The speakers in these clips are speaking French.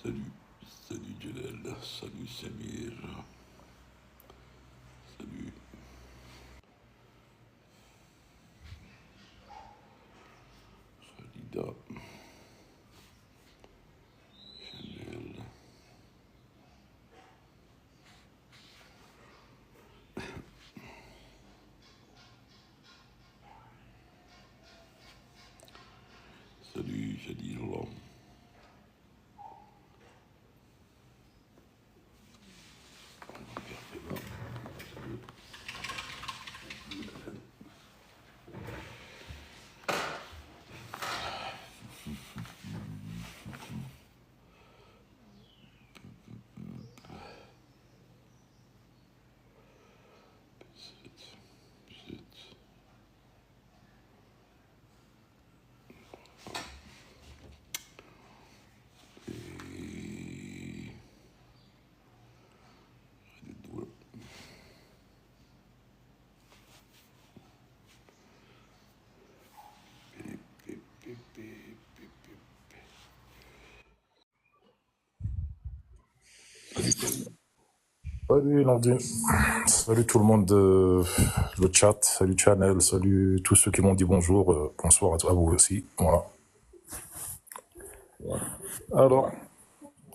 Salut, salut Jalal, salut Samir, salut Khalida, Chanel, salut Jadil, et Salut Landine, salut tout le monde de le chat, salut Channel, salut tous ceux qui m'ont dit bonjour, bonsoir à vous aussi, voilà. Alors,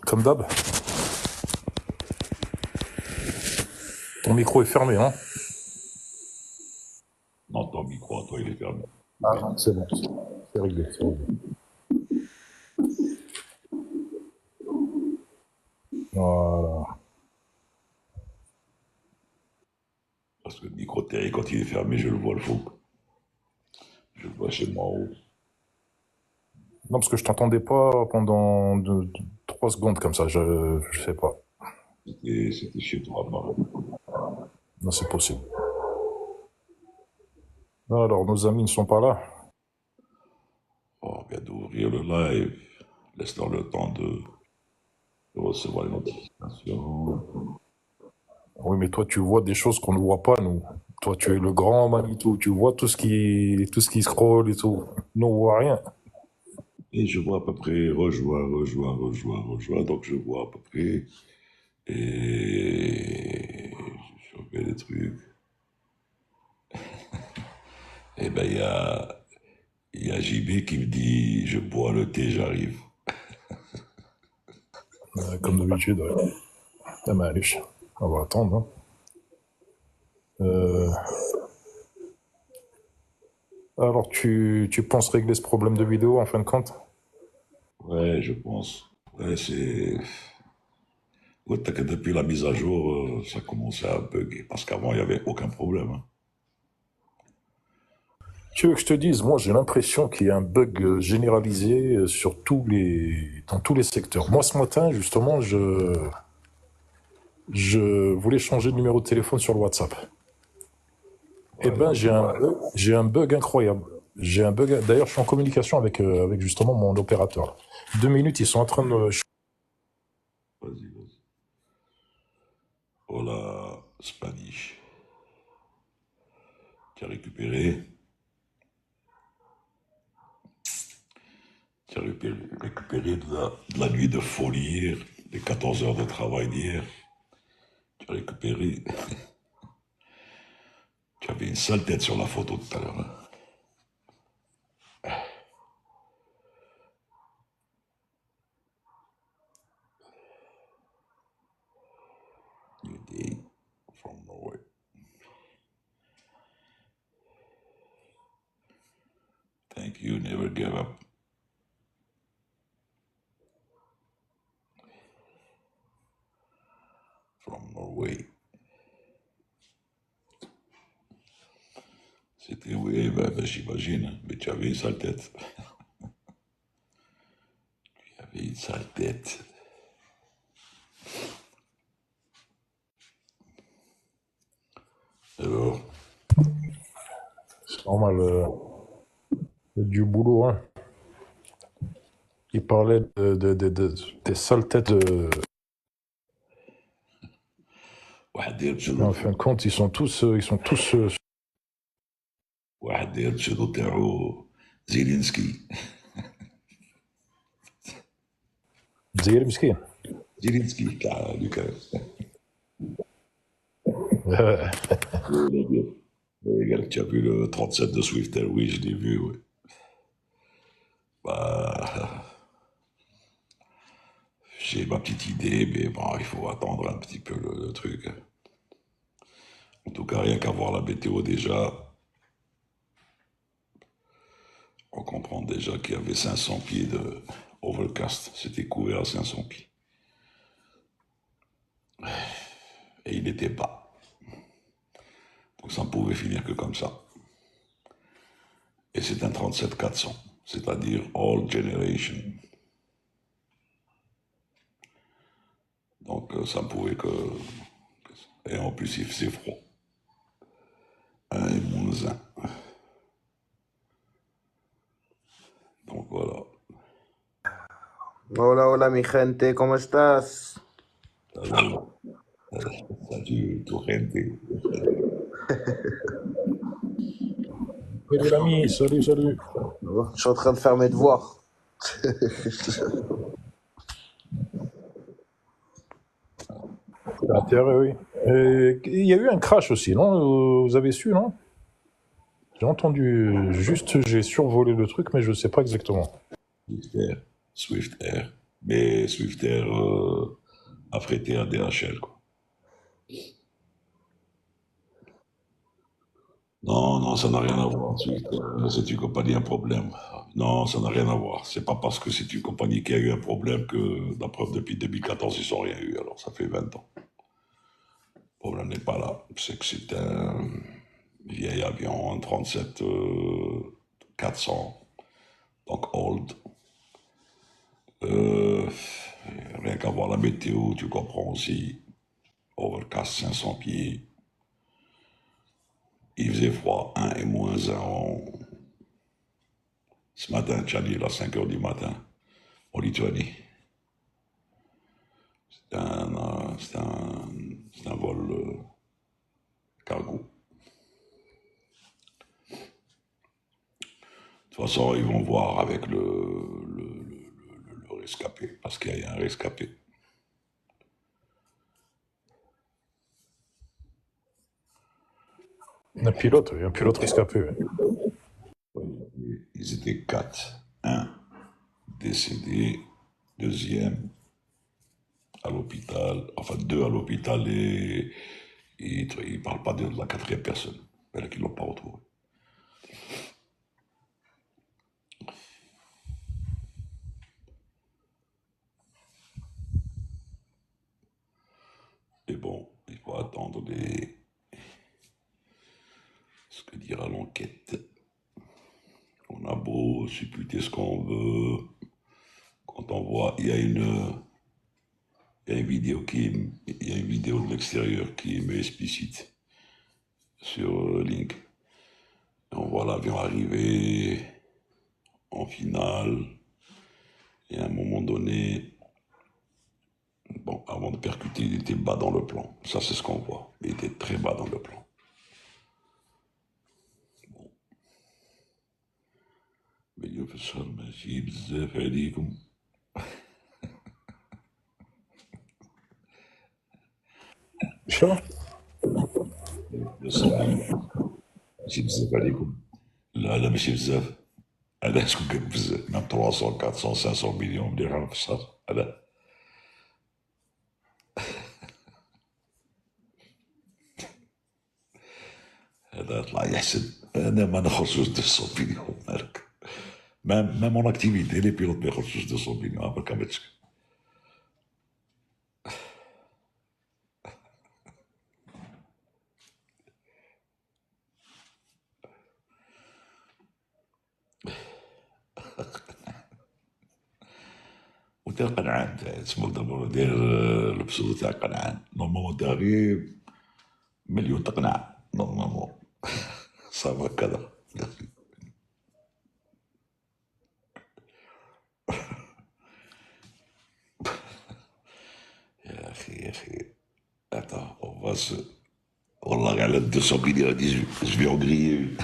comme d'hab, ton micro est fermé, hein? non, ton micro, toi, il est fermé. Ah non, c'est bon, c'est réglé, c'est réglé. Voilà. Parce que le micro terré, quand il est fermé, je le vois le faux. Je le vois chez moi en haut. Non, parce que je t'entendais pas pendant 3 secondes comme ça, je sais pas. C'était chez toi, apparemment. Non, c'est possible. Alors, nos amis ne sont pas là. Oh, on vient d'ouvrir le live. Laisse-leur le temps de recevoir les notifications. Oui, mais toi, tu vois des choses qu'on ne voit pas, nous. Toi, tu es le grand Manitou, tu vois tout ce qui scroll et tout. Nous, on voit rien. Et je vois à peu près rejoint. Donc je vois à peu près. Et je fais des trucs. Et ben il y a JB qui me dit je bois le thé, j'arrive. Comme d'habitude, ouais. Ah, mais allez, on va attendre. Hein. Euh, alors, tu penses régler ce problème de vidéo en fin de compte? Ouais, je pense. Ouais, c'est. Ouais, t'as que depuis la mise à jour, ça commençait à bugger. Parce qu'avant, il n'y avait aucun problème, hein. Tu veux que je te dise, moi j'ai l'impression qu'il y a un bug généralisé dans tous les secteurs. Moi ce matin, justement, je voulais changer de numéro de téléphone sur le WhatsApp. Eh Ouais, ben, j'ai un bug incroyable. J'ai un bug. D'ailleurs, je suis en communication avec justement mon opérateur. 2 minutes, ils sont en train de. vas-y, vas-y. Voilà, Spanish. Tu as récupéré. Tu as récupéré de la nuit de folie hier, des 14 heures de travail d'hier. Tu as récupéré. Tu avais une sale tête sur la photo tout à l'heure, hein. New day from Norway. Thank you, never give up. From Norway. C'était, oui, ben, j'imagine, hein. Mais tu avais une sale tête. Tu avais une sale tête. Alors, C'est normal, du boulot, hein. Il parlait des sales têtes. واحد داير Mais البسودو en fin de compte, ils sont tous. واحد داير البسودو تاعو زيلينسكي. Zahir Miskin. Zelensky, Lucas. Ouais. Regarde, tu as vu le 37 de Swifter? Oui, je l'ai vu, oui. Bah, j'ai ma petite idée, mais bon, il faut attendre un petit peu le truc. En tout cas, rien qu'à voir la météo déjà, on comprend déjà qu'il y avait 500 pieds de overcast. C'était couvert à 500 pieds. Et il n'était pas. Donc ça ne pouvait finir que comme ça. Et c'est un 37-400, c'est-à-dire All Generation. Donc ça ne pouvait que... Et en plus, il faisait froid. 1 et -1. Donc voilà. Hola, hola mi gente, ¿cómo estás? Salut, tout renté. Salut l'ami, salut, salut. Je suis en train de faire mes devoirs. T'as intérêt, oui. Il y a eu un crash aussi, non? Vous avez su, non? J'ai entendu, juste j'ai survolé le truc, mais je ne sais pas exactement. Swift Air. Swift Air. Mais Swift Air affrété à DHL, quoi. Non, non, ça n'a rien à voir. Swift Air, c'est une compagnie, un problème. Non, ça n'a rien à voir. C'est pas parce que c'est une compagnie qui a eu un problème que, la preuve, depuis 2014, ils n'ont rien eu. Alors, ça fait 20 ans. Le problème n'est pas là. C'est que c'est un vieil avion, un 37 400, donc old. Euh, Rien qu'à voir la météo, tu comprends aussi. Overcast 500 pieds. Il faisait froid, 1 et -1 ce matin, Tchadil, à 5 heures du matin, en Lituanie. C'est un vol cargo. De toute façon, ils vont voir avec le rescapé, parce qu'il y a un rescapé. Un pilote rescapé. Ouais. Ils étaient 4. Un décédé, deuxième à l'hôpital, enfin 2 à l'hôpital et il ne parle pas de la quatrième personne, elle qui ne l'ont pas retrouvé. Et bon, il faut attendre ce que dira l'enquête. On a beau supputer ce qu'on veut, quand on voit, il y a une vidéo il y a une vidéo de l'extérieur qui est explicite sur Link. Et on voit l'avion arriver en finale, et à un moment donné, bon, avant de percuter, il était bas dans le plan. Ça, c'est ce qu'on voit. Il était très bas dans le plan. مليون في الشهر ماشي بزاف عليكم. Chaud? ماشي بزاف عليكم. لا لا ماشي بزاف. علاه شكون قال بزاف؟ مام 300 400 500 مليون درهم في الشهر. علاه؟ هذا طلع يحسب. انا ما نخرجوش 200 مليون مالك. Même en activité, les pilotes ne reçoivent 200 millions après Kametsk. وتا قنعان تسمى دابا داير البسوط تاع قنعان نورمالمون تا غير مليون تقنع نورمالمون صافا كذا. يا اخي يا اخي attends on va se والله على 200 مليون je vais en griller.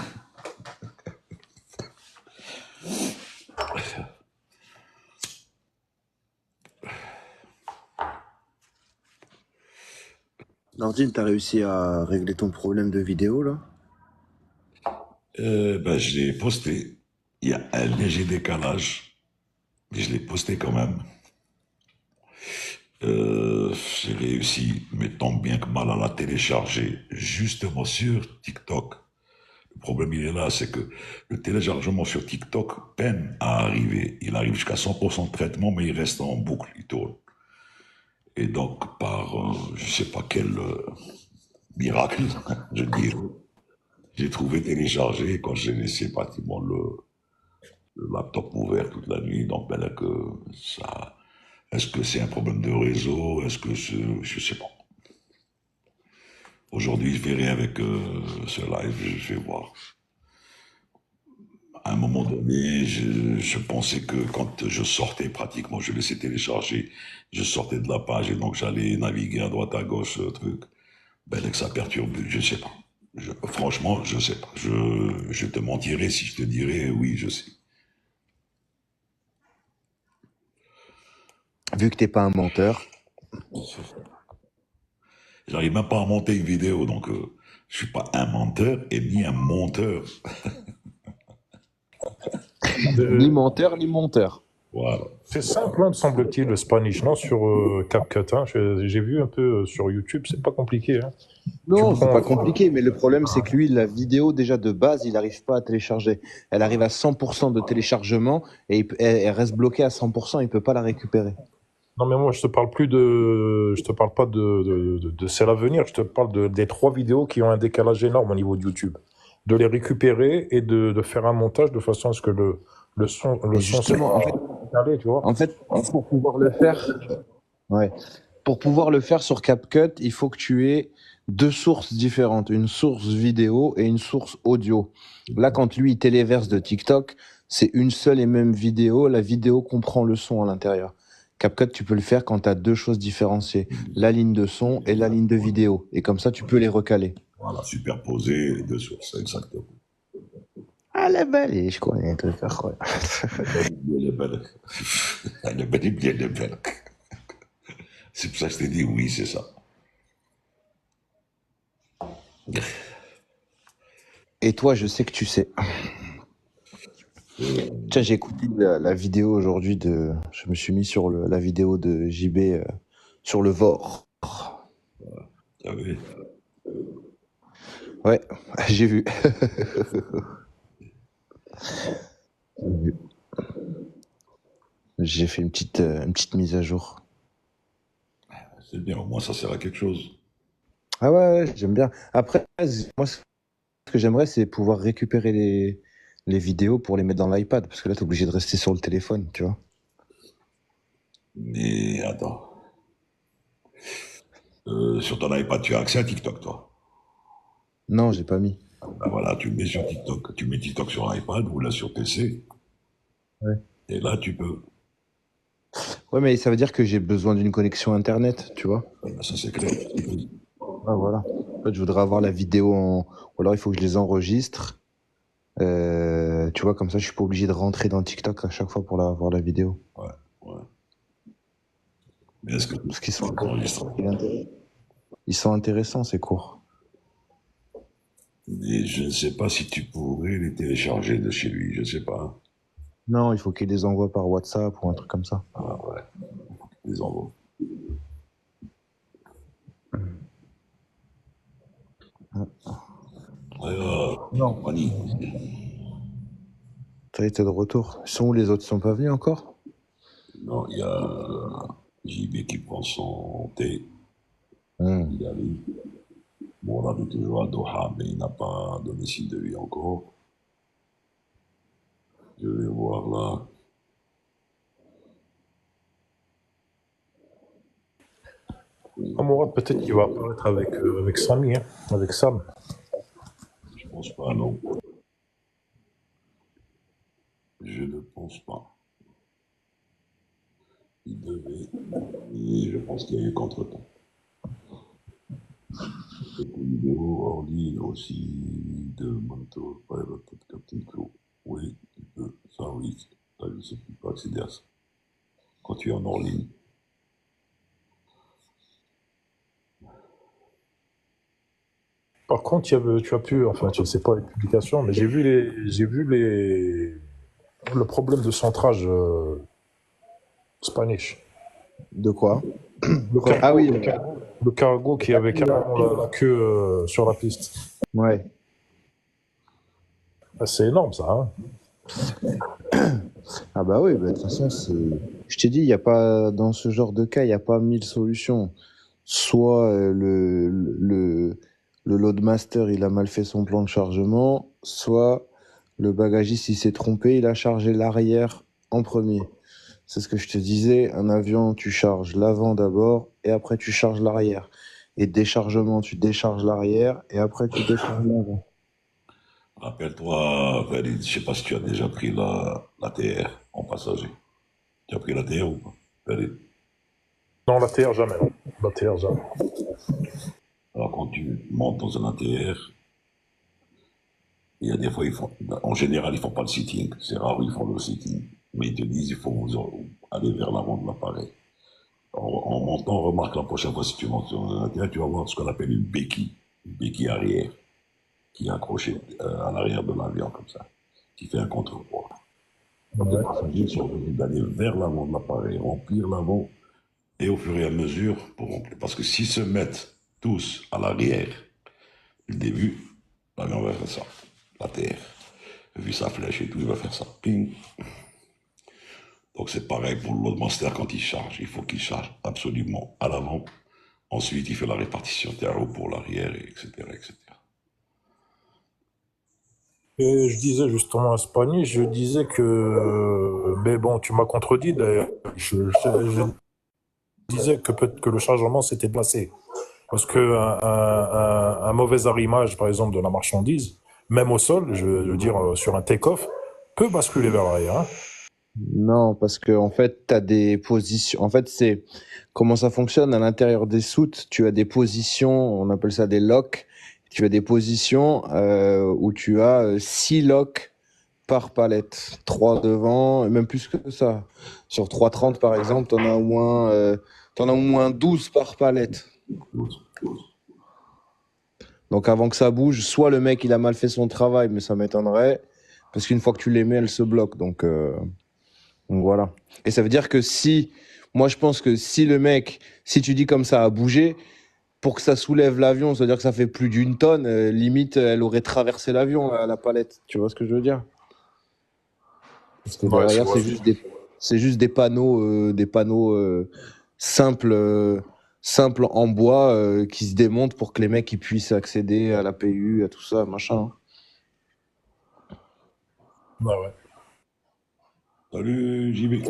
Nordine, t'as réussi à régler ton problème de vidéo là? Ben, je l'ai posté. Il y a un léger décalage, mais je l'ai posté quand même. J'ai réussi, mais tant bien que mal, à la télécharger justement sur TikTok. Le problème, il est là, c'est que le téléchargement sur TikTok peine à arriver. Il arrive jusqu'à 100% de traitement, mais il reste en boucle, il tourne. Et donc, par je sais pas quel miracle, je dis, j'ai trouvé téléchargé et quand j'ai laissé pratiquement le laptop ouvert toute la nuit. Donc, ben là, que ça, est-ce que c'est un problème de réseau? Est-ce que c'est, je sais pas. Aujourd'hui, je verrai avec ce live, je vais voir. À un moment donné, je pensais que quand je sortais pratiquement, je laissais télécharger, je sortais de la page et donc j'allais naviguer à droite à gauche, truc. Ben, dès que ça perturbe, je sais pas. Franchement, je sais pas. Je te mentirais si je te dirais oui, je sais. Vu que t'es pas un menteur. J'arrive même pas à monter une vidéo, donc je suis pas un menteur et ni un monteur. Euh, Ni menteur, ni monteur. Voilà. C'est simple, hein, me semble-t-il, le Spanish, non, sur CapCut. Hein. J'ai vu un peu sur YouTube, c'est pas compliqué. Hein. Tu Non, c'est prends. pas compliqué, mais le problème, c'est que lui, la vidéo, déjà de base, il n'arrive pas à télécharger. Elle arrive à 100% de téléchargement et elle reste bloquée à 100%, il peut pas la récupérer. Non, mais moi, je te parle plus de. Je te parle pas de celle à venir, je te parle des trois vidéos qui ont un décalage énorme au niveau de YouTube. De les récupérer et de faire un montage de façon à ce que le Et son soit justement, calé, tu vois. en fait, pour pouvoir le faire, ouais, pour pouvoir le faire sur CapCut, il faut que tu aies deux sources différentes, une source vidéo et une source audio. Là, quand lui, il téléverse de TikTok, c'est une seule et même vidéo. La vidéo comprend le son à l'intérieur. CapCut, tu peux le faire quand tu as deux choses différenciées, la ligne de son et la ligne de vidéo. Et comme ça, tu peux les recaler. Voilà, superposer les deux sources, exactement. Ah, la balle, je connais un truc incroyable. Elle est belle. Elle est belle et bien, elle est belle. C'est pour ça que je t'ai dit oui, c'est ça. Et toi, je sais que tu sais. Tiens, j'ai écouté la vidéo aujourd'hui de. Je me suis mis sur la vidéo de JB sur le VOR. T'as vu? Ouais, j'ai vu. J'ai vu. J'ai fait une petite mise à jour. C'est bien, au moins ça sert à quelque chose. Ah ouais, ouais, j'aime bien. Après, moi, ce que j'aimerais, c'est pouvoir récupérer les vidéos pour les mettre dans l'iPad, parce que là, t'es obligé de rester sur le téléphone, tu vois. Mais attends. Sur ton iPad, tu as accès à TikTok, toi. Non, j'ai pas mis. Ben voilà, tu le mets sur TikTok. Tu mets TikTok sur l'iPad ou là sur PC. Ouais. Et là, tu peux. Ouais, mais ça veut dire que j'ai besoin d'une connexion Internet, tu vois. Ben, ça, c'est clair. Ah, voilà. En fait, je voudrais avoir la vidéo en. Ou alors, il faut que je les enregistre. Tu vois, comme ça, je suis pas obligé de rentrer dans TikTok à chaque fois pour voir la vidéo. Ouais, ouais. Mais est-ce que Parce qu'ils sont, tu enregistres? ils sont intéressants, ces cours. Mais je ne sais pas si tu pourrais les télécharger de chez lui, je ne sais pas. Non, il faut qu'ils les envoient par WhatsApp ou un truc comme ça. Ah ouais, les envoie. Non. Mani. Ça y est, t'es de retour. Ils sont où les autres? Ils sont pas venus encore? Non, il y a JB qui prend son thé, Hmm. il arrive. Bon, on est toujours à Doha, mais il n'a pas donné signe de vie encore. Je vais voir là. Mourad, peut-être qu'il va apparaître avec Samy, hein, avec Sam. Je pense pas, non. Je ne pense pas. Il devait. Et je pense qu'il y a eu contre-temps. Cette vidéo hors ligne aussi de Manto, Captain Crew. Oui, tu peux. Ça, oui. Ça, je sais plus pas accéder à ça. Quand tu es en hors ligne. Par contre, tu as pu, enfin, je ne sais pas les publications, mais j'ai vu le problème de centrage Spanish. De quoi? Le Quoi? cargo, Ah oui, le cargo qui avait carrément la queue sur la piste. ouais. Ah, c'est énorme, ça. Hein. Ah bah oui, bah, de toute façon, je t'ai dit, il y a pas, dans ce genre de cas, il n'y a pas 1000 solutions. Soit le loadmaster, il a mal fait son plan de chargement, soit le bagagiste, il s'est trompé, il a chargé l'arrière en premier. C'est ce que je te disais, un avion, tu charges l'avant d'abord, et après tu charges l'arrière. Et déchargement, tu décharges l'arrière, et après tu décharges l'avant. Rappelle-toi, Valide, je sais pas si tu as déjà pris la TR en passager. Tu as pris la TR ou pas, Valide? Non, la TR, jamais. La TR, jamais. Alors, quand tu montes dans un ATR, il y a des fois, en général, ils font pas le sitting. C'est rare où ils font le sitting. Mais ils te disent, il faut aller vers l'avant de l'appareil. En montant, remarque la prochaine fois, si tu montes sur un ATR, tu vas voir ce qu'on appelle une béquille arrière, qui est accrochée à l'arrière de l'avion, comme ça, qui fait un contrepoids. Donc, les passagers sont obligés d'aller vers l'avant de l'appareil, remplir l'avant, et au fur et à mesure, pour remplir. Parce que s'ils se mettent tous à l'arrière, le début, l'avion va faire ça, la terre. Vu sa flèche et tout, il va faire ça. Ping. Donc c'est pareil pour le loadmaster quand il charge. Il faut qu'il charge absolument à l'avant. Ensuite, il fait la répartition terreau pour l'arrière, etc., etc. Et je disais justement à Spanish, je disais que, mais bon, tu m'as contredit d'ailleurs. Je disais que peut-être que le chargement s'était placé. Parce que un mauvais arrimage, par exemple, de la marchandise, même au sol, je veux dire sur un take-off, peut basculer vers l'arrière. Hein. Non, parce que en fait, tu as des positions. En fait, c'est comment ça fonctionne à l'intérieur des soutes. Tu as des positions, on appelle ça des locks. Tu as des positions où tu as 6 locks par palette, 3 devant, et même plus que ça. Sur 330 par exemple, t'en as au moins 12 par palette. Donc avant que ça bouge, soit le mec il a mal fait son travail, mais ça m'étonnerait, parce qu'une fois que tu les mets, elles se bloquent. Donc voilà. Et ça veut dire que moi je pense que si le mec, si tu dis comme ça a bougé, pour que ça soulève l'avion, ça veut dire que ça fait plus d'une tonne, limite elle aurait traversé l'avion, la palette. Tu vois ce que je veux dire? Parce que Ouais, derrière c'est juste des panneaux simples, simples en bois qui se démontent pour que les mecs ils puissent accéder à la PU, à tout ça, machin. ouais. Salut, JB.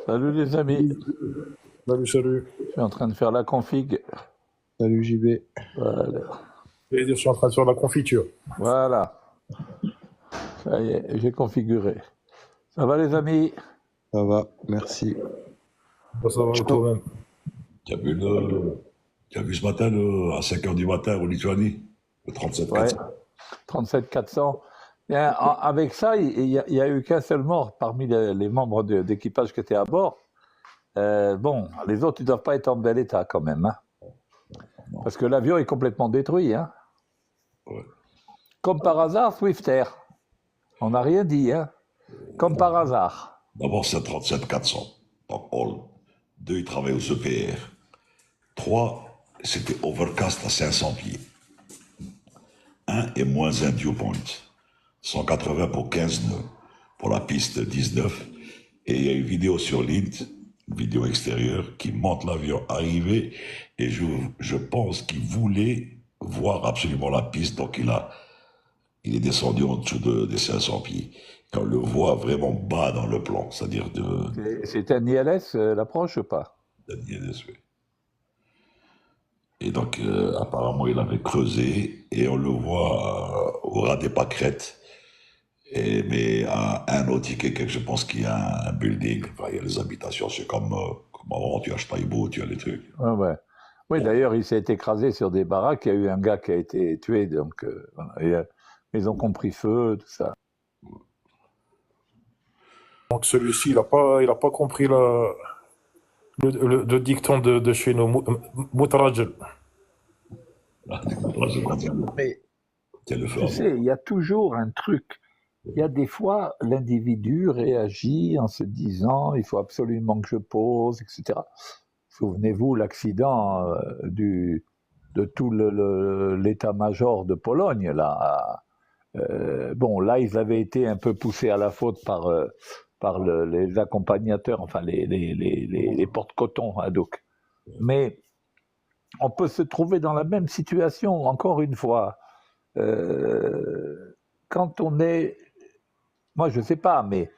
Salut les amis, Salut, salut. je suis en train de faire la config. Salut JB. Voilà. Et je suis en train de faire la confiture. Voilà. Ça y est, j'ai configuré. Ça va les amis? Ça va, merci. Ça va toi-même. Tu as vu ce matin, à 5h du matin, en Lituanie, le 37 Ouais, 400. 37 400. Bien, avec ça, il y a eu qu'un seul mort parmi les membres d'équipage qui étaient à bord. Bon, les autres, ils ne doivent pas être en bel état quand même. Hein. Parce que l'avion est complètement détruit. Hein. Ouais. Comme par hasard, Swiftair. On n'a rien dit. Hein. Comme par hasard. D'abord, c'est 37 400. Donc, all. 2, ils travaillent aux EPR. 3, c'était overcast à 500 pieds. 1 et moins 1 dew point. 180 pour 15 nœuds. Pour la piste 19. Et il y a une vidéo sur l'INT, une vidéo extérieure, qui montre l'avion arriver. Et je pense qu'il voulait voir absolument la piste. Donc il est descendu en dessous des 500 pieds. Et on le voit vraiment bas dans le plan. C'est-à-dire C'est un ILS, l'approche ou pas? d'ILS, oui. Et donc, apparemment, il avait creusé et on le voit au ras des pâquerettes. Mais à un nautique, je pense qu'il y a un building, enfin, il y a les habitations, c'est comme avant, tu as Steibo, tu as les trucs. Ouais, ouais. Oui, d'ailleurs, il s'est écrasé sur des baraques, il y a eu un gars qui a été tué, donc voilà. Ils ont compris feu, tout ça. Donc celui-ci, il a pas compris le dicton de chez nous, Mutarajel. Moi, je continue. Mais Tiens, le feu tu à sais, bout. il y a toujours un truc. Il y a des fois, l'individu réagit en se disant, il faut absolument que je pose, etc. Souvenez-vous l'accident de tout l'état-major de Pologne, là. Bon, là, ils avaient été un peu poussés à la faute par les accompagnateurs, enfin les porte-cotons, hein, donc. Mais on peut se trouver dans la même situation, encore une fois. Quand on est, moi je sais pas, mais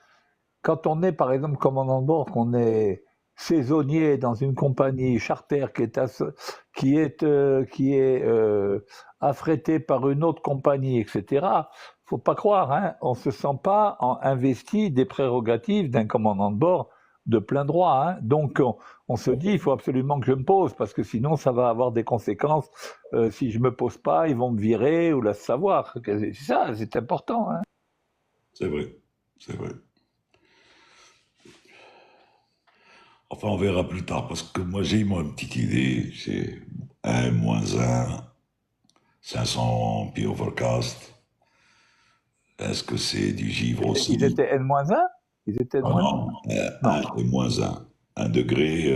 quand on est par exemple commandant de bord, qu'on est saisonnier dans une compagnie charter qui est affrétée par une autre compagnie, etc. Faut pas croire, hein, on se sent pas investi des prérogatives d'un commandant de bord de plein droit, hein. Donc on se dit il faut absolument que je me pose parce que sinon ça va avoir des conséquences. Si je me pose pas, ils vont me virer ou la savoir. C'est ça, c'est important, hein. C'est vrai. C'est vrai. Enfin, on verra plus tard, parce que moi, j'ai moi une petite idée. C'est 1, -1, 500 pieds overcast. Est-ce que c'est du givre aussi? Ils étaient N-1. Ils étaient Ah N-1. non, 1 Non. et -1. 1 degré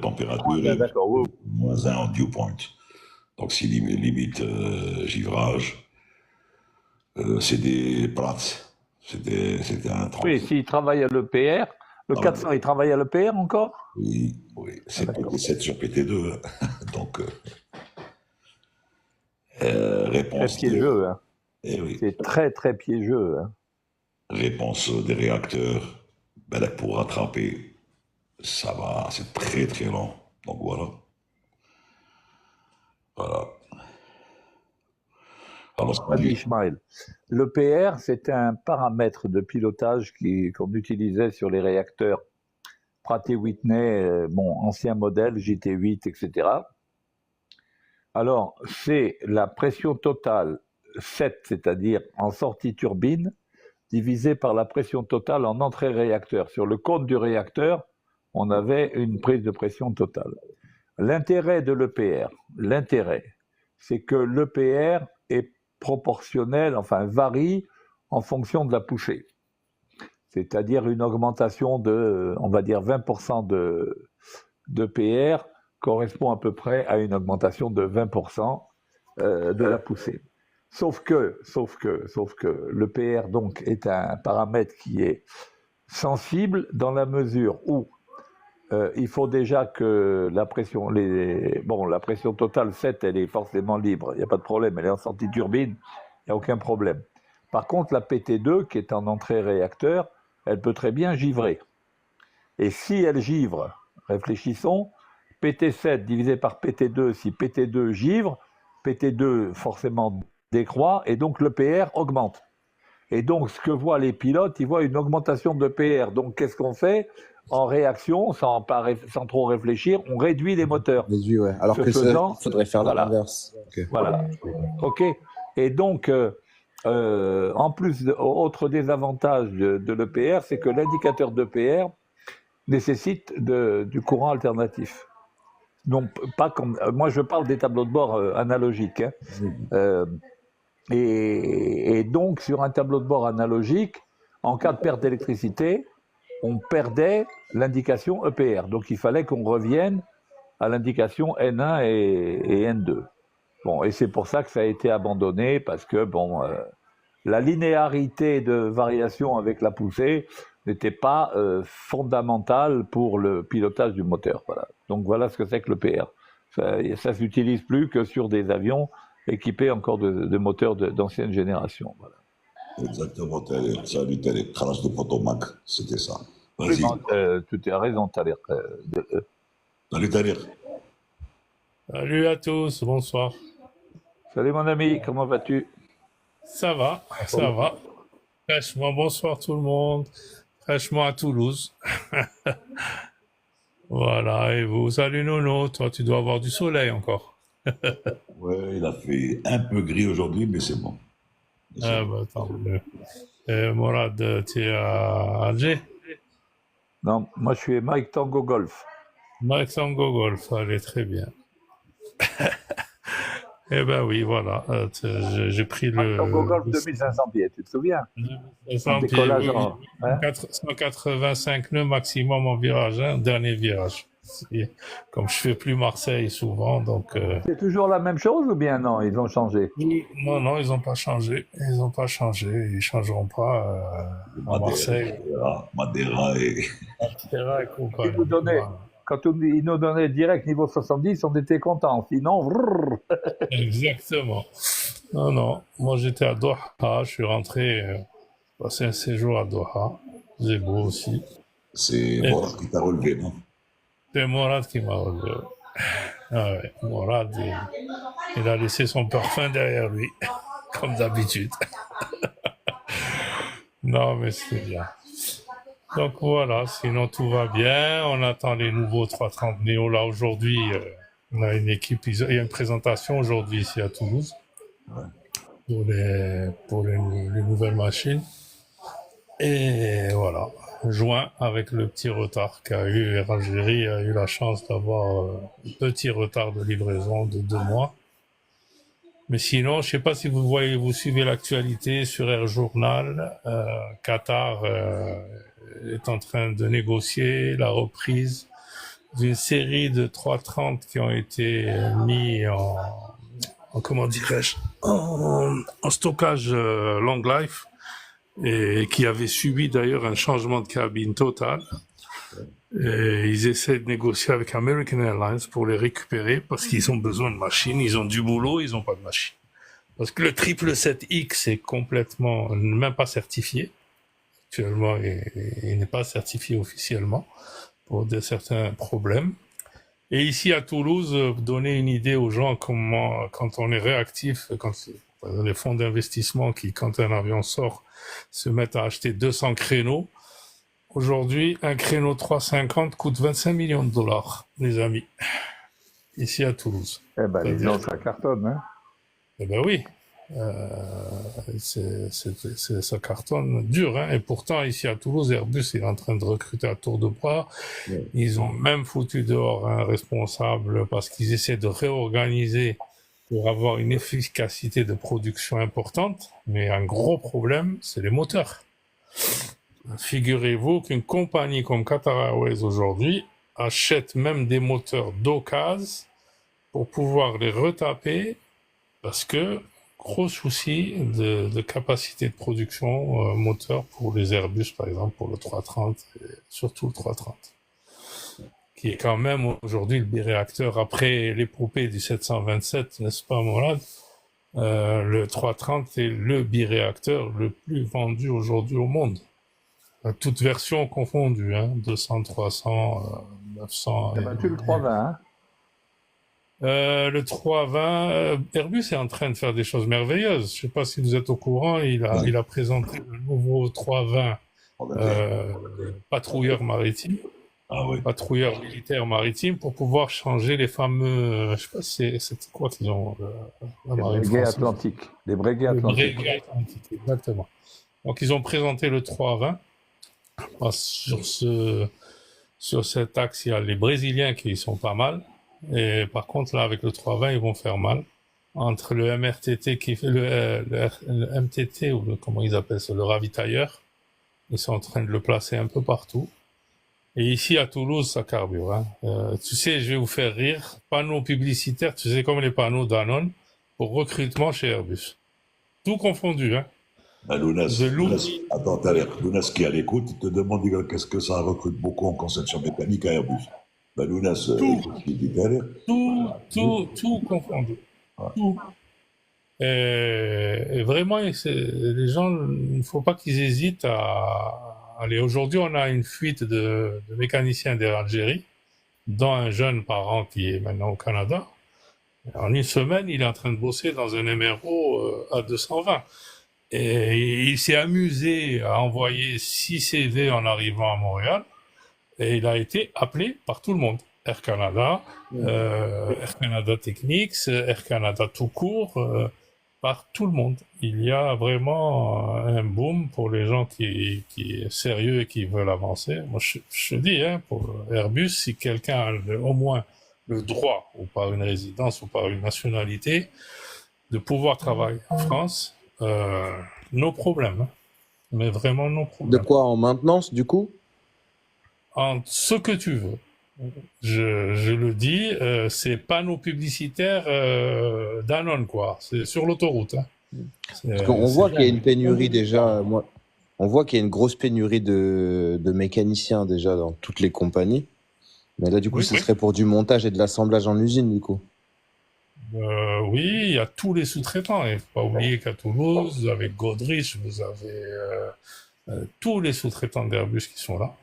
température et D'accord. Oui. -1 en dew point. Donc, c'est limite givrage. C'est des Prats. C'était un 30. Oui, s'ils travaillent à l'EPR, le Ah, 400, ils travaillent à l'EPR encore? oui, oui. Ah, C'est d'accord. PT7 sur PT2. Donc, Très réponse des... piégeux, hein. Eh oui. C'est très, très piégeux, hein. Réponse des réacteurs. Ben là, pour rattraper, ça va, c'est très très lent. Donc voilà. Voilà. Alors, ce qu'on M'a dit dit, Ismaël. L'EPR, c'était un paramètre de pilotage qu'on utilisait sur les réacteurs Pratt et Whitney, bon, ancien modèle, JT8, etc. Alors, c'est la pression totale 7, c'est-à-dire en sortie turbine, divisée par la pression totale en entrée réacteur. Sur le compte du réacteur, on avait une prise de pression totale. L'intérêt de l'EPR, c'est que l'EPR est proportionnel, enfin varie en fonction de la poussée. C'est-à-dire une augmentation de, on va dire 20% d'EPR correspond à peu près à une augmentation de 20% de la poussée. Sauf que l'EPR donc est un paramètre qui est sensible dans la mesure où il faut déjà que la pression, la pression totale 7, elle est forcément libre, il n'y a pas de problème, elle est en sortie turbine, il n'y a aucun problème. Par contre, la PT2, qui est en entrée réacteur, elle peut très bien givrer. Et si elle givre, réfléchissons, PT7 divisé par PT2, si PT2 givre, PT2 forcément décroît, et donc le PR augmente. Et donc, ce que voient les pilotes, ils voient une augmentation de PR. Donc, qu'est-ce qu'on fait? En réaction, sans trop réfléchir, on réduit les moteurs. Réduit, ouais. Alors Ce que faisant, il faudrait faire voilà. l'inverse. Ok. Voilà. OK. Et donc, en plus, autre désavantage de l'EPR, c'est que l'indicateur d'EPR nécessite du courant alternatif. Donc, pas comme. Moi, je parle des tableaux de bord analogiques, hein. Et donc, sur un tableau de bord analogique, en cas de perte d'électricité, on perdait l'indication EPR. Donc, il fallait qu'on revienne à l'indication N1 et N2. Bon, et c'est pour ça que ça a été abandonné, parce que, bon, la linéarité de variation avec la poussée n'était pas fondamentale pour le pilotage du moteur. Voilà. Donc, voilà ce que c'est que l'EPR. Ça s'utilise plus que sur des avions équipés encore de moteurs d'ancienne génération. Voilà. exactement, salut, t'es crash de Potomac, c'était ça. Vas-y, Tu as raison, Thaler. salut, Talir. Salut à tous, bonsoir. Salut mon ami, comment vas-tu? Ça va, ça va. Fraîchement, bonsoir tout le monde. Fraîchement à Toulouse. Voilà, et vous, salut Nono, toi tu dois avoir du soleil encore. Ouais, il a fait un peu gris aujourd'hui, mais c'est bon. Ah bah tant mieux. Morad, tu es à Alger? Non, moi je suis Mike Tango Golf. Mike Tango Golf, allez, très bien. Eh ben oui, voilà. J'ai pris Tango Golf 2500 pieds, tu te souviens? 500 pieds, Décollage oui, en... hein 185 nœuds maximum en virage, hein, dernier virage. Comme je fais plus Marseille souvent, donc C'est toujours la même chose ou bien non, ils ont changé? non, non, ils n'ont pas changé. Ils n'ont pas changé. Ils changeront pas à Marseille. Madeira et... Terra et compagnie. Quand ils nous donnaient direct niveau 70, on était contents. Sinon, vrrr. Exactement. Non, non. Moi, j'étais à Doha. Je suis rentré, passer un séjour à Doha. C'est beau aussi. C'est Morad qui t'a relevé, non? C'est Morad qui m'a relevé. Ah ouais, Morad, il a laissé son parfum derrière lui, comme d'habitude. Non, mais c'est bien. Donc voilà, sinon tout va bien. On attend les nouveaux 330 Neo. Là, aujourd'hui, on a une équipe, il y a une présentation aujourd'hui ici à Toulouse pour les nouvelles machines. Et voilà, juin avec le petit retard qu'a eu Algérie, a eu la chance d'avoir un petit retard de livraison de 2 mois. Mais sinon, je sais pas si vous suivez l'actualité sur Air Journal, Qatar est en train de négocier la reprise d'une série de 330 qui ont été mis en comment dirais-je, en stockage long life et qui avaient subi d'ailleurs un changement de cabine total. Et ils essaient de négocier avec American Airlines pour les récupérer parce qu'ils ont besoin de machines, ils ont du boulot, ils n'ont pas de machines. Parce que le 777X est complètement, même pas certifié. Actuellement, il n'est pas certifié officiellement pour certains problèmes. Et ici à Toulouse, donner une idée aux gens comment, quand on est réactif, quand les fonds d'investissement qui, quand un avion sort, se mettent à acheter 200 créneaux. Aujourd'hui, un créneau 350 coûte 25 millions de dollars, les amis, ici à Toulouse. Eh ben, les gens, ça cartonne, hein. Eh ben oui, ça cartonne dur, hein. Et pourtant, ici à Toulouse, Airbus est en train de recruter à tour de bras. Ils ont même foutu dehors un responsable parce qu'ils essaient de réorganiser pour avoir une efficacité de production importante. Mais un gros problème, c'est les moteurs. Figurez-vous qu'une compagnie comme Qatar Airways aujourd'hui achète même des moteurs d'occasion pour pouvoir les retaper parce que gros souci de capacité de production moteur pour les Airbus par exemple, pour le 330 et surtout le 330 qui est quand même aujourd'hui le biréacteur après l'épopée du 727, n'est-ce pas Morad? Le 330 est le biréacteur le plus vendu aujourd'hui au monde. Toutes versions confondues, hein, 200, 300, 900. T'as battu le 320, hein? Le 320, Airbus est en train de faire des choses merveilleuses. Je sais pas si vous êtes au courant, il a présenté le nouveau 320 patrouilleur maritime, patrouilleur militaire maritime pour pouvoir changer les fameux, je sais pas si c'était quoi qu'ils ont, les brigades atlantiques. Les brigades atlantiques. Exactement. Donc ils ont présenté le 320. Sur cet axe, il y a les Brésiliens qui sont pas mal. Et par contre, là, avec le 320, ils vont faire mal. Entre le MRTT qui fait le MTT, ou comment ils appellent ça, le ravitailleur, ils sont en train de le placer un peu partout. Et ici, à Toulouse, ça carbure, hein. Tu sais, je vais vous faire rire. Panneaux publicitaires, tu sais, comme les panneaux Danone, pour recrutement chez Airbus. Tout confondu, hein. Lounas, attends, Lounas qui est à l'écoute, il te demande qu'est-ce que ça recrute beaucoup en conception mécanique à Airbus. Lounas, tout confondu. Ouais. Tout. Et vraiment, les gens, il ne faut pas qu'ils hésitent à aller. Aujourd'hui, on a une fuite de mécaniciens d'Algérie, dont un jeune parent qui est maintenant au Canada. En une semaine, il est en train de bosser dans un MRO à 220. Et il s'est amusé à envoyer 6 CV en arrivant à Montréal. Et il a été appelé par tout le monde. Air Canada, Air Canada Technics, Air Canada tout court, par tout le monde. Il y a vraiment un boom pour les gens qui est sérieux et qui veulent avancer. Moi, je dis, hein, pour Airbus, si quelqu'un a au moins le droit, ou par une résidence, ou par une nationalité, de pouvoir travailler en France, nos problèmes, hein. Mais vraiment nos De problèmes. quoi, en maintenance, du coup? En ce que tu veux. Je le dis, c'est panneaux publicitaires Danone, quoi. C'est sur l'autoroute, hein. Parce qu'on C'est voit qu'il y a rien. une pénurie déjà. On voit qu'il y a une grosse pénurie de mécaniciens déjà dans toutes les compagnies. Mais là, du coup, Oui, ce serait pour du montage et de l'assemblage en usine, du coup. oui, il y a tous les sous-traitants. Il ne faut pas oublier qu'à Toulouse, avec Godrich, vous avez tous les sous-traitants d'Airbus qui sont là.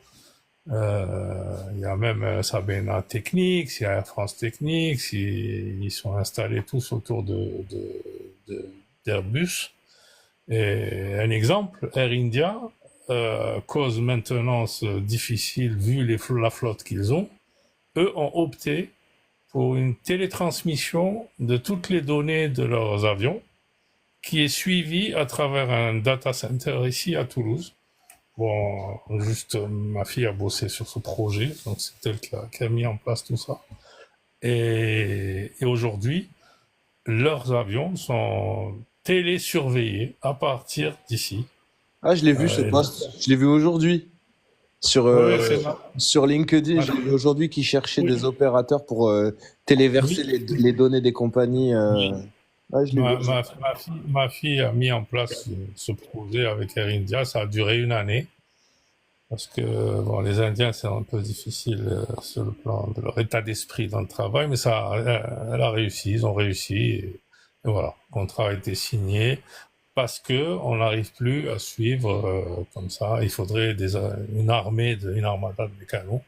Il y a même Sabena Technics, il y a Air France Technics, ils sont installés tous autour d'Airbus. Et un exemple, Air India, cause maintenance difficile vu la flotte qu'ils ont, eux ont opté pour une télétransmission de toutes les données de leurs avions qui est suivie à travers un data center ici à Toulouse. Bon, juste ma fille a bossé sur ce projet, donc c'est elle qui a mis en place tout ça. Et aujourd'hui, leurs avions sont télésurveillés à partir d'ici. Ah, je l'ai vu ce et post. Je l'ai vu aujourd'hui. Sur, Ouais, c'est sur LinkedIn, j'ai voilà. vu aujourd'hui qu'ils cherchaient Oui, des opérateurs pour téléverser oui, les données des compagnies. oui. Ouais, je l'ai vu. Ma fille a mis en place ce projet avec Air India. Ça a duré 1 année. Parce que bon, les Indiens, c'est un peu difficile sur le plan de leur état d'esprit dans le travail, mais ça, elle a réussi, ils ont réussi, et voilà, le contrat a été signé parce que on n'arrive plus à suivre comme ça. Il faudrait une armada de mécanos.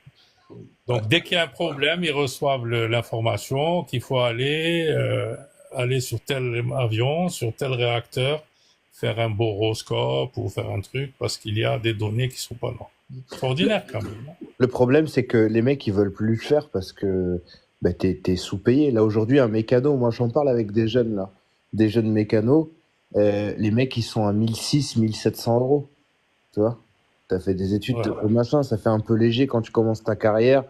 Donc dès qu'il y a un problème, ils reçoivent l'information qu'il faut aller sur tel avion, sur tel réacteur, faire un boroscope ou faire un truc parce qu'il y a des données qui sont pas normales. Extraordinaire quand même. Le problème, c'est que les mecs, ils veulent plus le faire parce que bah, t'es sous-payé. Là, aujourd'hui, un mécano, moi, j'en parle avec des jeunes, là. Des jeunes mécanos. Les mecs, ils sont à 1600, 1700 euros. Tu vois? T'as fait des études, Ouais. machin, ça fait un peu léger quand tu commences ta carrière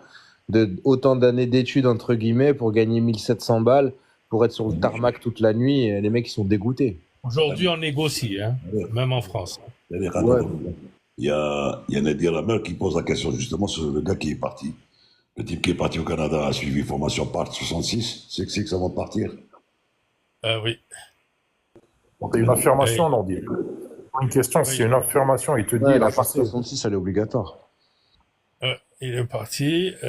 de autant d'années d'études, entre guillemets, pour gagner 1700 balles, pour être sur le tarmac toute la nuit. Et les mecs, ils sont dégoûtés. Aujourd'hui, on négocie, hein, Ouais. même en France. Il y a des Ouais. il y a Nadir Lamel qui pose la question justement sur le gars qui est parti. Le type qui est parti au Canada a suivi formation PART 66. C'est que ça va partir. Oui. C'est une affirmation, Et- non, dit. Une question, Oui. c'est une affirmation. Il te dit, Ouais, il la a part passé. 66, elle est obligatoire. Il est parti. Il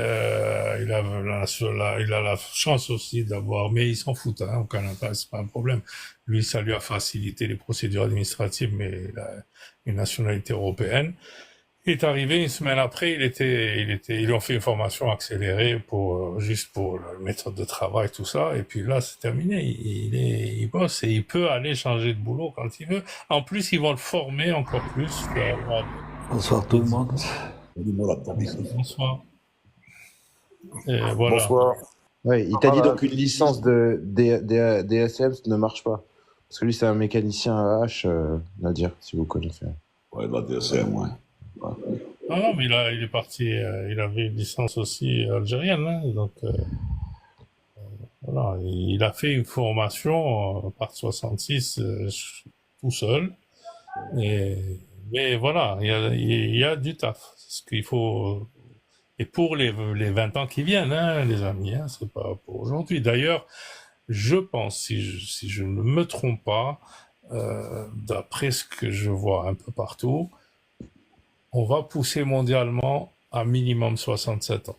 a la chance aussi d'avoir, mais il s'en fout, hein, au Canada, c'est pas un problème. Lui, ça lui a facilité les procédures administratives, mais il a une nationalité européenne. Il est arrivé 1 semaine après, ils lui ont fait une formation accélérée juste pour la méthode de travail, tout ça. Et puis là, c'est terminé. Il bosse et il peut aller changer de boulot quand il veut. En plus, ils vont le former encore plus. Bonsoir tout le monde. Bonsoir. Et voilà. Bonsoir. Ouais, il t'a dit Voilà. donc une licence DSM ne marche pas. Parce que lui, c'est un mécanicien à H, Nadir, si vous connaissez. Ouais, la DSM, ouais. Non, mais il est parti. Il avait une licence aussi algérienne, hein, donc voilà. Il a fait une formation par 66 tout seul. Mais voilà, il y a du taf. C'est ce qu'il faut. Et pour les 20 ans qui viennent, hein, les amis, hein, c'est pas pour aujourd'hui. D'ailleurs, je pense, si je ne me trompe pas, d'après ce que je vois un peu partout, on va pousser mondialement à minimum 67 ans.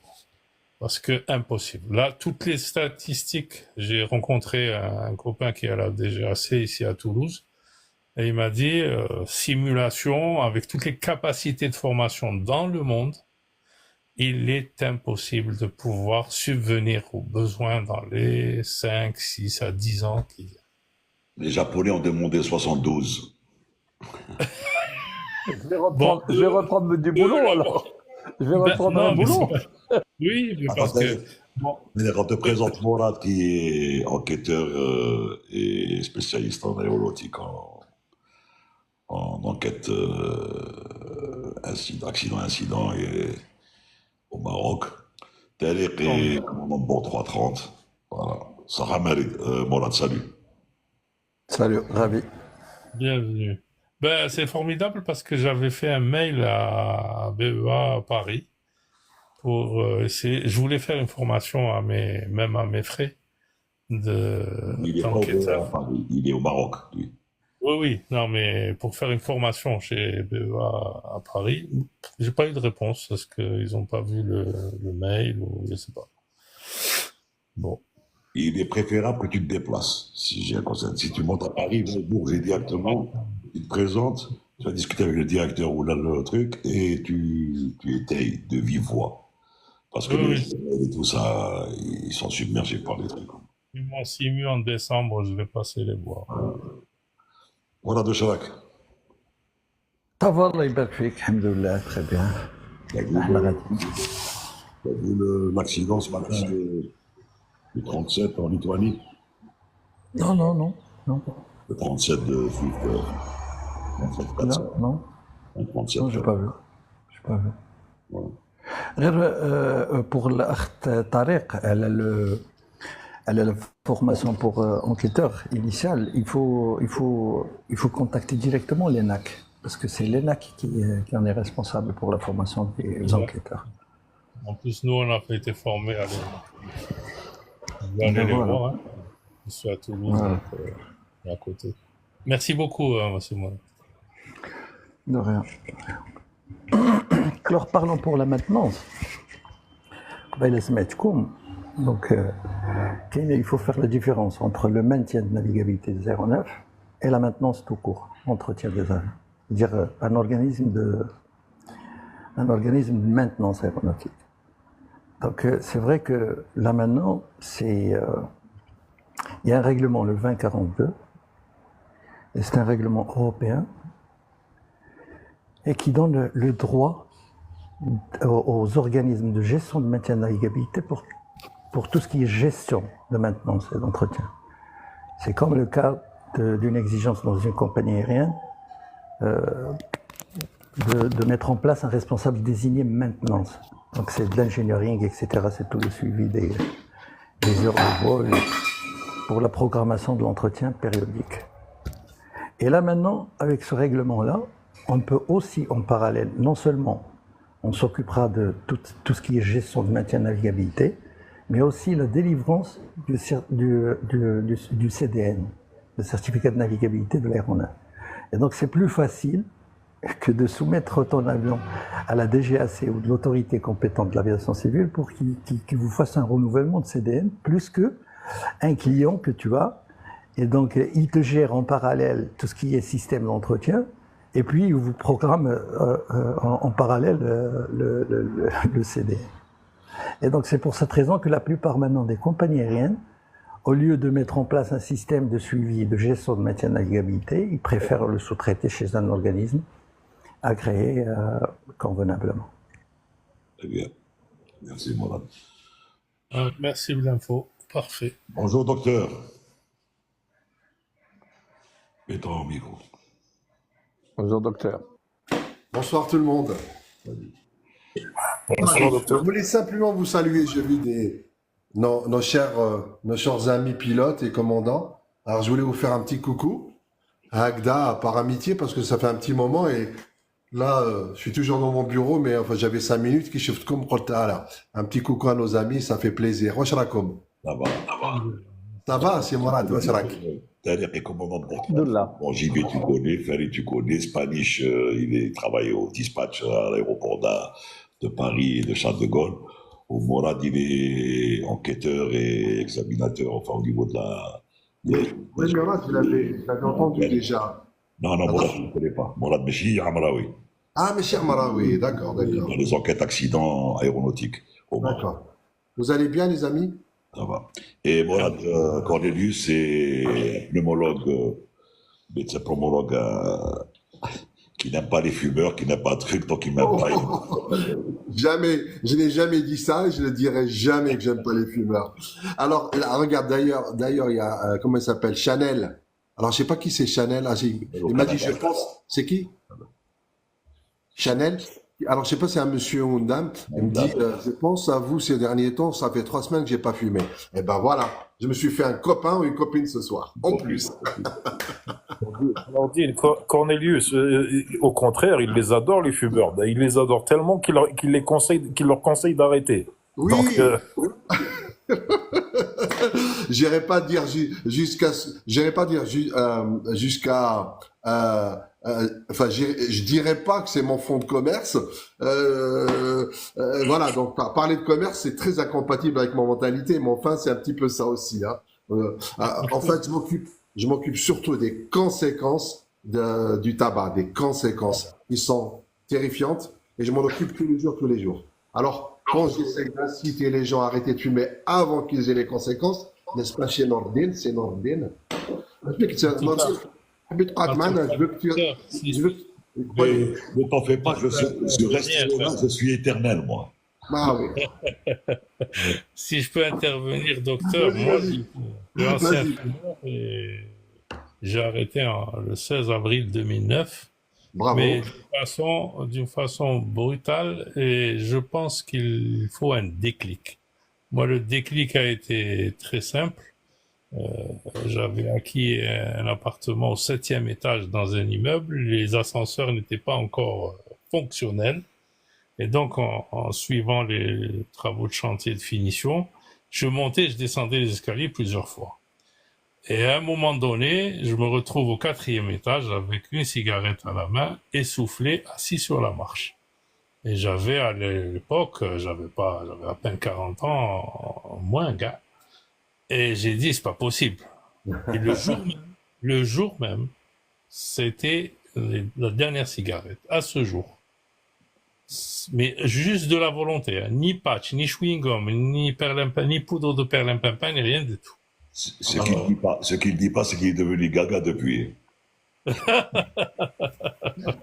Parce que impossible. Là, toutes les statistiques, j'ai rencontré un copain qui est à la DGAC ici à Toulouse, et il m'a dit, simulation, avec toutes les capacités de formation dans le monde, il est impossible de pouvoir subvenir aux besoins dans les 5, 6 à 10 ans qui viennent. Les Japonais ont demandé 72. Je vais reprendre du boulot alors. Je vais reprendre un boulot. Oui, mais parce que... Bon. Mais quand te présente Morad, qui est enquêteur et spécialiste en aéronautique, en enquête accident au Maroc, Tariq et commandant de bord 330. Voilà. Sarah Marid, Morad, salut. Salut, ravi. Bienvenue. Ben, c'est formidable parce que j'avais fait un mail à BEA à Paris pour essayer. Je voulais faire une formation même à mes frais Il est pas au d'enquêteur. Paris, il est au Maroc, lui. Oui, oui, non, mais pour faire une formation chez BEA à Paris, j'ai pas eu de réponse parce qu'ils ont pas vu le mail ou je sais pas. Bon. Il est préférable que tu te déplaces. Si j'ai un conseil, si tu montes à Paris, va au Bourget directement, tu te présentes, tu vas discuter avec le directeur ou là, le truc, et tu étayes de vive voix. Parce que Oui, et tout ça, ils sont submergés par les trucs. ils m'ont signé en décembre, je vais passer les voir. Voilà de Chirac. Ça va, Allah يبارك فيك, alhamdoulilah, très bien. T'as vu احنا غادي. l'accident ce matin du 37 en Lituanie? Non, non, non, non, Le 37 de Swift, 37 non, 400, non, un 37. non, j'ai pas vu. J'ai pas vu. Voilà. غير pour l'Akht Tariq, elle a la formation pour enquêteur initial. Il faut contacter directement l'ENAC parce que c'est l'ENAC qui en est responsable pour la formation des enquêteurs. En plus, nous, on a été formés à aller. Je vais aller les Voilà. voir. Hein. Je suis à Toulouse, Voilà. donc, à côté. Merci beaucoup, monsieur Moine. De rien. Alors parlons pour la maintenance. Donc, il faut faire la différence entre le maintien de navigabilité des aéronefs et la maintenance tout court, entretien des avions. C'est-à-dire un organisme de maintenance aéronautique. Donc c'est vrai que là maintenant, il y a un règlement, le 2042, et c'est un règlement européen, et qui donne le droit aux organismes de gestion de maintien de navigabilité pour tout ce qui est gestion de maintenance et d'entretien. C'est comme le cas d'une exigence dans une compagnie aérienne de mettre en place un responsable désigné maintenance. Donc c'est de l'engineering, etc. C'est tout le suivi des heures de vol pour la programmation de l'entretien périodique. Et là maintenant, avec ce règlement-là, on peut aussi en parallèle, non seulement on s'occupera de tout ce qui est gestion de maintien de navigabilité, mais aussi la délivrance du CDN, le certificat de navigabilité de l'aéronef. Et donc c'est plus facile que de soumettre ton avion à la DGAC ou de l'autorité compétente de l'aviation civile pour qu'il vous fasse un renouvellement de CDN, plus que un client que tu as. Et donc il te gère en parallèle tout ce qui est système d'entretien, et puis il vous programme en parallèle le CDN. Et donc c'est pour cette raison que la plupart maintenant des compagnies aériennes, au lieu de mettre en place un système de suivi et de gestion de maintien de navigabilité, ils préfèrent le sous-traiter chez un organisme agréé convenablement. Très bien. Merci, Morad. Merci de l'info. Parfait. Bonjour, docteur. Mets-toi au micro. Bonjour, docteur. Bonsoir tout le monde. Bonsoir, Je docteur. voulais simplement vous saluer. J'ai vu nos chers amis pilotes et commandants. Alors je voulais vous faire un petit coucou à Agda par amitié parce que ça fait un petit moment et là je suis toujours dans mon bureau mais enfin j'avais 5 minutes qui chauffent comme un petit coucou à nos amis, ça fait plaisir. Wesh rakoum. Ça va, ça va. Ça va, c'est Morad, wesh rak. Tariq est commandant de bord. Alhamdoulilah. Bon, JB, tu connais, Ferry, tu connais, Spanish, il travaille au dispatch à l'aéroport de Paris et de Charles de Gaulle. Morad, il est enquêteur et examinateur, enfin, au niveau de la. Oui, Morad, je l'avais entendu déjà. Non, Morad, je ne connais pas. Morad Bechi, Amraoui. Ah, mais cher Marawi, d'accord. Dans les enquêtes accidents aéronautiques au Maroc. D'accord. Vous allez bien, les amis? Ça va. Et Morad Cornelius, c'est pneumologue, médecin pneumologue qui n'aime pas les fumeurs, qui n'aime pas de trucs, donc il m'aime pas. Jamais, je n'ai jamais dit ça et je ne dirai jamais que j'aime pas les fumeurs. Alors, là, regarde, d'ailleurs, il y a, comment il s'appelle? Chanel. Alors, je sais pas qui c'est Chanel. Ah, il m'a dit, je pense, c'est qui? Chanel? Alors, je sais pas si c'est un monsieur ou une dame. Il me dit, je pense à vous ces derniers temps, ça fait 3 semaines que j'ai pas fumé. Eh ben voilà, je me suis fait un copain ou une copine ce soir, en plus. Nordine, Cornelius, au contraire, il les adore, les fumeurs. Il les adore tellement qu'il leur conseille d'arrêter. Oui, Donc, j'irai pas dire j'irai pas dire jusqu'à, enfin, je dirais pas que c'est mon fonds de commerce. Voilà, donc parler de commerce, c'est très incompatible avec mon mentalité, mais enfin, c'est un petit peu ça aussi, hein. En fait, je m'occupe surtout des conséquences du tabac, des conséquences qui sont terrifiantes, et je m'en occupe tous les jours. Alors, quand j'essaie d'inciter les gens à arrêter de fumer avant qu'ils aient les conséquences, n'est-ce pas chez Nordine, c'est Nordine. Je veux que tu, je veux que- Ne t'en fais pas, je resterai là, je suis éternel, moi. Ah oui. Si je peux intervenir, docteur, moi, Vas-y, je suis ancien vas-y. fumeur et j'ai arrêté le 16 avril 2009, Bravo. mais d'une façon brutale, et je pense qu'il faut un déclic. Moi, le déclic a été très simple. J'avais acquis un appartement au 7e étage dans un immeuble. Les ascenseurs n'étaient pas encore fonctionnels. Et donc, en suivant les travaux de chantier de finition, je montais et je descendais les escaliers plusieurs fois. Et à un moment donné, je me retrouve au 4e étage avec une cigarette à la main, essoufflé, assis sur la marche. Et j'avais, à l'époque, j'avais à peine 40 ans, moins, gars. Et j'ai dit, c'est pas possible. Et le jour même, c'était la dernière cigarette, à ce jour. Mais juste de la volonté, hein. Ni patch, ni chewing-gum, ni perlimpin, ni poudre de perlimpinpin, ni rien du tout. Ce qu'il dit pas, c'est qu'il est devenu gaga depuis.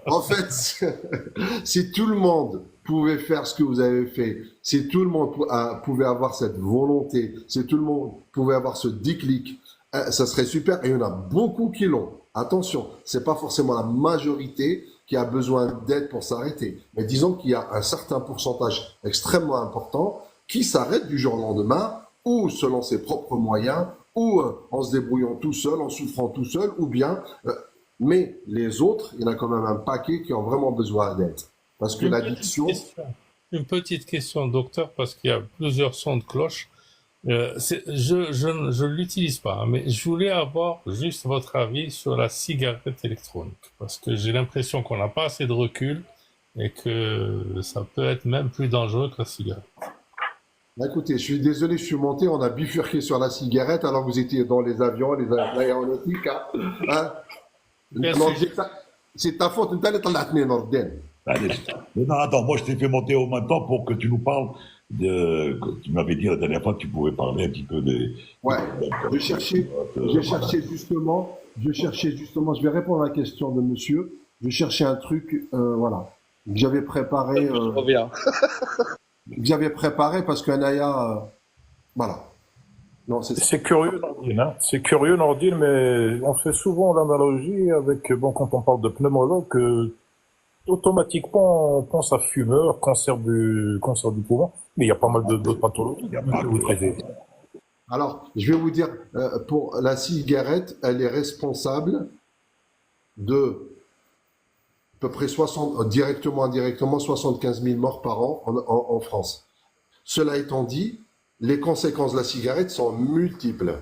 En fait, si tout le monde pouvait faire ce que vous avez fait, si tout le monde pouvait avoir cette volonté, si tout le monde pouvait avoir ce déclic, ça serait super. Et il y en a beaucoup qui l'ont. Attention, c'est pas forcément la majorité qui a besoin d'aide pour s'arrêter. Mais disons qu'il y a un certain pourcentage extrêmement important qui s'arrête du jour au lendemain, ou selon ses propres moyens, ou en se débrouillant tout seul, en souffrant tout seul, ou bien... mais les autres, il y en a quand même un paquet qui ont vraiment besoin d'aide. Parce que l'addiction... Une petite question, docteur, parce qu'il y a plusieurs sons de cloche. Je l'utilise pas, hein, mais je voulais avoir juste votre avis sur la cigarette électronique, parce que j'ai l'impression qu'on n'a pas assez de recul et que ça peut être même plus dangereux que la cigarette. Écoutez, je suis désolé, je suis monté, on a bifurqué sur la cigarette alors que vous étiez dans les avions, l'aéronautique. Hein? C'est ta faute, Mais non, attends, moi je t'ai fait monter au même temps pour que tu nous parles tu m'avais dit la dernière fois que tu pouvais parler un petit peu des... Ouais, je cherchais justement, je vais répondre à la question de monsieur, je cherchais un truc, voilà, que j'avais préparé, parce qu'Anaya, voilà. Non, c'est curieux, Nordine, hein. C'est curieux, Nordine, mais on fait souvent l'analogie avec, bon, quand on parle de pneumologue, automatiquement, on pense à fumeur, cancer du poumon, mais il y a pas mal d'autres pathologies. Alors, je vais vous dire, pour la cigarette, elle est responsable de à peu près 60, directement, indirectement, 75 000 morts par an en France. Cela étant dit, les conséquences de la cigarette sont multiples.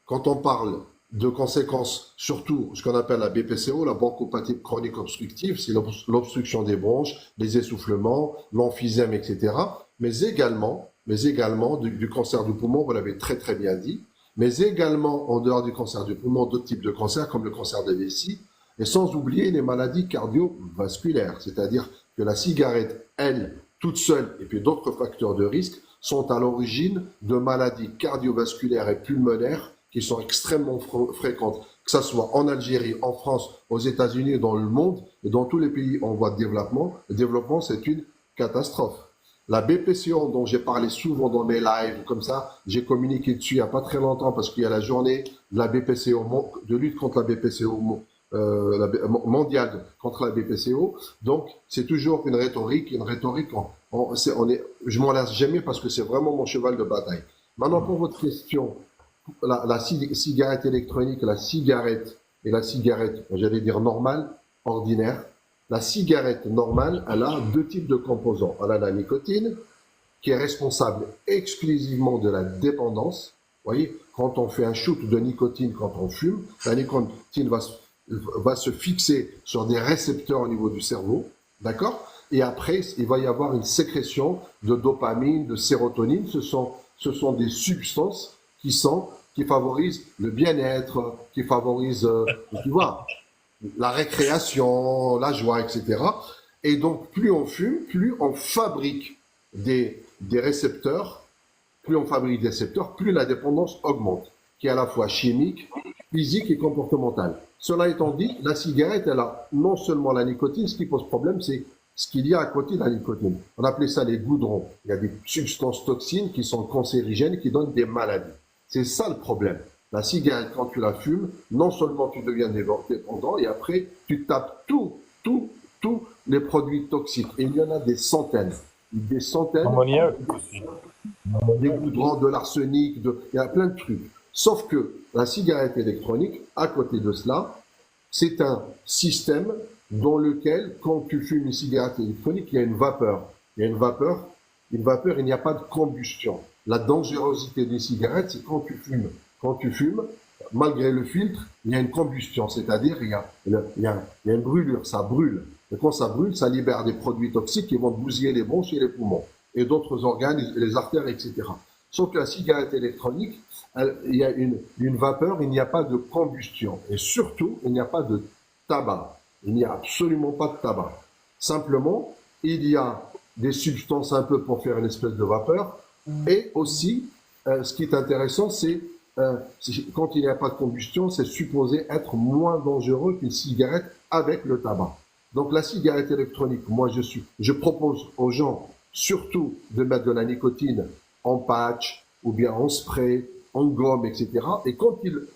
Quand on parle de conséquences, surtout ce qu'on appelle la BPCO, la bronchopathie chronique obstructive, c'est l'obstruction des bronches, les essoufflements, l'emphysème, etc. Mais également du cancer du poumon, vous l'avez très très bien dit, mais également en dehors du cancer du poumon, d'autres types de cancers comme le cancer des vessies, et sans oublier les maladies cardiovasculaires, c'est-à-dire que la cigarette, elle, toute seule, et puis d'autres facteurs de risque, sont à l'origine de maladies cardiovasculaires et pulmonaires qui sont extrêmement fréquentes, que ce soit en Algérie, en France, aux États-Unis, dans le monde, et dans tous les pays en voie de développement. Le développement, c'est une catastrophe. La BPCO, dont j'ai parlé souvent dans mes lives, comme ça, j'ai communiqué dessus il n'y a pas très longtemps, parce qu'il y a la journée de la BPCO, de lutte contre la BPCO mondiale contre la BPCO. Donc, c'est toujours une rhétorique. Je m'en lasse jamais parce que c'est vraiment mon cheval de bataille. Maintenant, pour votre question, la cigarette électronique, la cigarette et la cigarette, j'allais dire normale, ordinaire. La cigarette normale, elle a deux types de composants. Elle a la nicotine, qui est responsable exclusivement de la dépendance. Vous voyez, quand on fait un shoot de nicotine, quand on fume, la nicotine va se fixer sur des récepteurs au niveau du cerveau, d'accord? Et après, il va y avoir une sécrétion de dopamine, de sérotonine. Ce sont des substances qui favorisent le bien-être, qui favorisent, tu vois, la récréation, la joie, etc. Et donc, plus on fume, plus on fabrique des récepteurs, plus la dépendance augmente, qui est à la fois chimique, physique et comportementale. Cela étant dit, la cigarette, elle a non seulement la nicotine, ce qui pose problème, c'est ce qu'il y a à côté de la nicotine. On appelait ça les goudrons. Il y a des substances toxines qui sont cancérigènes, qui donnent des maladies. C'est ça le problème. La cigarette, quand tu la fumes, non seulement tu deviens dépendant, et après, tu tapes tous les produits toxiques. Et il y en a des centaines. Ammoniac. Des goudrons, de l'arsenic, il y a plein de trucs. Sauf que la cigarette électronique, à côté de cela, c'est un système dans lequel, quand tu fumes une cigarette électronique, il y a une vapeur. Il n'y a pas de combustion. La dangerosité d'une cigarette, c'est quand tu fumes. Quand tu fumes, malgré le filtre, il y a une combustion, c'est-à-dire il y a une brûlure, ça brûle. Et quand ça brûle, ça libère des produits toxiques qui vont bousiller les bronches et les poumons, et d'autres organes, les artères, etc. Sauf que la cigarette électronique, il y a une vapeur, il n'y a pas de combustion. Et surtout, il n'y a pas de tabac. Il n'y a absolument pas de tabac. Simplement, il y a des substances un peu pour faire une espèce de vapeur. Et aussi, ce qui est intéressant, c'est quand il n'y a pas de combustion, c'est supposé être moins dangereux qu'une cigarette avec le tabac. Donc la cigarette électronique, moi je propose aux gens surtout de mettre de la nicotine en patch ou bien en spray, en gomme, etc. Et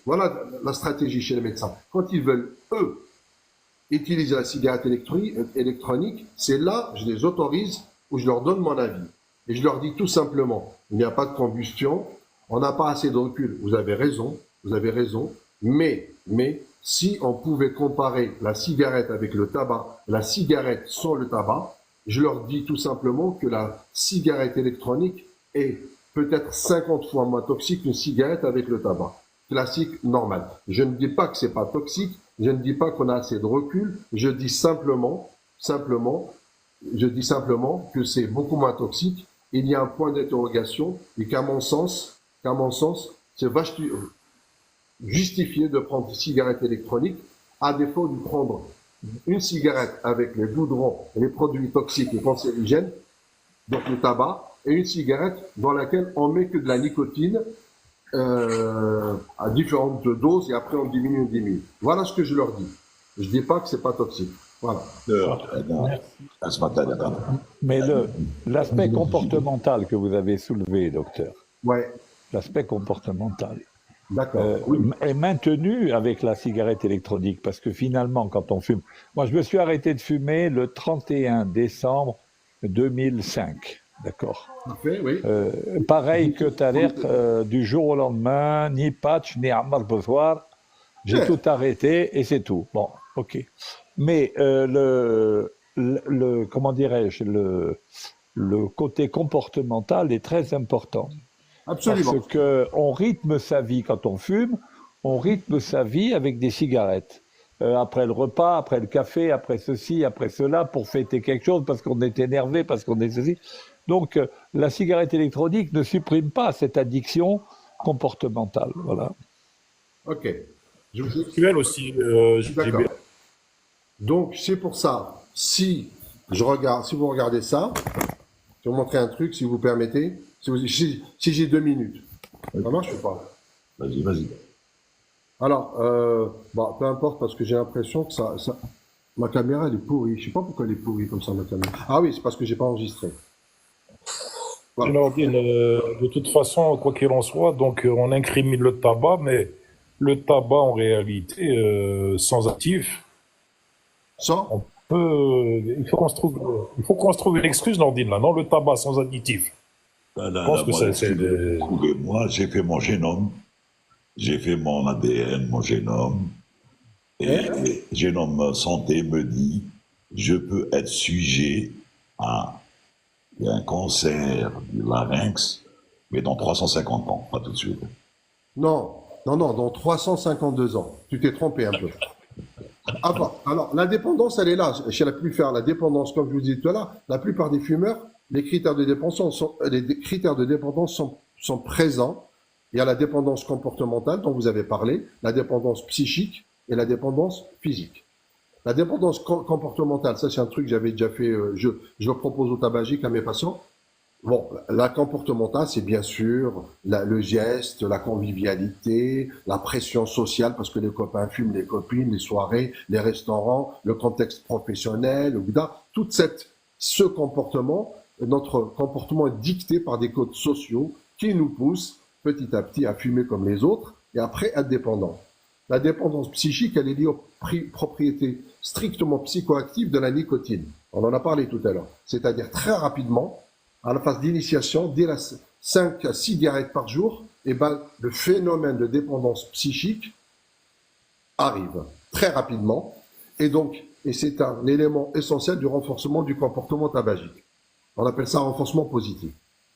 voilà la stratégie chez les médecins. Quand ils veulent, eux, utiliser la cigarette électronique, c'est là, je les autorise ou je leur donne mon avis. Et je leur dis tout simplement, il n'y a pas de combustion, on n'a pas assez de recul. Vous avez raison, mais si on pouvait comparer la cigarette avec le tabac, la cigarette sans le tabac, je leur dis tout simplement que la cigarette électronique est peut-être 50 fois moins toxique qu'une cigarette avec le tabac. Classique, normal. Je ne dis pas que c'est pas toxique, je ne dis pas qu'on a assez de recul, je dis simplement que c'est beaucoup moins toxique. Il y a un point d'interrogation et qu'à mon sens, c'est justifié de prendre une cigarette électronique à défaut de prendre une cigarette avec les goudrons, les produits toxiques et cancérigènes, donc le tabac, et une cigarette dans laquelle on met que de la nicotine à différentes doses et après on diminue. Voilà ce que je leur dis. Je dis pas que c'est pas toxique. Voilà. Mais l'aspect comportemental que vous avez soulevé, docteur, ouais. L'aspect comportemental oui. est maintenu avec la cigarette électronique, parce que finalement, quand on fume... Moi, je me suis arrêté de fumer le 31 décembre 2005, d'accord. Oui. Pareil que Tariq, du jour au lendemain, ni patch, ni Ammar Bouzoir, j'ai tout arrêté et c'est tout. Bon, ok. Mais comment dirais-je, le côté comportemental est très important. Absolument. Parce qu'on rythme sa vie quand on fume, on rythme sa vie avec des cigarettes. Après le repas, après le café, après ceci, après cela, pour fêter quelque chose, parce qu'on est énervé, parce qu'on est ceci. Donc, la cigarette électronique ne supprime pas cette addiction comportementale. Voilà. Ok. Sexuel aussi. D'accord. Donc, c'est pour ça, si vous regardez ça, je vais vous montrer un truc, si vous permettez. Si j'ai 2 minutes. Ça marche ou pas? Vas-y. Alors, peu importe, parce que j'ai l'impression que ma caméra, elle est pourrie. Je sais pas pourquoi elle est pourrie comme ça, ma caméra. Ah oui, c'est parce que j'ai pas enregistré. Voilà. De toute façon, quoi qu'il en soit, donc on incrimine le tabac, mais le tabac, en réalité, sans actif, Sans? il faut qu'on se trouve une excuse, Nordine, là, non? Le tabac sans additif. Là, Je là, pense là, que moi, trouvez, moi, j'ai fait mon génome, j'ai fait mon ADN, mon génome, et le génome santé me dit, je peux être sujet à un cancer du larynx, mais dans 350 ans, pas tout de suite. Non, non, non, dans 352 ans. Tu t'es trompé un peu. Alors, la dépendance, elle est là. Chez la plupart, la dépendance, comme je vous disais tout à l'heure, la plupart des fumeurs, les critères de dépendance sont présents. Il y a la dépendance comportementale dont vous avez parlé, la dépendance psychique et la dépendance physique. La dépendance comportementale, ça c'est un truc que j'avais déjà fait, je le propose au tabagique à mes patients. Bon, la comportementale, c'est bien sûr le geste, la convivialité, la pression sociale, parce que les copains fument, les copines, les soirées, les restaurants, le contexte professionnel, le gouda, ce comportement, notre comportement est dicté par des codes sociaux qui nous poussent petit à petit à fumer comme les autres et après être dépendants. La dépendance psychique, elle est liée aux propriétés strictement psychoactives de la nicotine. On en a parlé tout à l'heure. C'est-à-dire très rapidement, à la phase d'initiation, dès la 5 à 6 cigarettes par jour, eh ben, le phénomène de dépendance psychique arrive très rapidement. Et c'est un élément essentiel du renforcement du comportement tabagique. On appelle ça renforcement positif.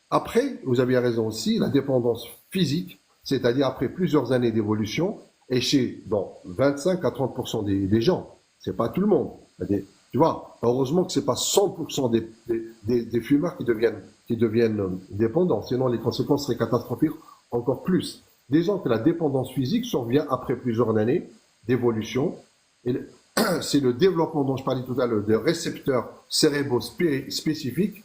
Après, vous avez raison aussi, la dépendance physique, c'est-à-dire après plusieurs années d'évolution, et chez dans 25 à 30% des gens, c'est pas tout le monde. Tu vois, heureusement que c'est pas 100% des fumeurs qui deviennent dépendants, sinon les conséquences seraient catastrophiques encore plus. Des gens que la dépendance physique survient après plusieurs années d'évolution, et c'est le développement dont je parlais tout à l'heure, de récepteurs cérébraux spécifiques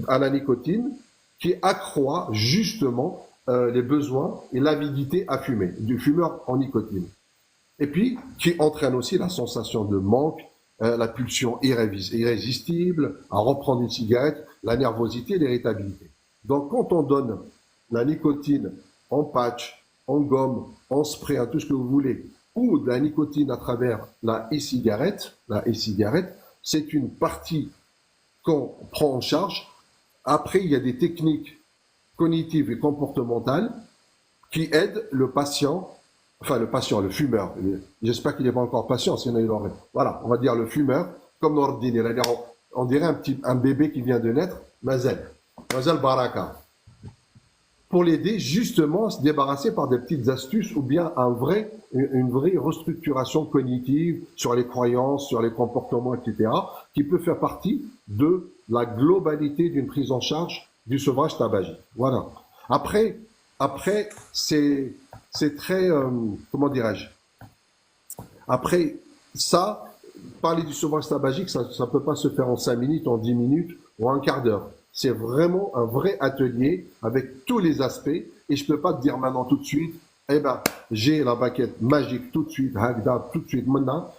à la nicotine, qui accroît justement les besoins et l'avidité à fumer, du fumeur en nicotine. Et puis, qui entraîne aussi la sensation de manque, la pulsion irrésistible, à reprendre une cigarette, la nervosité, l'irritabilité. Donc, quand on donne la nicotine en patch, en gomme, en spray, en tout ce que vous voulez, ou de la nicotine à travers la e-cigarette, c'est une partie qu'on prend en charge. Après, il y a des techniques cognitives et comportementales qui aident le fumeur. J'espère qu'il n'est pas encore patient, sinon il aurait. Voilà, on va dire le fumeur, comme Nordine. On dirait un bébé qui vient de naître, Mazel Baraka. Pour l'aider justement à se débarrasser par des petites astuces ou bien une vraie restructuration cognitive sur les croyances, sur les comportements, etc., qui peut faire partie de la globalité d'une prise en charge du sevrage tabagique. Voilà. Après, c'est très, comment dirais-je? Après ça, parler du sevrage tabagique, ça peut pas se faire en 5 minutes, en 10 minutes ou en un quart d'heure. C'est vraiment un vrai atelier avec tous les aspects et je peux pas te dire maintenant tout de suite, eh ben, j'ai la baguette magique tout de suite, Hagda, tout de suite, maintenant,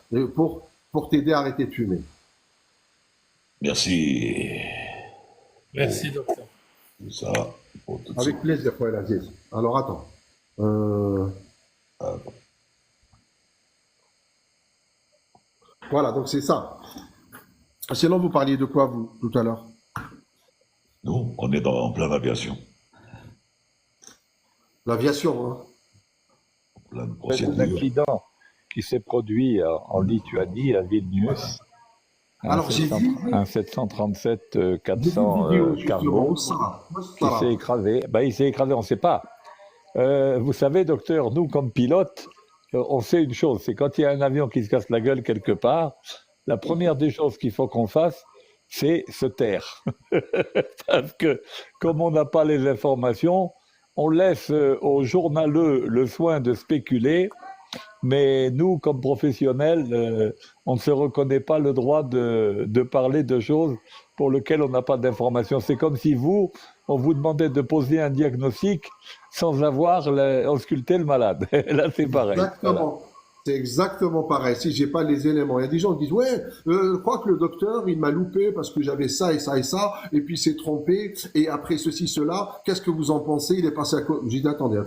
pour t'aider à arrêter de fumer. Merci. Merci, docteur. Tout ça, pour tout Avec ça. plaisir, Kouel Aziz. Alors, attends. Voilà, donc c'est ça. Sinon, vous parliez de quoi, vous, tout à l'heure? Nous, on est en pleine aviation. L'aviation, hein. Pleine C'est un procédure. accident qui s'est produit en Lituanie, à Vilnius. Alors, j'ai vu Un 737 des 400 vidéos, justement, cargo où ça? qui s'est écrasé. Ben, il s'est écrasé, on ne sait pas. Vous savez, docteur, nous, comme pilotes, on sait une chose, c'est quand il y a un avion qui se casse la gueule quelque part, la première des choses qu'il faut qu'on fasse, c'est se taire. Parce que, comme on n'a pas les informations, on laisse aux journaleux le soin de spéculer, mais nous, comme professionnels, on ne se reconnaît pas le droit de parler de choses pour lesquelles on n'a pas d'informations. C'est comme si on vous demandait de poser un diagnostic sans avoir ausculté le malade. Là, c'est pareil. Exactement. C'est exactement pareil. Si j'ai pas les éléments, il y a des gens qui disent ouais, je crois que le docteur il m'a loupé parce que j'avais ça et ça et ça, et puis il s'est trompé et après ceci cela. Qu'est-ce que vous en pensez? Il est passé à quoi? J'ai dit attendez.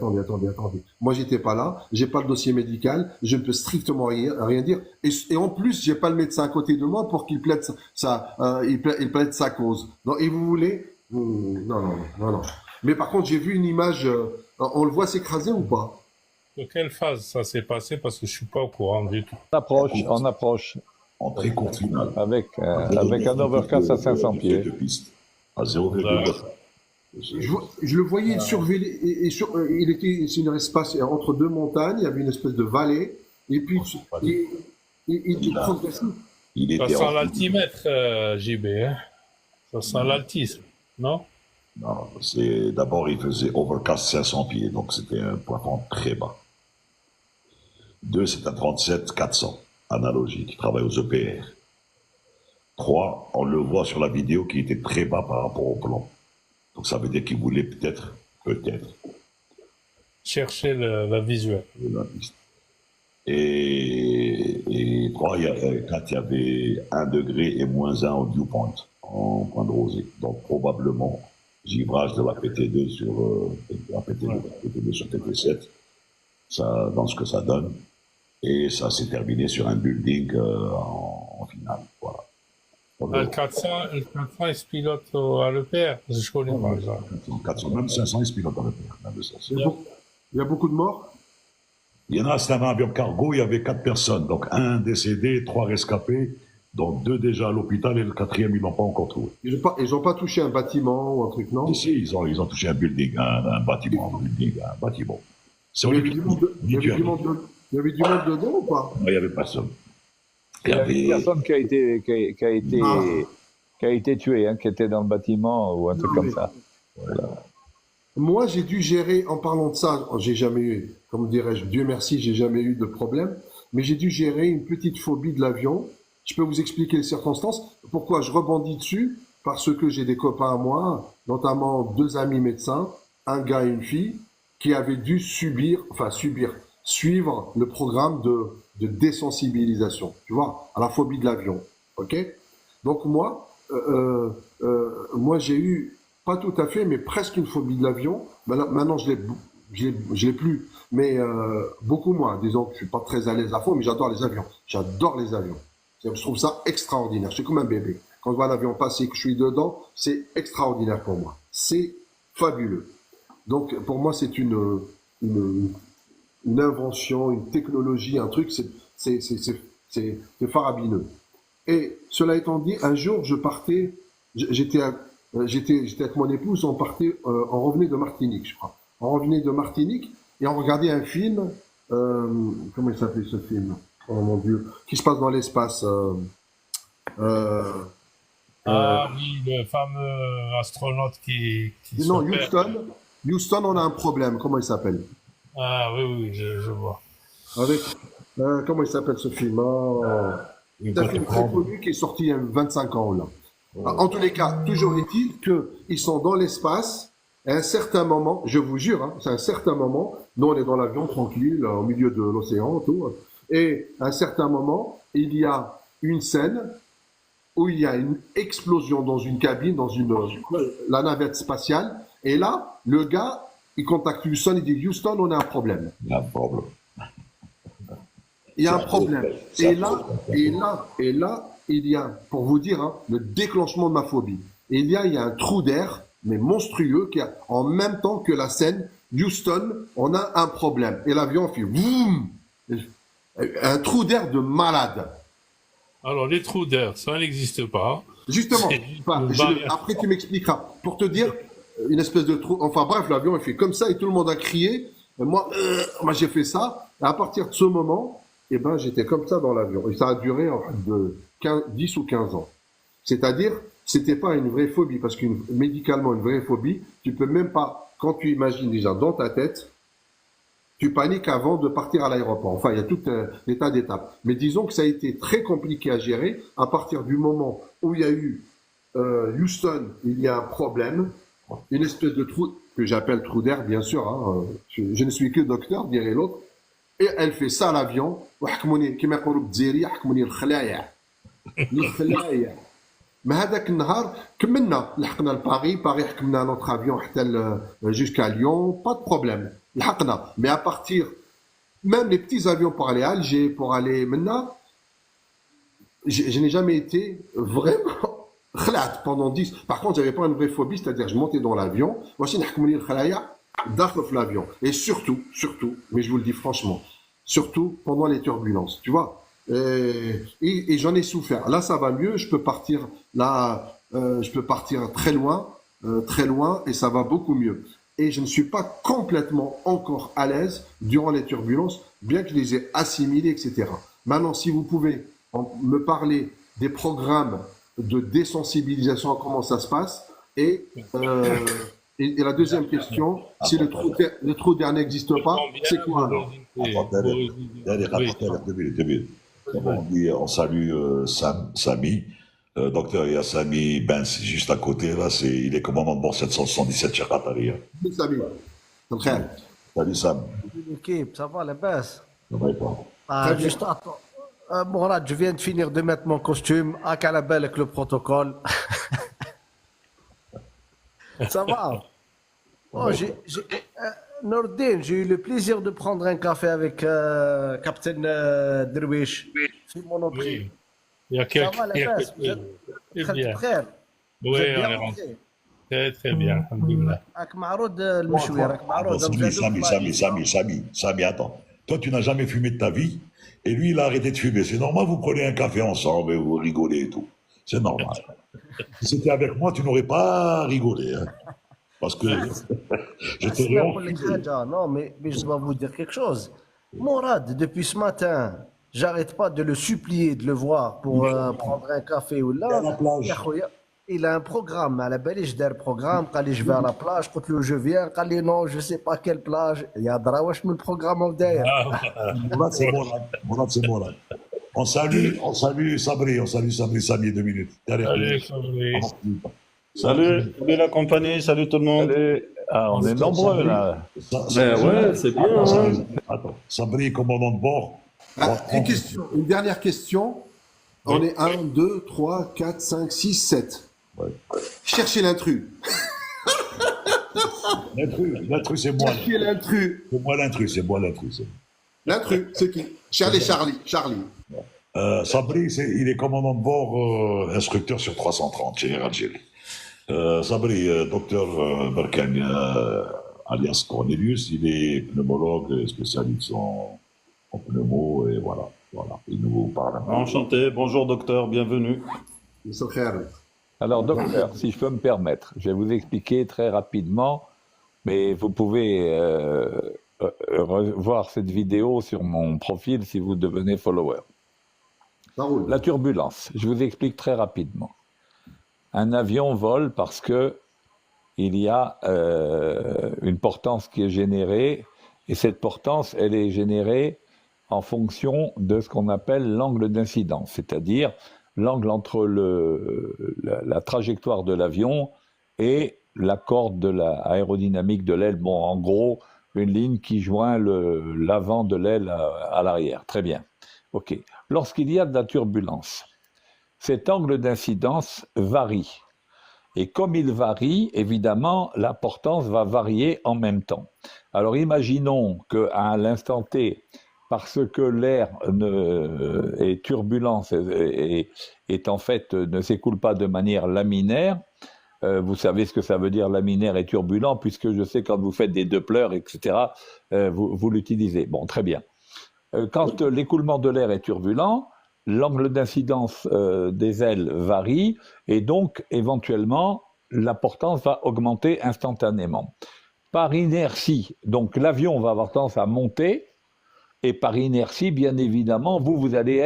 Moi j'étais pas là, j'ai pas le dossier médical, je ne peux strictement rien dire. Et en plus j'ai pas le médecin à côté de moi pour qu'il plaide il plaide sa cause. Non, et vous voulez? Non. Mais par contre j'ai vu une image. On le voit s'écraser ou pas? De quelle phase ça s'est passé? Parce que je suis pas au courant du tout. On approche En très courte finale. avec un overcast à 500 pieds. De piste. À 0,9. Je le voyais, il surveillait, il était, c'est une espace entre deux montagnes, il y avait une espèce de vallée, et puis il progressait. Il Ça était sent en... l'altimètre, JB. Hein? Ça sent l'altisme, non? Non, c'est d'abord il faisait overcast 500 pieds, donc c'était un plafond très bas. 2, c'est un 37 400, analogique, qui travaille aux EPR. 3, on le voit sur la vidéo qui était très bas par rapport au plan. Donc ça veut dire qu'il voulait peut-être, Chercher la visuelle. la piste. Et 3, 4, il y avait 1 degré et -1 au dew point, en point de rosée. Donc probablement, givrage de la PT2 sur la PT2 sur PT7, ça, dans ce que ça donne. Et ça s'est terminé sur un building en finale. Voilà. Le 400, il se pilote à l'EPR. Je connais pas ça. 400, même 500, ils se pilotent dans le pire. Il y a beaucoup de morts. Il y en a, c'était un avion cargo, il y avait 4 personnes. Donc 1 décédé, 3 rescapés, donc 2 déjà à l'hôpital et le 4e, ils l'ont pas encore trouvé. Ils ont pas touché un bâtiment ou un truc, non? Si, ils ont touché un building, un bâtiment, un bâtiment. Il y avait du monde dedans ou pas? Non, il n'y avait personne. Il y a une personne qui a été tuée, hein, qui était dans le bâtiment ou un truc comme ça. Voilà. Moi, j'ai dû gérer, en parlant de ça, j'ai jamais eu, comme dirais-je, Dieu merci, j'ai jamais eu de problème, mais j'ai dû gérer une petite phobie de l'avion. Je peux vous expliquer les circonstances. Pourquoi je rebondis dessus? Parce que j'ai des copains à moi, notamment 2 amis médecins, un gars et une fille, qui avaient dû suivre le programme de désensibilisation, tu vois, à la phobie de l'avion, ok? Donc moi j'ai eu, pas tout à fait, mais presque une phobie de l'avion. Maintenant je l'ai plus, mais beaucoup moins. Disons que je suis pas très à l'aise à fond, mais j'adore les avions. J'adore les avions. Je trouve ça extraordinaire. Je suis comme un bébé. Quand je vois l'avion passer et que je suis dedans, c'est extraordinaire pour moi. C'est fabuleux. Donc pour moi c'est une invention, une technologie, un truc, c'est faramineux. Et cela étant dit, un jour, j'étais avec mon épouse, on revenait de Martinique, je crois. On revenait de Martinique et on regardait un film, comment il s'appelait ce film? Oh mon Dieu, qui se passe dans l'espace. Oui, le fameux astronaute qui non, Houston, on a un problème. Comment il s'appelle? Ah oui, je vois. Avec, comment il s'appelle ce film? C'est un film très connu qui est sorti il y a 25 ans là. En tous les cas, toujours est-il qu'ils sont dans l'espace. À un certain moment, je vous jure, hein, c'est un certain moment. Nous, on est dans l'avion tranquille, au milieu de l'océan, tout. Et à un certain moment, il y a une scène où il y a une explosion dans une cabine, dans la navette spatiale. Et là, le gars, il contacte Houston, il dit Houston, on a un problème. Il y a un problème. Il y a un problème. Et là, il y a, pour vous dire, hein, le déclenchement de ma phobie. Et il y a un trou d'air, mais monstrueux, qui a, en même temps que la scène, Houston, on a un problème. Et l'avion fait boum, un trou d'air de malade. Alors, les trous d'air, ça n'existe pas. Justement, après tu m'expliqueras. Pour te dire, une espèce de trou. Enfin bref, l'avion il fait comme ça et tout le monde a crié. Et moi j'ai fait ça. Et à partir de ce moment, j'étais comme ça dans l'avion. Et ça a duré en fait de 10 ou 15 ans. C'est-à-dire, c'était pas une vraie phobie parce médicalement une vraie phobie, tu peux même pas, quand tu imagines déjà dans ta tête, tu paniques avant de partir à l'aéroport. Enfin, il y a tout un tas d'étapes. Mais disons que ça a été très compliqué à gérer à partir du moment où il y a eu Houston, il y a un problème. Une espèce de trou, que j'appelle trou d'air, bien sûr, hein, je ne suis que docteur, dirait l'autre. et elle fait ça l'avion وحكموني كما يقولوا بالجزائريه حكموني الخلايع الخلايع. ما هذاك النهار كملنا لحقنا لباري حكمنا نوتر افيون حتى جوسكا ليون با دو بروبليم لحقنا. مي ا بارتير même les petits avions pour aller à Alger, pour aller maintenant, je n'ai jamais été vraiment khlat pendant 10. Par contre, j'avais pas une vraie phobie, c'est-à-dire je montais dans l'avion, voici نحكموني الخلايع داخل في l'avion. Et surtout, mais je vous le dis franchement, surtout pendant les turbulences, tu vois. Et j'en ai souffert. Là, ça va mieux. Je peux partir là, je peux partir très loin, et ça va beaucoup mieux. Et je ne suis pas complètement encore à l'aise durant les turbulences, bien que je les ai assimilées, etc. Maintenant, si vous pouvez me parler des programmes de désensibilisation, comment ça se passe, et la deuxième question, si le trou d'air n'existe pas, c'est quoi alors? On salue Samy. Docteur, il y a Samy Benz juste à côté, là, il est commandant de bord 777 chez Qatari. Samy, salut Sam. L'équipe, ça va la baisse? Ça va et toi? Juste attends. Mourad, je viens de finir de mettre mon costume. À Calabel avec le protocole. Ça va? Oh, Nordin, j'ai eu le plaisir de prendre un café avec Captain Derwish. C'est mon entrée. Oui. Il y a quelques... Ça va la baisse? Très bien. Frère. Oui, on est rentré. Très très bien. Alhamdoulilah. Avec Maroud المشوير avec Maroud. Samy, attends. Toi, tu n'as jamais fumé de ta vie, et lui, il a arrêté de fumer. C'est normal, vous prenez un café ensemble et vous rigolez et tout. C'est normal. Si c'était avec moi, tu n'aurais pas rigolé. Hein. Parce que je t'ai Non, mais je dois vous dire quelque chose. Mourad, depuis ce matin, j'arrête pas de le supplier de le voir pour prendre un café ou là. Il a un programme. À la belle, je un programme. Quand je vais à la plage, quand je viens, quand non, je sais pas quelle plage. Il y a Drawash, le programme derrière. Mourad, c'est Mourad. On salue Sabri, Samy, 2 minutes. Allez, Sabri. Salut la compagnie, salut tout le monde. Ah, on est nombreux là. Ouais, c'est bien. Attends, Sabri, commandant de bord. Une dernière question. On est 1, 2, 3, 4, 5, 6, 7. Ouais. Cherchez l'intrus. L'intrus, c'est moi. Cherchez l'intrus. C'est moi l'intrus. L'intrus, c'est qui? Charlie. Sabri, il est commandant de bord, instructeur sur 330 chez Air Algérie. Sabri, docteur Berkane, alias Cornelius, il est pneumologue spécialiste en pneumo, et voilà, il nous parle. Enchanté, bonjour docteur, bienvenue. Alors docteur, si je peux me permettre, je vais vous expliquer très rapidement, mais vous pouvez revoir cette vidéo sur mon profil si vous devenez follower. La turbulence, je vous explique très rapidement. Un avion vole parce que il y a une portance qui est générée, et cette portance, elle est générée en fonction de ce qu'on appelle l'angle d'incidence, c'est-à-dire l'angle entre la trajectoire de l'avion et la corde de l'aérodynamique de l'aile. Bon, en gros, une ligne qui joint l'avant de l'aile à l'arrière. Très bien. OK. Lorsqu'il y a de la turbulence, cet angle d'incidence varie. Et comme il varie, évidemment, la portance va varier en même temps. Alors imaginons qu'à l'instant T, parce que l'air est turbulent et en fait ne s'écoule pas de manière laminaire, vous savez ce que ça veut dire laminaire et turbulent, puisque je sais quand vous faites des Doppler, etc., vous l'utilisez. Bon, très bien. Quand l'écoulement de l'air est turbulent, l'angle d'incidence des ailes varie, et donc éventuellement la portance va augmenter instantanément. Par inertie, donc l'avion va avoir tendance à monter, et par inertie, bien évidemment, vous allez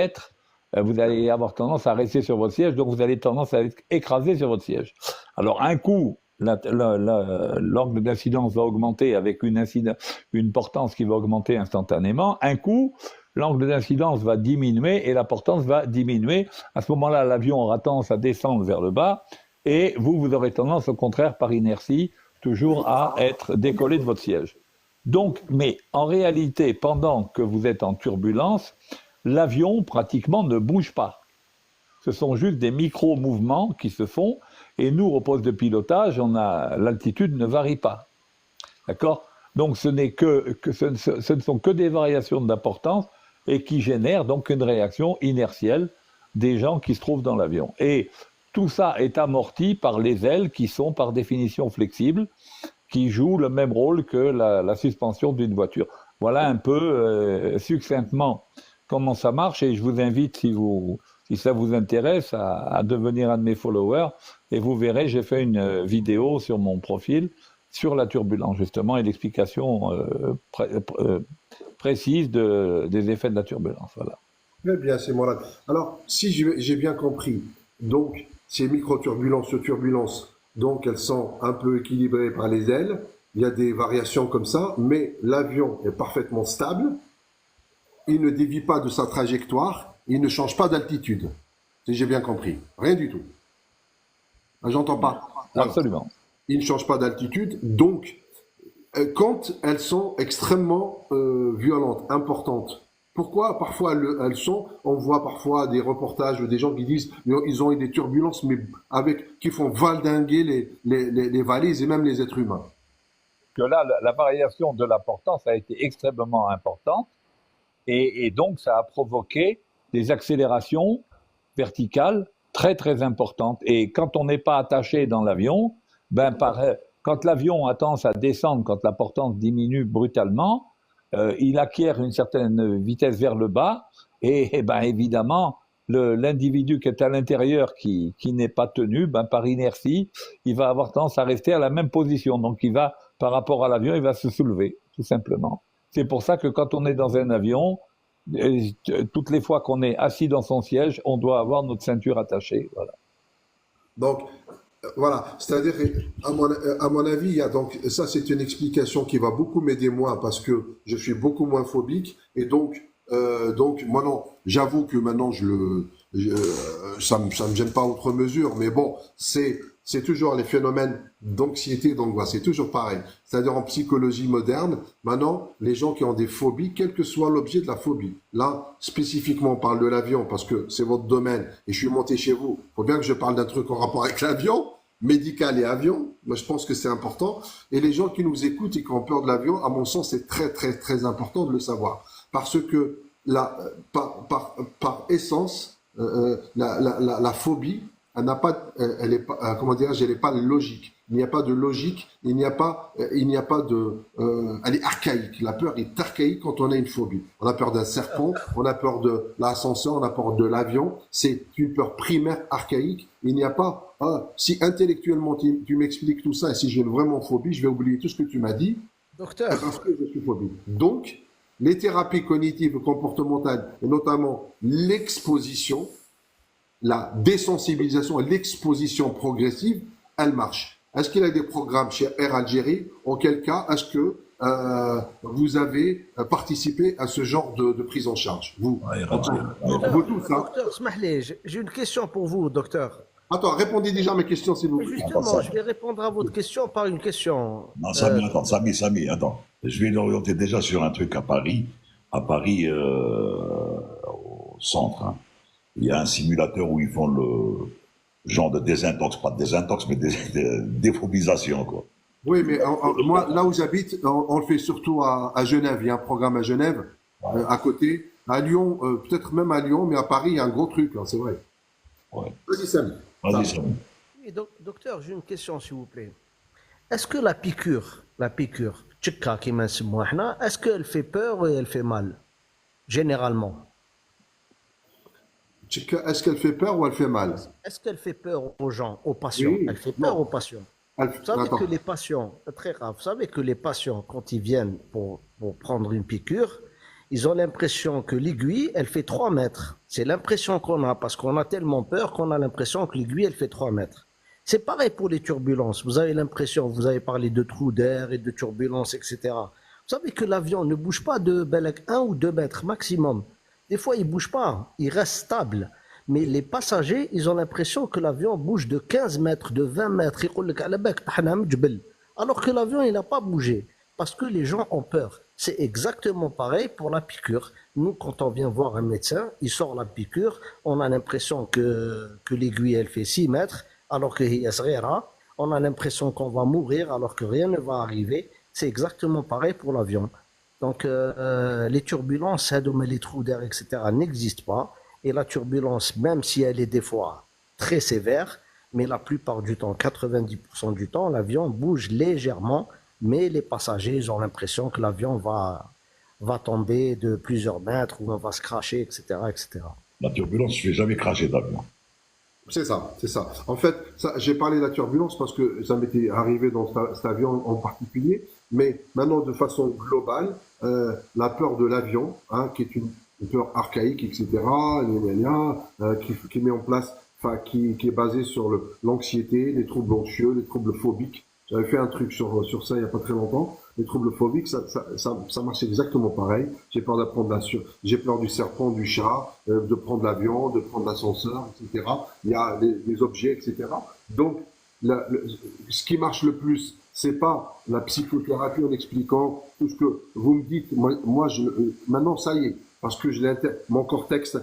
avoir tendance à rester sur votre siège, donc vous avez tendance à être écrasé sur votre siège. Alors un coup, l'angle d'incidence va augmenter avec une portance qui va augmenter instantanément. Un coup, l'angle d'incidence va diminuer et la portance va diminuer. À ce moment-là, l'avion aura tendance à descendre vers le bas, et vous aurez tendance, au contraire, par inertie, toujours à être décollé de votre siège. Donc, mais en réalité, pendant que vous êtes en turbulence, l'avion pratiquement ne bouge pas. Ce sont juste des micro-mouvements qui se font, et nous, au poste de pilotage, l'altitude ne varie pas. D'accord? Donc ce ne sont que des variations d'importance et qui génèrent donc une réaction inertielle des gens qui se trouvent dans l'avion. Et tout ça est amorti par les ailes qui sont par définition flexibles, qui jouent le même rôle que la suspension d'une voiture. Voilà un peu succinctement comment ça marche, et je vous invite, si ça vous intéresse, à devenir un de mes followers, et vous verrez, j'ai fait une vidéo sur mon profil sur la turbulence, justement, et l'explication précise des effets de la turbulence. Voilà. Très bien, c'est Mourad. Alors, si j'ai bien compris, donc, ces turbulences, donc elles sont un peu équilibrées par les ailes, il y a des variations comme ça, mais l'avion est parfaitement stable, il ne dévie pas de sa trajectoire, il ne change pas d'altitude. Si j'ai bien compris. Rien du tout. J'entends pas. Absolument. Il ne change pas d'altitude, donc quand elles sont extrêmement violentes, importantes. Pourquoi parfois on voit parfois des reportages ou des gens qui disent ils ont eu des turbulences, mais qui font valdinguer les valises et même les êtres humains. Que là, la variation de l'importance a été extrêmement importante, et donc ça a provoqué des accélérations verticales très très importantes. Et quand on n'est pas attaché dans l'avion, quand l'avion a tendance à descendre, quand la portance diminue brutalement, il acquiert une certaine vitesse vers le bas, et évidemment, l'individu qui est à l'intérieur, qui n'est pas tenu, par inertie, il va avoir tendance à rester à la même position. Donc par rapport à l'avion, il va se soulever, tout simplement. C'est pour ça que quand on est dans un avion, toutes les fois qu'on est assis dans son siège, on doit avoir notre ceinture attachée. Voilà. Donc, voilà, c'est-à-dire, à mon avis, il y a donc, ça c'est une explication qui va beaucoup m'aider moi parce que je suis beaucoup moins phobique, et donc moi non, j'avoue que maintenant ça me gêne pas outre mesure, mais bon, c'est toujours les phénomènes d'anxiété, d'angoisse, c'est toujours pareil. C'est-à-dire en psychologie moderne, maintenant, les gens qui ont des phobies, quel que soit l'objet de la phobie. Là, spécifiquement, on parle de l'avion parce que c'est votre domaine et je suis monté chez vous. Il faut bien que je parle d'un truc en rapport avec l'avion, médical et avion. Moi, je pense que c'est important. Et les gens qui nous écoutent et qui ont peur de l'avion, à mon sens, c'est très, très, très important de le savoir. Parce que par essence, la phobie, elle n'est pas logique. Il n'y a pas de logique, il n'y a pas elle est archaïque. La peur est archaïque quand on a une phobie. On a peur d'un serpent, on a peur de l'ascenseur, on a peur de l'avion. C'est une peur primaire archaïque. Il n'y a pas, si intellectuellement tu m'expliques tout ça, et si j'ai vraiment phobie, je vais oublier tout ce que tu m'as dit. Docteur. Parce que je suis phobique. Donc, les thérapies cognitives et comportementales, et notamment l'exposition, la désensibilisation et l'exposition progressive, elle marche. Est-ce qu'il y a des programmes chez Air Algérie? Auquel cas, est-ce que vous avez participé à ce genre de prise en charge? Vous tous, hein? Docteur, j'ai une question pour vous, docteur. Attends, répondez déjà à mes questions, s'il vous plaît. Justement, je vais répondre à votre question par une question. Non, Samy, attends. Je vais l'orienter déjà sur un truc à Paris. À Paris, au centre, hein. Il y a un simulateur où ils font le genre de désintox, pas de désintox, mais déphobisation, quoi. Oui, mais moi, là où j'habite, on le fait surtout à Genève. Il y a un programme à Genève, à côté. À Lyon, peut-être même à Lyon, mais à Paris, il y a un gros truc, hein, c'est vrai. Ouais. Vas-y, Sam. Oui, docteur, j'ai une question, s'il vous plaît. Est-ce que la piqûre, tchika, est-ce qu'elle fait peur ou elle fait mal, généralement? Est-ce qu'elle fait peur ou elle fait mal? Est-ce qu'elle fait peur aux gens, aux patients? Oui, elle fait peur aux patients. Vous savez que les patients, c'est très grave, vous savez que les patients, quand ils viennent pour prendre une piqûre, ils ont l'impression que l'aiguille, elle fait 3 mètres. C'est l'impression qu'on a, parce qu'on a tellement peur qu'on a l'impression que l'aiguille, elle fait 3 mètres. C'est pareil pour les turbulences. Vous avez l'impression, vous avez parlé de trous d'air et de turbulences, etc. Vous savez que l'avion ne bouge pas de 1 ou 2 mètres maximum. Des fois, il ne bouge pas, il reste stable. Mais les passagers, ils ont l'impression que l'avion bouge de 15 mètres, de 20 mètres. Alors que l'avion, il n'a pas bougé. parce que les gens ont peur. C'est exactement pareil pour la piqûre. Nous, quand on vient voir un médecin, il sort la piqûre, on a l'impression que l'aiguille, elle fait 6 mètres, alors que on a l'impression qu'on va mourir, alors que rien ne va arriver. C'est exactement pareil pour l'avion. Donc, les turbulences, les trous d'air, etc., n'existent pas. Et la turbulence, même si elle est des fois très sévère, mais la plupart du temps, 90% du temps, l'avion bouge légèrement, mais les passagers, ils ont l'impression que l'avion va tomber de plusieurs mètres ou on va se cracher, etc., etc. La turbulence, je ne fais jamais cracher d'avion. C'est ça, c'est ça. En fait, j'ai parlé de la turbulence parce que ça m'était arrivé dans cet avion en particulier, mais maintenant, de façon globale, la peur de l'avion, hein, qui est une peur archaïque, etc., qui met en place, enfin, qui est basée sur l'anxiété, les troubles anxieux, les troubles phobiques. J'avais fait un truc sur ça il n'y a pas très longtemps. Les troubles phobiques, ça marche exactement pareil. J'ai peur j'ai peur du serpent, du chat, de prendre l'avion, de prendre l'ascenseur, etc. Il y a des objets, etc. Donc, ce qui marche le plus, c'est pas la psychothérapie en expliquant tout ce que vous me dites. Moi, maintenant, ça y est, parce que mon cortex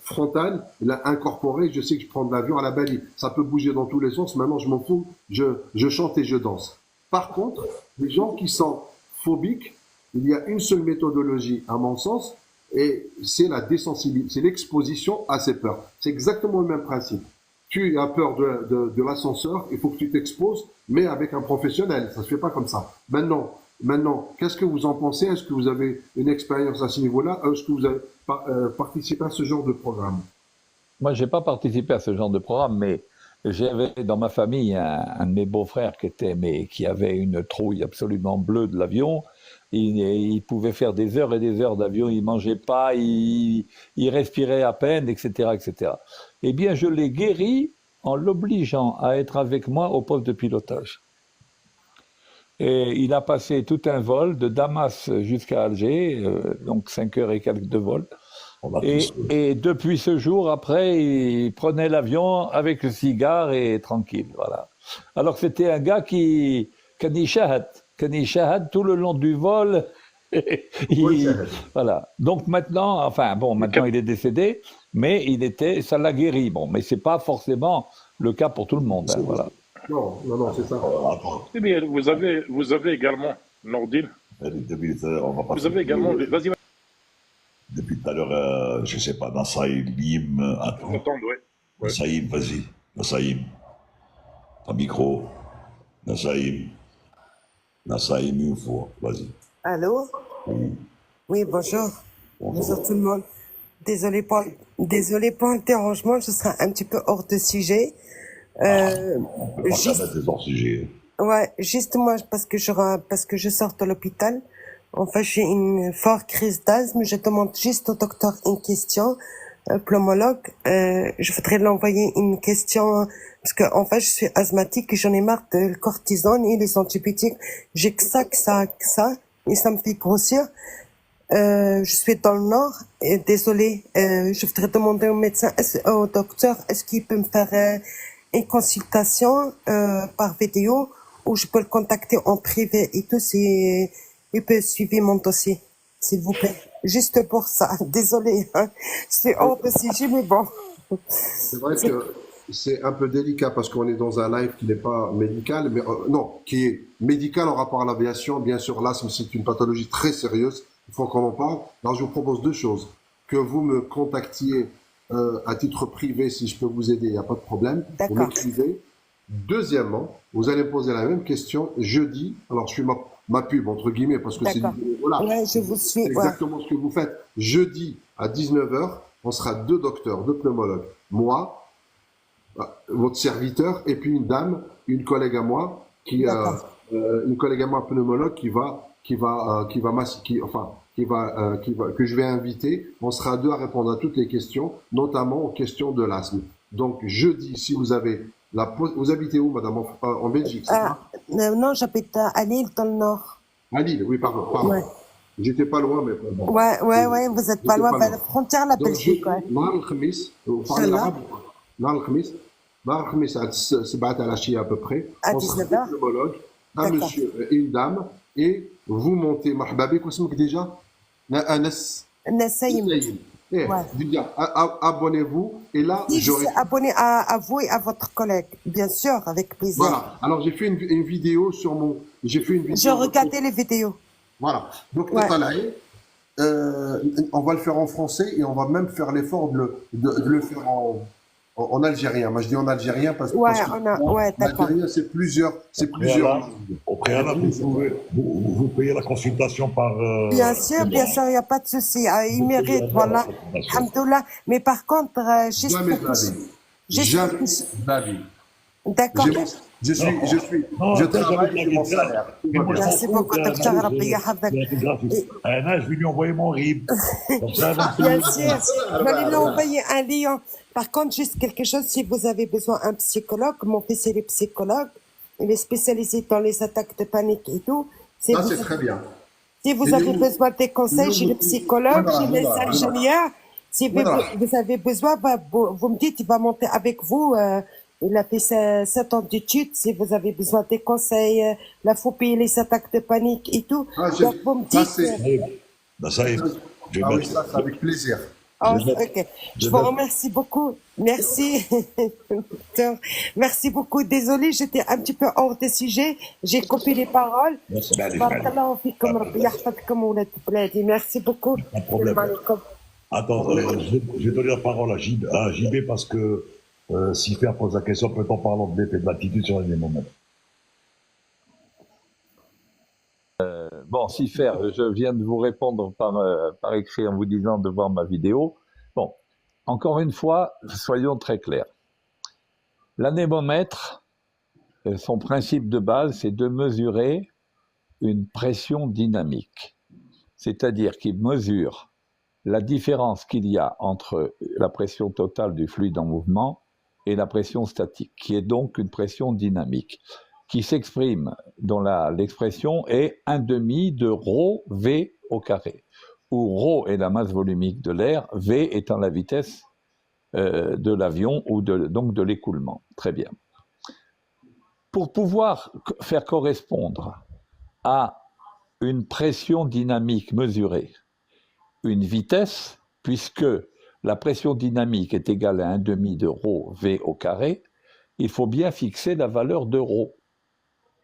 frontal, il a incorporé, je sais que je prends de l'avion à la Bali. Ça peut bouger dans tous les sens, maintenant je m'en fous, je chante et je danse. Par contre, les gens qui sont phobiques, il y a une seule méthodologie, à mon sens, et c'est la désensibilisation, c'est l'exposition à ces peurs. C'est exactement le même principe. Tu as peur de l'ascenseur, il faut que tu t'exposes, mais avec un professionnel. Ça se fait pas comme ça. Maintenant, qu'est-ce que vous en pensez? Est-ce que vous avez une expérience à ce niveau-là? Est-ce que vous avez participé à ce genre de programme? Moi, j'ai pas participé à ce genre de programme, mais j'avais dans ma famille un de mes beaux-frères qui avait une trouille absolument bleue de l'avion. Il pouvait faire des heures et des heures d'avion, il mangeait pas, il respirait à peine, etc., etc. Eh bien, je l'ai guéri en l'obligeant à être avec moi au poste de pilotage. Et il a passé tout un vol de Damas jusqu'à Alger, donc 5 heures et quelques de vol. Et depuis ce jour, après, il prenait l'avion avec le cigare et tranquille, voilà. Alors c'était un gars qui shahad tout le long du vol. Voilà. Donc maintenant, maintenant il est décédé, mais ça l'a guéri. Bon, mais c'est pas forcément le cas pour tout le monde, hein, voilà. Non, c'est ça. Eh bien, vous avez également, Nordine. Vous avez également, vas-y. Depuis tout à l'heure, je sais pas, Nassaïm, attends. Ouais. Nassaïm, vas-y. Nassaïm. Ton micro. Nassaïm, une fois, vas-y. Allô? Oui, bonjour. Bonjour tout le monde. Désolé pour le dérangement, je serai un petit peu hors de sujet. On peut pas mettre des hors sujet. Ouais, juste moi, parce que je sors de l'hôpital. En fait, j'ai une forte crise d'asthme. Je demande juste au docteur une question, pneumologue. Je voudrais l'envoyer une question parce que en fait, je suis asthmatique et j'en ai marre de le cortisone et les antibiotiques. J'ai que ça, et ça me fait grossir. Je suis dans le Nord. Et désolé, je voudrais demander au médecin, au docteur, est-ce qu'il peut me faire une consultation par vidéo ou je peux le contacter en privé et tout, il peut suivre mon dossier, s'il vous plaît. Juste pour ça. Désolé, hein. C'est hors de sujet, mais bon. C'est vrai que c'est un peu délicat parce qu'on est dans un live qui n'est pas médical, mais qui est médical en rapport à l'aviation. Bien sûr, l'asthme, c'est une pathologie très sérieuse. Il faut qu'on en parle. Alors, je vous propose deux choses. Que vous me contactiez à titre privé, si je peux vous aider, il n'y a pas de problème. Vous m'écrivez. Deuxièmement, vous allez me poser la même question jeudi. Alors, je suis ma pub, entre guillemets, parce que c'est voilà. Ouais, je vous suis. Exactement ce que vous faites. Jeudi à 19h, on sera 2 docteurs, 2 pneumologues. Moi, votre serviteur, et puis une dame, une collègue à moi, pneumologue, que je vais inviter. On sera 2 à répondre à toutes les questions, notamment aux questions de l'asthme. Donc, jeudi, si vous avez vous habitez où, madame? En Belgique, c'est ça? Non, j'habite à Lille, dans le Nord. À Lille, oui, pardon. Ouais. J'étais pas loin, mais bon. Ouais, vous êtes pas loin, vers la frontière, la Belgique, ouais. نهار الخميس, vous parlez l'arabe? نهار الخميس à 7 à la Chia à peu près. À on sera 19h. un pneumologue, un monsieur et une dame, et vous montez. Marhaba bik, واسمك déjà Anas Nassaïm. Saïm. Eh, Ouais. déjà, abonnez-vous et là, Si je j'aurai. suis abonné à vous et à votre collègue, bien sûr, avec plaisir. Voilà. Alors, j'ai fait une vidéo sur mon. J'ai fait une Je vidéo. regardais les vidéos. Voilà. Donc, Ouais. on va le faire en français et on va même faire l'effort de le faire en algérien. Moi, je dis en algérien parce Ouais, que ouais, d'accord. l'algérien, c'est plusieurs langues. Au préalable, vous payez la consultation par. Bien sûr, il n'y a pas de souci. Il mérite, voilà. Alhamdoulilah. Mais par contre, juste Jamais pour de la que vie. juste Jamais pour que- de la vie. D'accord. Je travaille sur mon salaire. Merci beaucoup, docteur Rabbi Yahafak. Je vais lui envoyer mon RIB. Comme ça, Bien sûr, je vais lui envoyer un lien. Par contre, juste quelque chose, si vous avez besoin d'un psychologue, mon fils il est psychologue, il est spécialisé dans les attaques de panique et tout. Si Ça, vous- c'est très bien. Si vous Et avez nous- besoin des conseils, j'ai le psychologue, j'ai les ingénieurs. Si Voilà. vous avez besoin, vous me dites, il va monter avec vous. Il a fait 7 ans d'études. Si vous avez besoin des conseils, la phobie, les attaques de panique et tout. Ah, Donc, vous me dites. ça y est. Je vais Ah oui, mettre- ça, c'est avec plaisir. Oh, Je vais mettre- ok. je Je vais vous mettre- remercie beaucoup. Merci. Docteur. Merci beaucoup. Désolée, j'étais un petit peu hors des sujets. J'ai copié les paroles. Merci, Barakallahu fikum, Rabbi yahfadkum, oulad bladi. Merci beaucoup. Pas de problème. Salam alaikum. Attends, je vais donner la parole à JB parce que si Fer pose la question, peut-on parler de l'effet de l'attitude sur les moments. Bon, si faire, je viens de vous répondre par écrit en vous disant de voir ma vidéo. Bon, encore une fois, soyons très clairs. L'anémomètre, son principe de base, c'est de mesurer une pression dynamique. C'est-à-dire qu'il mesure la différence qu'il y a entre la pression totale du fluide en mouvement et la pression statique, qui est donc une pression dynamique, qui s'exprime dont l'expression est 1/2 de ρ V au carré, où ρ est la masse volumique de l'air, V étant la vitesse de l'avion ou donc de l'écoulement. Très bien. Pour pouvoir faire correspondre à une pression dynamique mesurée une vitesse, puisque la pression dynamique est égale à 1/2 de ρ V au carré, il faut bien fixer la valeur de ρ.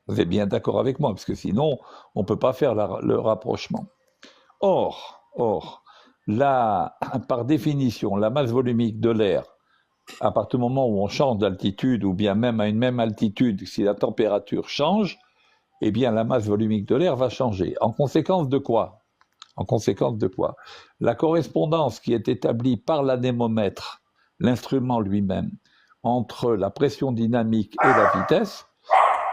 Vous êtes bien d'accord avec moi, parce que sinon, on ne peut pas faire le rapprochement. Or, par définition, la masse volumique de l'air, à partir du moment où on change d'altitude, ou bien même à une même altitude, si la température change, eh bien la masse volumique de l'air va changer. En conséquence de quoi ? La correspondance qui est établie par l'anémomètre, l'instrument lui-même, entre la pression dynamique et la vitesse,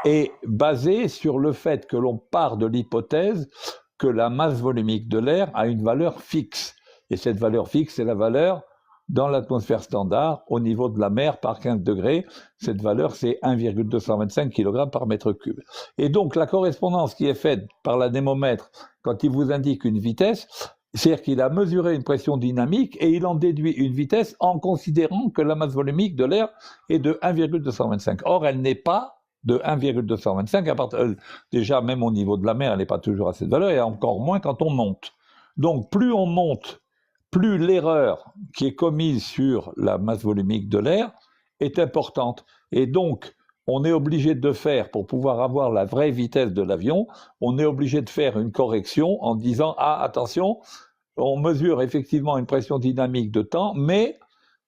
est basée sur le fait que l'on part de l'hypothèse que la masse volumique de l'air a une valeur fixe. Et cette valeur fixe, c'est la valeur dans l'atmosphère standard, au niveau de la mer par 15 degrés. Cette valeur, c'est 1,225 kg par mètre cube. Et donc, la correspondance qui est faite par l'anémomètre, quand il vous indique une vitesse, c'est-à-dire qu'il a mesuré une pression dynamique et il en déduit une vitesse en considérant que la masse volumique de l'air est de 1,225. Or, elle n'est pas de 1,225. Déjà, même au niveau de la mer, elle n'est pas toujours à cette valeur, et encore moins quand on monte. Donc, plus on monte, plus l'erreur qui est commise sur la masse volumique de l'air est importante. Et donc, on est obligé de faire, pour pouvoir avoir la vraie vitesse de l'avion, on est obligé de faire une correction en disant « Ah, attention, on mesure effectivement une pression dynamique de temps, mais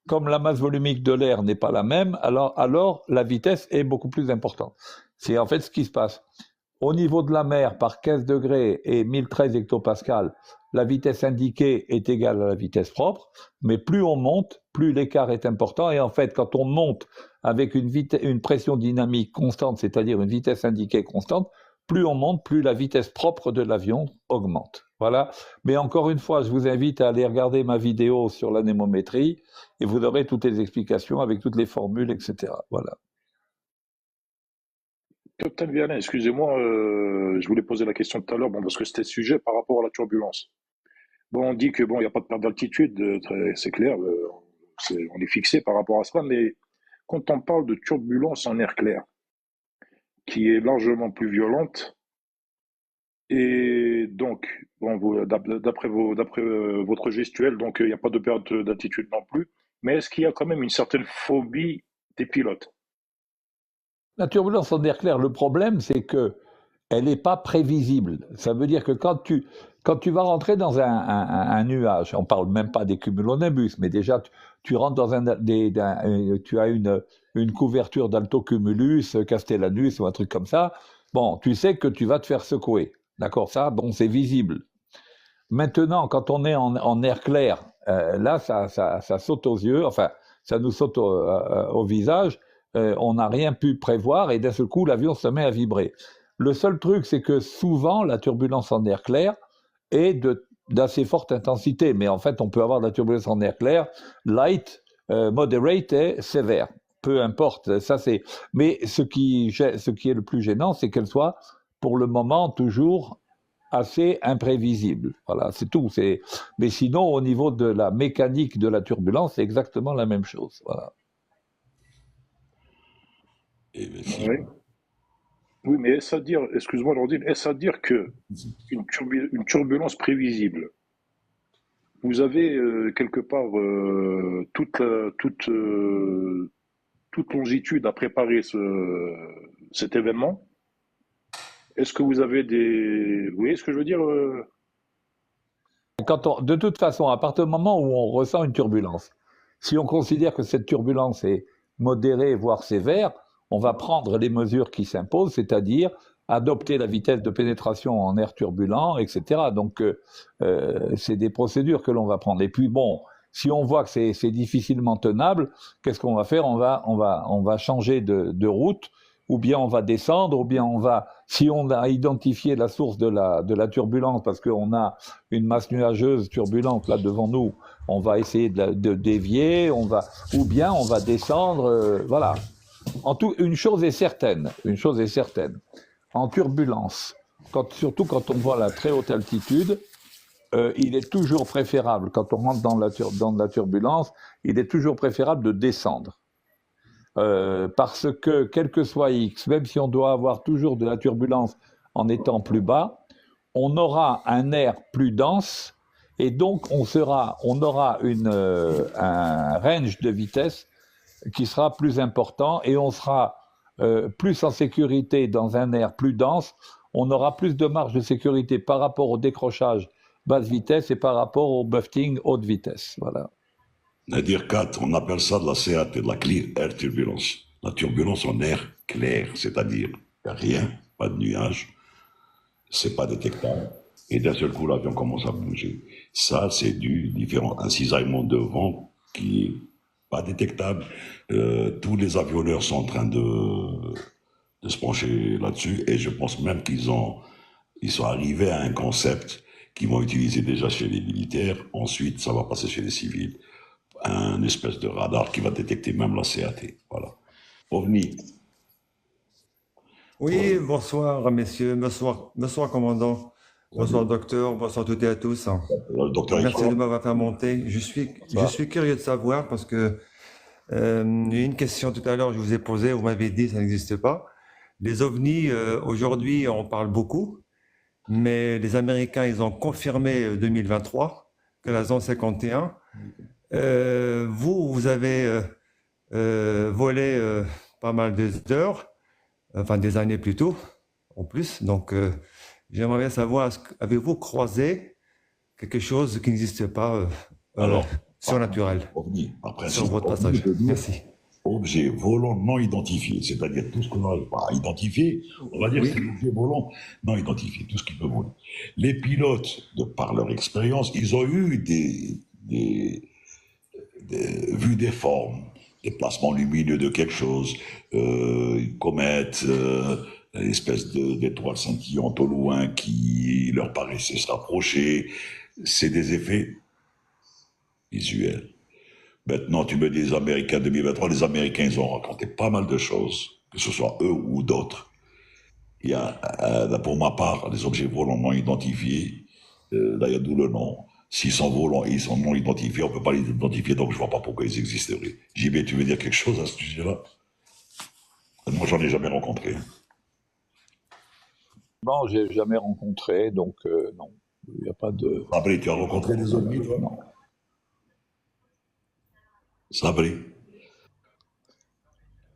comme la masse volumique de l'air n'est pas la même, alors la vitesse est beaucoup plus importante. » C'est en fait ce qui se passe. Au niveau de la mer, par 15 degrés et 1013 hectopascales, la vitesse indiquée est égale à la vitesse propre, mais plus on monte, plus l'écart est important. Et en fait, quand on monte avec une pression dynamique constante, c'est-à-dire une vitesse indiquée constante, plus on monte, plus la vitesse propre de l'avion augmente. Voilà. Mais encore une fois, je vous invite à aller regarder ma vidéo sur l'anémométrie et vous aurez toutes les explications avec toutes les formules, etc. Voilà. Captain Vianney, excusez-moi, je voulais poser la question tout à l'heure, parce que c'était le sujet par rapport à la turbulence. Bon, on dit que il n'y a pas de perte d'altitude, c'est clair, on est fixé par rapport à cela, mais quand on parle de turbulence en air clair, qui est largement plus violente Et donc, bon, d'après votre gestuelle, donc il n'y a pas de perte d'attitude non plus. Mais est-ce qu'il y a quand même une certaine phobie des pilotes? La turbulence en air clair, le problème, c'est que elle n'est pas prévisible. Ça veut dire que quand tu vas rentrer dans un nuage, on ne parle même pas des cumulonimbus, mais déjà tu rentres dans tu as une couverture d'altocumulus, castellanus ou un truc comme ça, bon, tu sais que tu vas te faire secouer. D'accord, ça, bon, c'est visible. Maintenant, quand on est en air clair, là, ça saute aux yeux, enfin, ça nous saute au visage, on n'a rien pu prévoir et d'un seul coup, l'avion se met à vibrer. Le seul truc, c'est que souvent, la turbulence en air clair est d'assez forte intensité, mais en fait, on peut avoir de la turbulence en air clair, light, moderate et sévère. Peu importe, ça c'est. Mais ce qui est le plus gênant, c'est qu'elle soit, pour le moment, toujours assez imprévisible. Voilà, c'est tout. Mais sinon, au niveau de la mécanique de la turbulence, c'est exactement la même chose. Voilà. Oui. Oui, mais est-ce à dire, excuse-moi Nordine, est-ce à dire que une turbulence prévisible, vous avez quelque part toute longitude à préparer cet événement? Est-ce que vous avez des... Vous voyez ce que je veux dire De toute façon, à partir du moment où on ressent une turbulence, si on considère que cette turbulence est modérée, voire sévère, on va prendre les mesures qui s'imposent, c'est-à-dire adopter la vitesse de pénétration en air turbulent, etc. Donc, c'est des procédures que l'on va prendre. Et puis, bon, si on voit que c'est difficilement tenable, qu'est-ce qu'on va faire? On va changer de route, ou bien on va descendre, ou bien si on a identifié la source de la turbulence, parce qu'on a une masse nuageuse turbulente là devant nous, on va essayer de dévier, ou bien on va descendre, voilà. Une chose est certaine, en turbulence, surtout quand on voit la très haute altitude, il est toujours préférable, quand on rentre dans la turbulence, il est toujours préférable de descendre. Parce que, quel que soit X, même si on doit avoir toujours de la turbulence en étant plus bas, on aura un air plus dense et donc on aura un range de vitesse qui sera plus important et on sera plus en sécurité dans un air plus dense. On aura plus de marge de sécurité par rapport au décrochage basse vitesse et par rapport au buffeting haute vitesse. Voilà. Nadir 4, on appelle ça de la CAT, de la Clear Air Turbulence. La turbulence en air clair, c'est-à-dire il n'y a rien, pas de nuages, c'est pas détectable. Et d'un seul coup, l'avion commence à bouger. Ça, c'est un cisaillement de vent qui est pas détectable. Tous les avionneurs sont en train de se pencher là-dessus et je pense même ils sont arrivés à un concept qu'ils vont utiliser déjà chez les militaires. Ensuite, ça va passer chez les civils. Un espèce de radar qui va détecter même la CAT. Voilà. OVNI. Oui, bonsoir messieurs, bonsoir commandant, bonsoir docteur, bonsoir à toutes et à tous. Merci de m'avoir fait monter. Je suis curieux de savoir parce que une question tout à l'heure je vous ai posée, vous m'avez dit ça n'existe pas. Les ovnis, aujourd'hui on parle beaucoup, mais les Américains ils ont confirmé 2023 que la zone 51. Vous avez volé pas mal d'heures, enfin des années plutôt, en plus. Donc, j'aimerais bien savoir, avez-vous croisé quelque chose qui n'existe pas surnaturel sur votre passage? Merci. Objet volant non identifié, c'est-à-dire tout ce qu'on n'arrive pas à identifier, on va dire que c'est un objet volant non identifié, tout ce qui peut voler. Les pilotes, de par leur expérience, ils ont eu vu des formes, des placements lumineux de quelque chose, une comète, une espèce d'étoile scintillante au loin qui leur paraissait se rapprocher. C'est des effets visuels. Maintenant, tu me dis les Américains 2023, les Américains, ils ont raconté pas mal de choses, que ce soit eux ou d'autres. Il y a, pour ma part, les objets volants non identifiés, d'ailleurs d'où le nom. S'ils sont volants et ils sont non identifiés, on ne peut pas les identifier, donc je ne vois pas pourquoi ils existeraient. JB, tu veux dire quelque chose à ce sujet-là? Moi, j'en ai jamais rencontré. Non, j'ai jamais rencontré, donc non, il n'y a pas de. Sabri, tu as rencontré des ovnis, toi? Non. Sabri.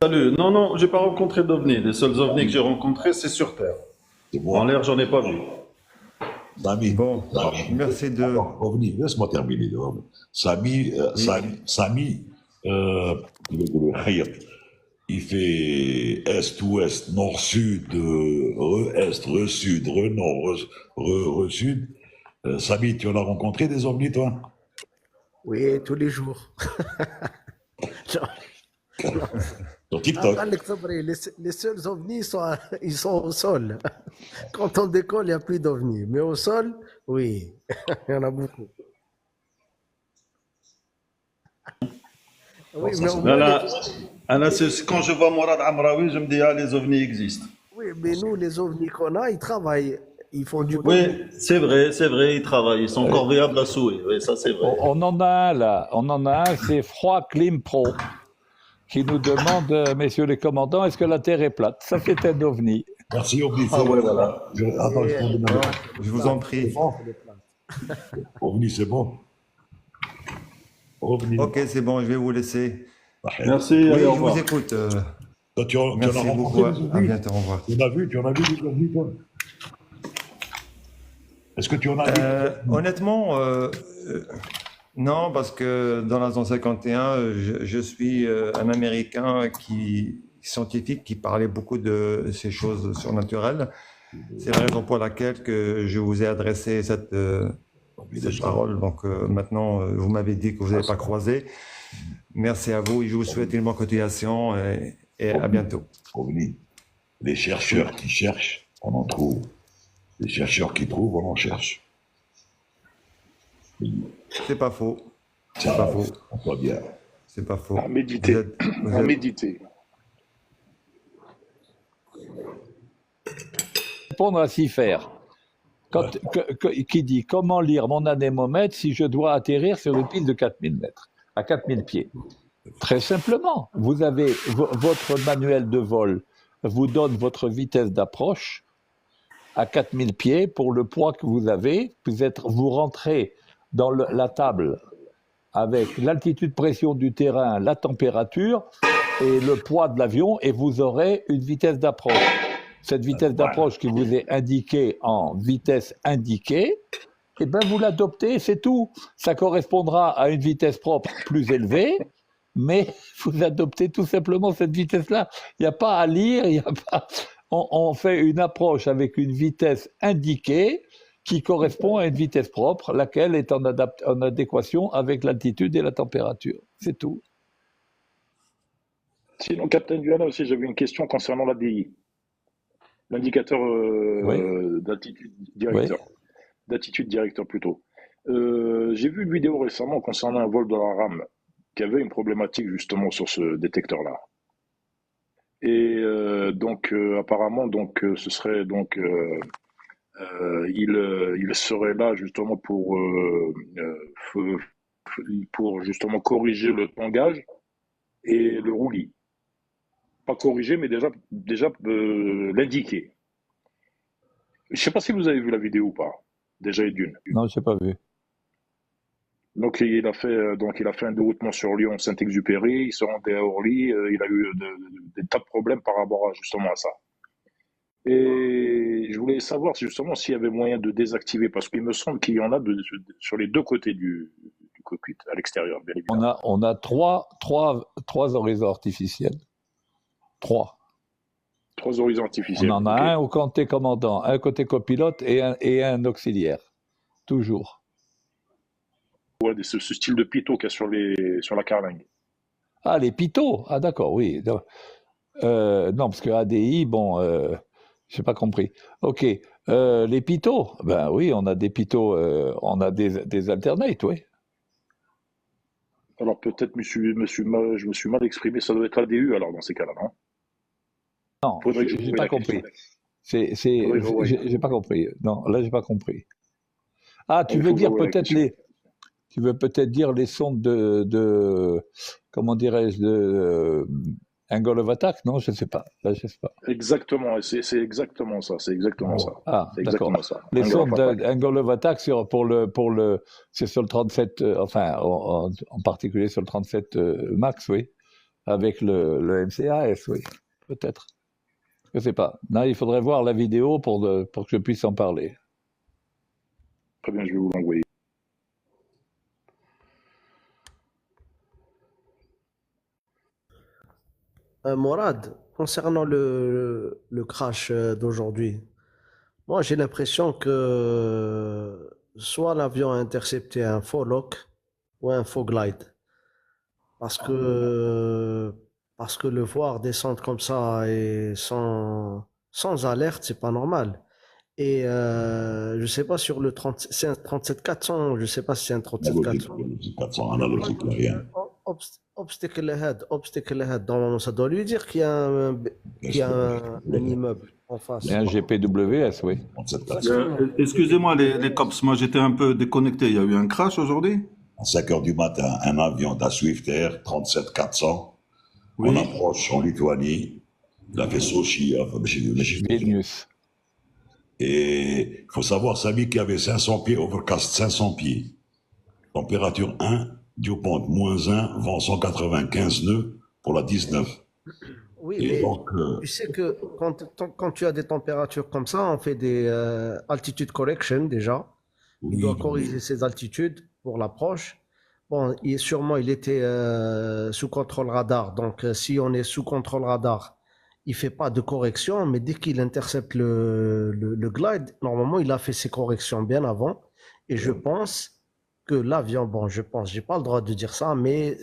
Salut. Non, non, j'ai pas rencontré d'ovnis. Les seuls ovnis que j'ai rencontrés, c'est sur Terre. En l'air, j'en ai pas vu. Samy, Bon, merci de... OVNI, laisse-moi terminer. Samy, Samy, il fait est-ouest, nord-sud, re-est, re-sud, re-nord, re-sud. Samy, tu en as rencontré des ovnis, toi? Oui, tous les jours. Sur TikTok. Les seuls ovnis, ils sont au sol. Quand on décolle, il n'y a plus d'ovnis. Mais au sol, oui, il y en a beaucoup. Oui, mais au moins, Quand je vois Mourad Amraoui, je me dis, ah, les ovnis existent. oui, mais nous, les ovnis qu'on a, ils travaillent. Ils font du Oui, c'est vrai, ils travaillent. Ils sont corvéables à souhait. Oui, ça, c'est vrai. On en a un là, c'est Froid Clim Pro qui nous demande, messieurs les commandants, est-ce que la Terre est plate? Ça, c'est un ovni. Merci, ovni. Ah ouais, voilà. Je vous en prie. OVNI, c'est bon. OVNI. Ok, c'est bon, je vais vous laisser. Merci, Oui, allez, au je vous revoir. écoute. Toi, tu en as Merci rencontré beaucoup. des À ovnis? bientôt, au revoir. Tu en as vu des ovnis, toi? Est-ce que tu en as vu? Honnêtement, non, parce que dans la zone 51, je suis un Américain scientifique qui parlait beaucoup de ces choses surnaturelles. C'est la raison pour laquelle que je vous ai adressé cette parole. Donc maintenant, vous m'avez dit que vous n'avez pas croisé. Merci à vous et je vous souhaite une bonne continuation et à bientôt. OVNI. Les chercheurs qui cherchent, on en trouve. Les chercheurs qui trouvent, on en cherche. C'est pas faux. C'est pas faux. On voit bien. C'est pas faux. À méditer. À méditer. Répondre à s'y faire. Qui dit comment lire mon anémomètre si je dois atterrir sur une piste de 4000 mètres, à 4000 pieds? Très simplement, vous avez votre manuel de vol vous donne votre vitesse d'approche à 4000 pieds pour le poids que vous avez. Vous rentrez dans la table avec l'altitude pression du terrain, la température et le poids de l'avion et vous aurez une vitesse d'approche. Cette vitesse d'approche qui vous est indiquée en vitesse indiquée, eh ben vous l'adoptez, c'est tout. Ça correspondra à une vitesse propre plus élevée, mais vous adoptez tout simplement cette vitesse-là. Il n'y a pas à lire, il y a pas... On fait une approche avec une vitesse indiquée qui correspond à une vitesse propre, laquelle est en adéquation avec l'altitude et la température. C'est tout. Sinon, Captain Duana aussi, j'avais une question concernant l'ADI, l'indicateur d'altitude directeur. Oui. D'attitude directeur plutôt. J'ai vu une vidéo récemment concernant un vol de la RAM qui avait une problématique justement sur ce détecteur-là. Et apparemment ce serait il serait là justement pour justement corriger le tangage et le roulis. Pas corriger, mais déjà l'indiquer. Je sais pas si vous avez vu la vidéo ou pas. Déjà et d'une. Non, je n'ai pas vu. Donc il a fait un déroutement sur Lyon, Saint-Exupéry, il se rendait à Orly, il a eu des tas de problèmes par rapport justement à ça. Et je voulais savoir justement s'il y avait moyen de désactiver, parce qu'il me semble qu'il y en a sur les deux côtés du cockpit, à l'extérieur, bien évidemment. On a trois horizons artificiels. Trois horizons artificiels. On en a un au côté commandant, un côté copilote et un auxiliaire. Toujours. Ouais, ce style de pitot qu'il y a sur la carlingue. Ah, les pitots. Ah, d'accord, oui. Non, parce que ADI, je n'ai pas compris. Ok. Les pitots. Ben oui, on a des pitots, on a des alternates, oui. Alors peut-être je me suis mal exprimé, ça doit être ADU alors dans ces cas-là, non? Non, j'ai pas compris. J'ai pas compris. Non, là, j'ai pas compris. Ah, tu veux dire peut-être les sondes comment dirais-je, Angle of attack, non, je ne sais pas. Là, je sais pas. Exactement, et c'est exactement ça, c'est exactement ça. Ah, C'est d'accord. exactement ça. Les Angle sortes of attack. d'angle of attack c'est sur le 37, enfin, en particulier sur le 37 Max, oui, avec le MCAS, oui, peut-être. Je ne sais pas. Là, il faudrait voir la vidéo pour que je puisse en parler. Très bien, je vais vous l'envoyer. Morad, concernant le crash d'aujourd'hui, moi j'ai l'impression que soit l'avion a intercepté un faux lock ou un faux glide. Parce que le voir descendre comme ça et sans alerte, c'est pas normal. Et je sais pas sur le 30, c'est un 37-400, je sais pas si c'est un 37-400. 400 analogique, rien. Obstacle ahead, normalement ça doit lui dire qu'il y a un immeuble en face. Et un GPWS, oui. Excusez-moi les cops, moi j'étais un peu déconnecté. Il y a eu un crash aujourd'hui? À 5 heures du matin, un avion d'Aswift Air 37-400, on approche en Lituanie, il a fait Sochi, Vilnius. Et il faut savoir, Samy, qu'il y avait 500 pieds, overcast 500 pieds. Température 1, dew point -1, vent 195 nœuds pour la 19. Oui, et mais donc, tu sais que quand tu as des températures comme ça, on fait des altitude correction déjà. Il doit corriger ses altitudes pour l'approche. Bon, sûrement, il était sous contrôle radar. Donc, si on est sous contrôle radar, il fait pas de correction, mais dès qu'il intercepte le glide, normalement, il a fait ses corrections bien avant. Et je pense que l'avion, bon, j'ai pas le droit de dire ça, mais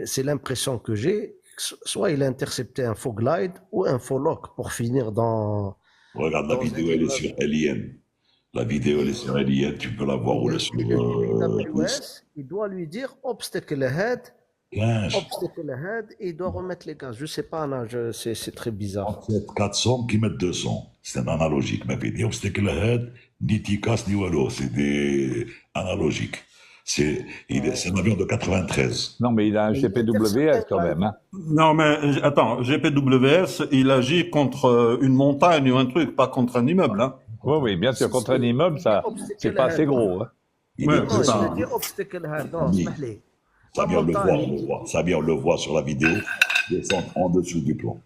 c'est l'impression que j'ai, soit il a intercepté un faux glide ou un faux lock pour finir dans... Regarde, la vidéo, elle est sur LIN. La vidéo, elle est sur LIN, tu peux la voir ou sur... WS, il doit lui dire obstacle ahead, obstacle ahead, et il doit remettre les gaz. Je sais pas, c'est très bizarre. 400 qui mettent 200. C'est un analogique. Mais il dit obstacle ahead, ni Tikas, ni Wallo. C'est des analogiques. C'est un avion de 93. Non, mais il a un GPWS quand même. Hein. Non, mais attends, GPWS, il agit contre une montagne ou un truc, pas contre un immeuble. Hein. Oui, oui, bien sûr, contre un immeuble, ça, c'est pas assez gros. Hein. Samir, on le voit sur la vidéo, descendre en dessous du plan.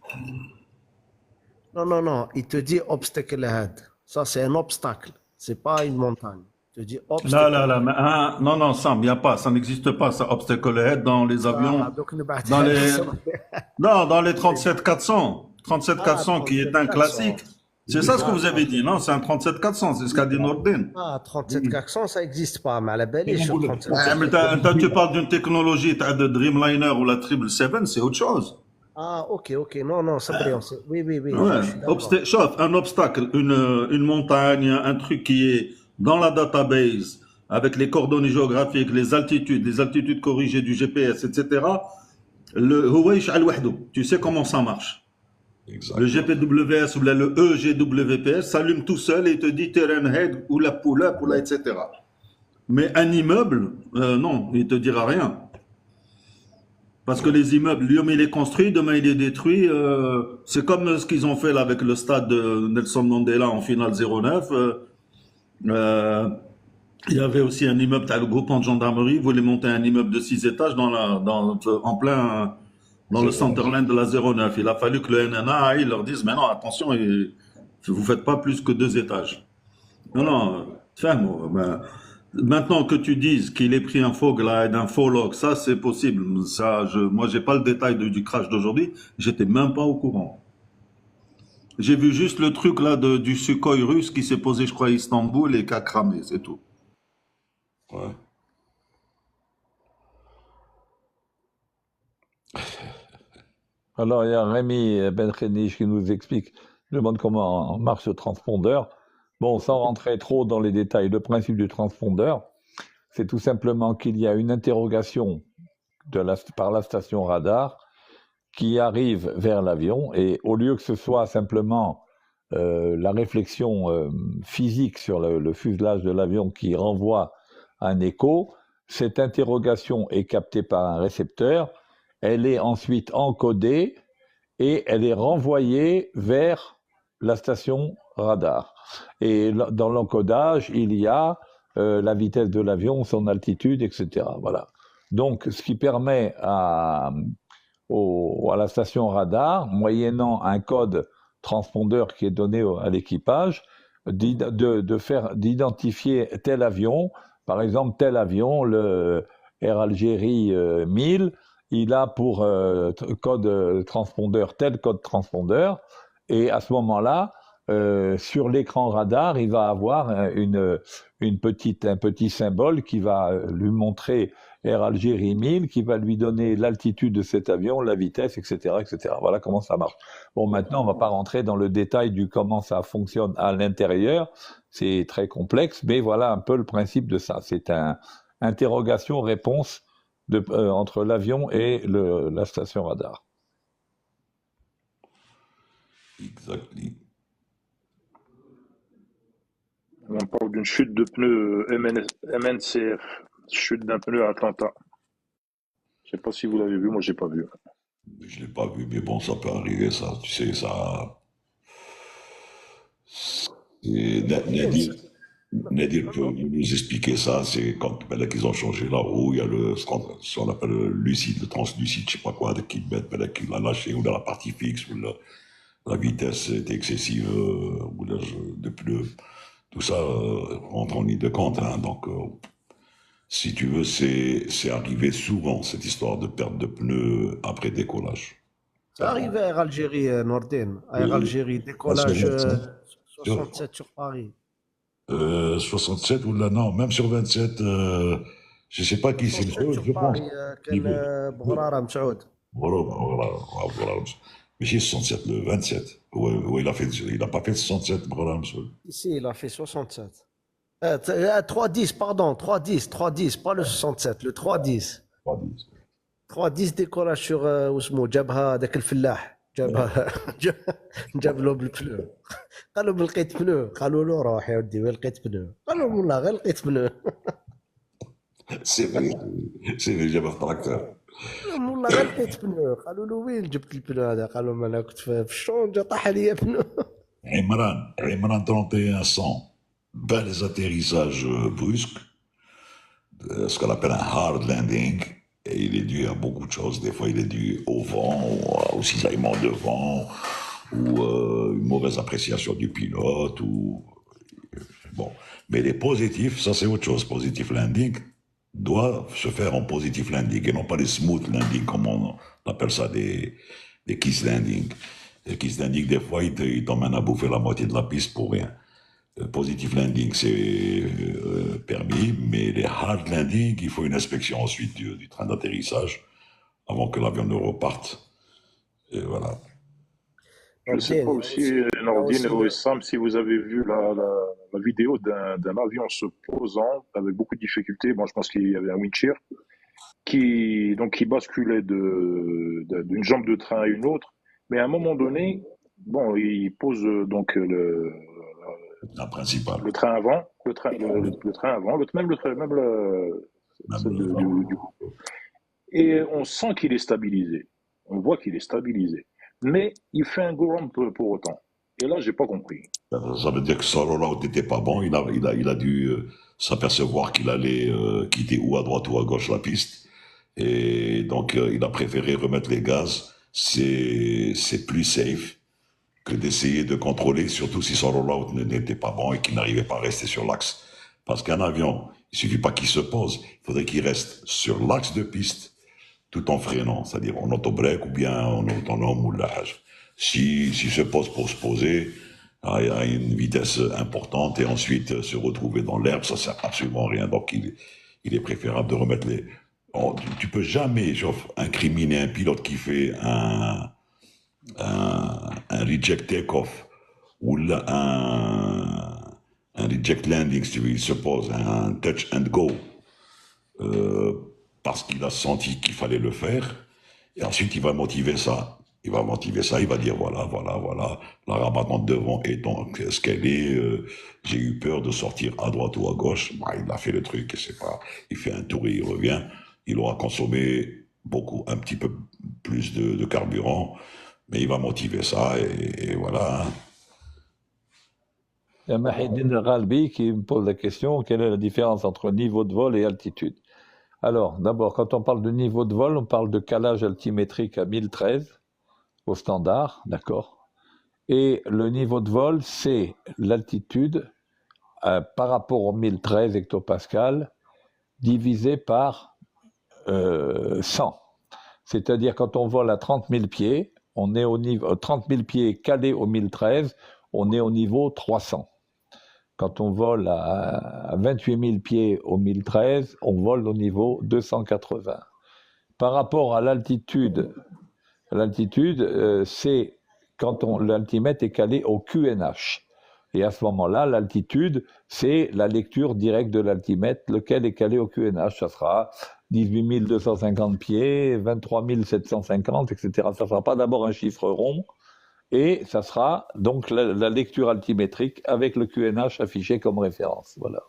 Non, il te dit obstacle ahead. Ça, c'est un obstacle, c'est pas une montagne. Il te dit obstacle. Non, Sam, il n'y a pas, ça n'existe pas, ça, obstacle ahead dans les avions. Dans les 37-400. 37-400 qui est un classique. C'est ça ce que vous avez dit, non? C'est un 37-400, c'est ce qu'a dit Nordin. Ah, 37-400, ça n'existe pas, mais à la belle, sur 37 mais tu parles d'une technologie de Dreamliner ou la 777, c'est autre chose. Ah, ok, non, c'est vrai, oui. Ouais. Un obstacle, une montagne, un truc qui est dans la database, avec les coordonnées géographiques, les altitudes corrigées du GPS, etc. Tu sais comment ça marche. Exactement. Le GPWS ou le EGWPS s'allume tout seul et il te dit terrain head ou la pull-up ou la etc. Mais un immeuble, non, il te dira rien. Parce que les immeubles, lui, il est construit, demain il est détruit. C'est comme ce qu'ils ont fait là avec le stade de Nelson Mandela en finale 09. Il y avait aussi un immeuble, le groupement de gendarmerie voulait monter un immeuble de 6 étages en plein... dans le Centerland de la 09. Il a fallu que le NNA leur dise, mais non, attention, vous faites pas plus que 2 étages. Non, maintenant que tu dises qu'il ait pris un faux glide, un faux lock, ça c'est possible. Moi, j'ai pas le détail du crash d'aujourd'hui, j'étais même pas au courant. J'ai vu juste le truc là du Sukhoi russe qui s'est posé, je crois, à Istanbul et qui a cramé, c'est tout. Ouais. Alors, il y a Rémi Benchenish qui nous explique, demande comment marche le transpondeur. Bon, sans rentrer trop dans les détails, le principe du transpondeur, c'est tout simplement qu'il y a une interrogation par la station radar qui arrive vers l'avion, et au lieu que ce soit simplement la réflexion physique sur le fuselage de l'avion qui renvoie un écho, cette interrogation est captée par un récepteur. Elle est ensuite encodée et elle est renvoyée vers la station radar. Et dans l'encodage, il y a la vitesse de l'avion, son altitude, etc. Voilà. Donc, ce qui permet à la station radar, moyennant un code transpondeur qui est donné à l'équipage, d'identifier tel avion. Par exemple, tel avion, le Air Algérie 1000, il a pour code transpondeur tel code transpondeur, et à ce moment-là, sur l'écran radar, il va avoir un petit symbole qui va lui montrer Air Algérie 1000, qui va lui donner l'altitude de cet avion, la vitesse, etc., etc. Voilà comment ça marche. Bon, maintenant, on ne va pas rentrer dans le détail du comment ça fonctionne à l'intérieur. C'est très complexe, mais voilà un peu le principe de ça. C'est un interrogation-réponse entre l'avion et la station radar. Exactement. On parle d'une chute de pneus MNCF, chute d'un pneu à Atlanta. Je sais pas si vous l'avez vu, moi j'ai pas vu. Je l'ai pas vu, mais bon, ça peut arriver, ça. Tu sais, ça. Nadir peut nous expliquer ça. C'est quand ils ont changé la roue, il y a ce qu'on appelle le lucide, le translucide, je sais pas quoi, qui l'a lâché, ou dans la partie fixe, ou la vitesse était excessive, ou de pneus. Tout ça rentre en ligne de compte. Hein, donc, si tu veux, c'est arrivé souvent, cette histoire de perte de pneus après décollage. Ça arrive à Air Algérie, Nordin. Air Algérie, décollage 67 sur Paris. 67 ou là, non, même sur 27, je ne sais pas qui c'est, je pense. Bougrara Msaoud. Voilà. Mais c'est 67, le 27. Oui, il n'a pas fait 67, Bougrara Msaoud. Ici, il a fait 67. 310, pardon, 310, pas le 67, le 310. 310 décollage sur واسمه جابها ذاك الفلاح جابها جاب له بالبنو قالوا له لقيت بنو قالوا له روح يا ودي وين لقيت بنو قالوا له والله غير لقيت بنو سي فري جابها في التراكتور والله غير لقيت بنو قالوا له وين جبت البنو هذا قالوا ما انا كنت في الشونجه طاح عليا بنو عمران 3100 bas les atterrissages brusques, ce qu'on appelle un hard landing. Et il est dû à beaucoup de choses. Des fois, il est dû au vent, au cisaillement de vent, ou une mauvaise appréciation du pilote. Bon. Mais les positifs, ça c'est autre chose. Positive landing doit se faire en positive landing et non pas des smooth landing, comme on appelle ça, des kiss landing. Les kiss landing, des fois, ils t'emmènent à bouffer la moitié de la piste pour rien. Positive landing, c'est permis, mais les hard landing, il faut une inspection ensuite du train d'atterrissage avant que l'avion ne reparte. Et voilà. Je ne sais pas aussi, Nordine et Ouessam, si vous avez vu la vidéo d'un avion se posant avec beaucoup de difficultés. Bon, je pense qu'il y avait un windshear qui basculait d'une jambe de train à une autre. Mais à un moment donné, bon, il pose donc la principale. Le train avant, et on sent qu'il est stabilisé. On voit qu'il est stabilisé. Mais il fait un go-round pour autant. Et là, j'ai pas compris. Ça veut dire que son rollout n'était pas bon. Il a dû s'apercevoir qu'il allait quitter ou à droite ou à gauche la piste. Et donc, il a préféré remettre les gaz. C'est plus safe que d'essayer de contrôler, surtout si son rollout n'était pas bon et qu'il n'arrivait pas à rester sur l'axe. Parce qu'un avion, il suffit pas qu'il se pose, il faudrait qu'il reste sur l'axe de piste, tout en freinant, c'est-à-dire en auto-break ou bien en autonome ou l'âge. S'il se pose pour se poser, à une vitesse importante et ensuite se retrouver dans l'herbe, ça sert absolument à rien. Donc il est préférable de remettre les... Oh, tu peux jamais, incriminer un pilote qui fait un reject take-off ou un reject landing, si il se pose, un touch and go, parce qu'il a senti qu'il fallait le faire, et ensuite il va motiver ça. Il va dire voilà, la rabattante devant est donc ce qu'elle est, j'ai eu peur de sortir à droite ou à gauche, il a fait le truc, et c'est pas, il fait un tour et il revient, il aura consommé un petit peu plus de carburant, Mais il va motiver ça et voilà. Hein. Il y a Mahidine Ralbi qui me pose la question, quelle est la différence entre niveau de vol et altitude? Alors, d'abord, quand on parle de niveau de vol, on parle de calage altimétrique à 1013 au standard, d'accord? Et le niveau de vol, c'est l'altitude par rapport aux 1013 hectopascales divisé par 100. C'est-à-dire quand on vole à 30 000 pieds, on est au niveau 30 000 pieds calés au 1013, on est au niveau 300. Quand on vole à 28 000 pieds au 1013, on vole au niveau 280. Par rapport à l'altitude, c'est quand l'altimètre est calé au QNH. Et à ce moment-là, l'altitude, c'est la lecture directe de l'altimètre, lequel est calé au QNH. Ça sera 18 250 pieds, 23 750, etc. Ça ne sera pas d'abord un chiffre rond, et ça sera donc la lecture altimétrique avec le QNH affiché comme référence. Voilà.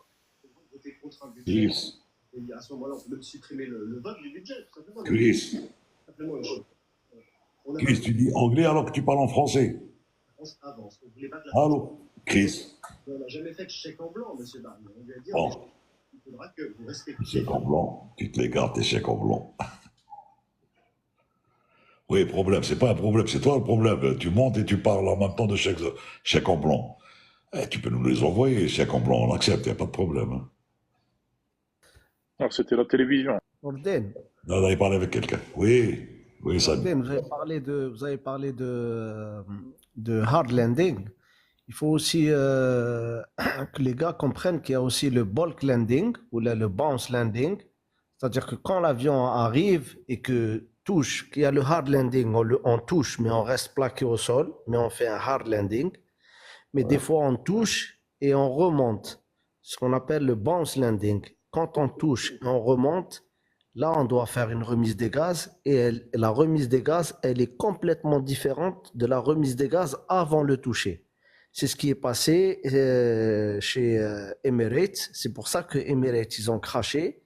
Chris. Et à ce moment-là, on peut même supprimer le vote du budget. Chris. Chris, tu dis anglais alors que tu parles en français. La France avance. On voulait battre la France. Allô, Chris. On n'a jamais fait de chèque en blanc, monsieur Barnier. On lui a dit, Bon. il faudra que vous respectiez. Chèque en blanc. Tu te les gardes, tes chèques en blanc. Oui, problème. C'est pas un problème, c'est toi le problème. Tu montes et tu parles en même temps de chèques en blanc. Tu peux nous les envoyer, chèques en blanc, on accepte, il n'y a pas de problème. Hein. Non, c'était la télévision. Orden. Non, on avait parlé avec quelqu'un. Oui, oui, ça. Orden, vous avez parlé de hard landing. Il faut aussi que les gars comprennent qu'il y a aussi le bulk landing ou le bounce landing. C'est-à-dire que quand l'avion arrive et que touche, qu'il y a le hard landing, on touche mais on reste plaqué au sol, mais on fait un hard landing. Mais des fois on touche et on remonte, ce qu'on appelle le bounce landing. Quand on touche et on remonte, là on doit faire une remise des gaz et la remise des gaz, elle est complètement différente de la remise des gaz avant le toucher. C'est ce qui est passé chez Emirates. C'est pour ça que Emirates, ils ont craché,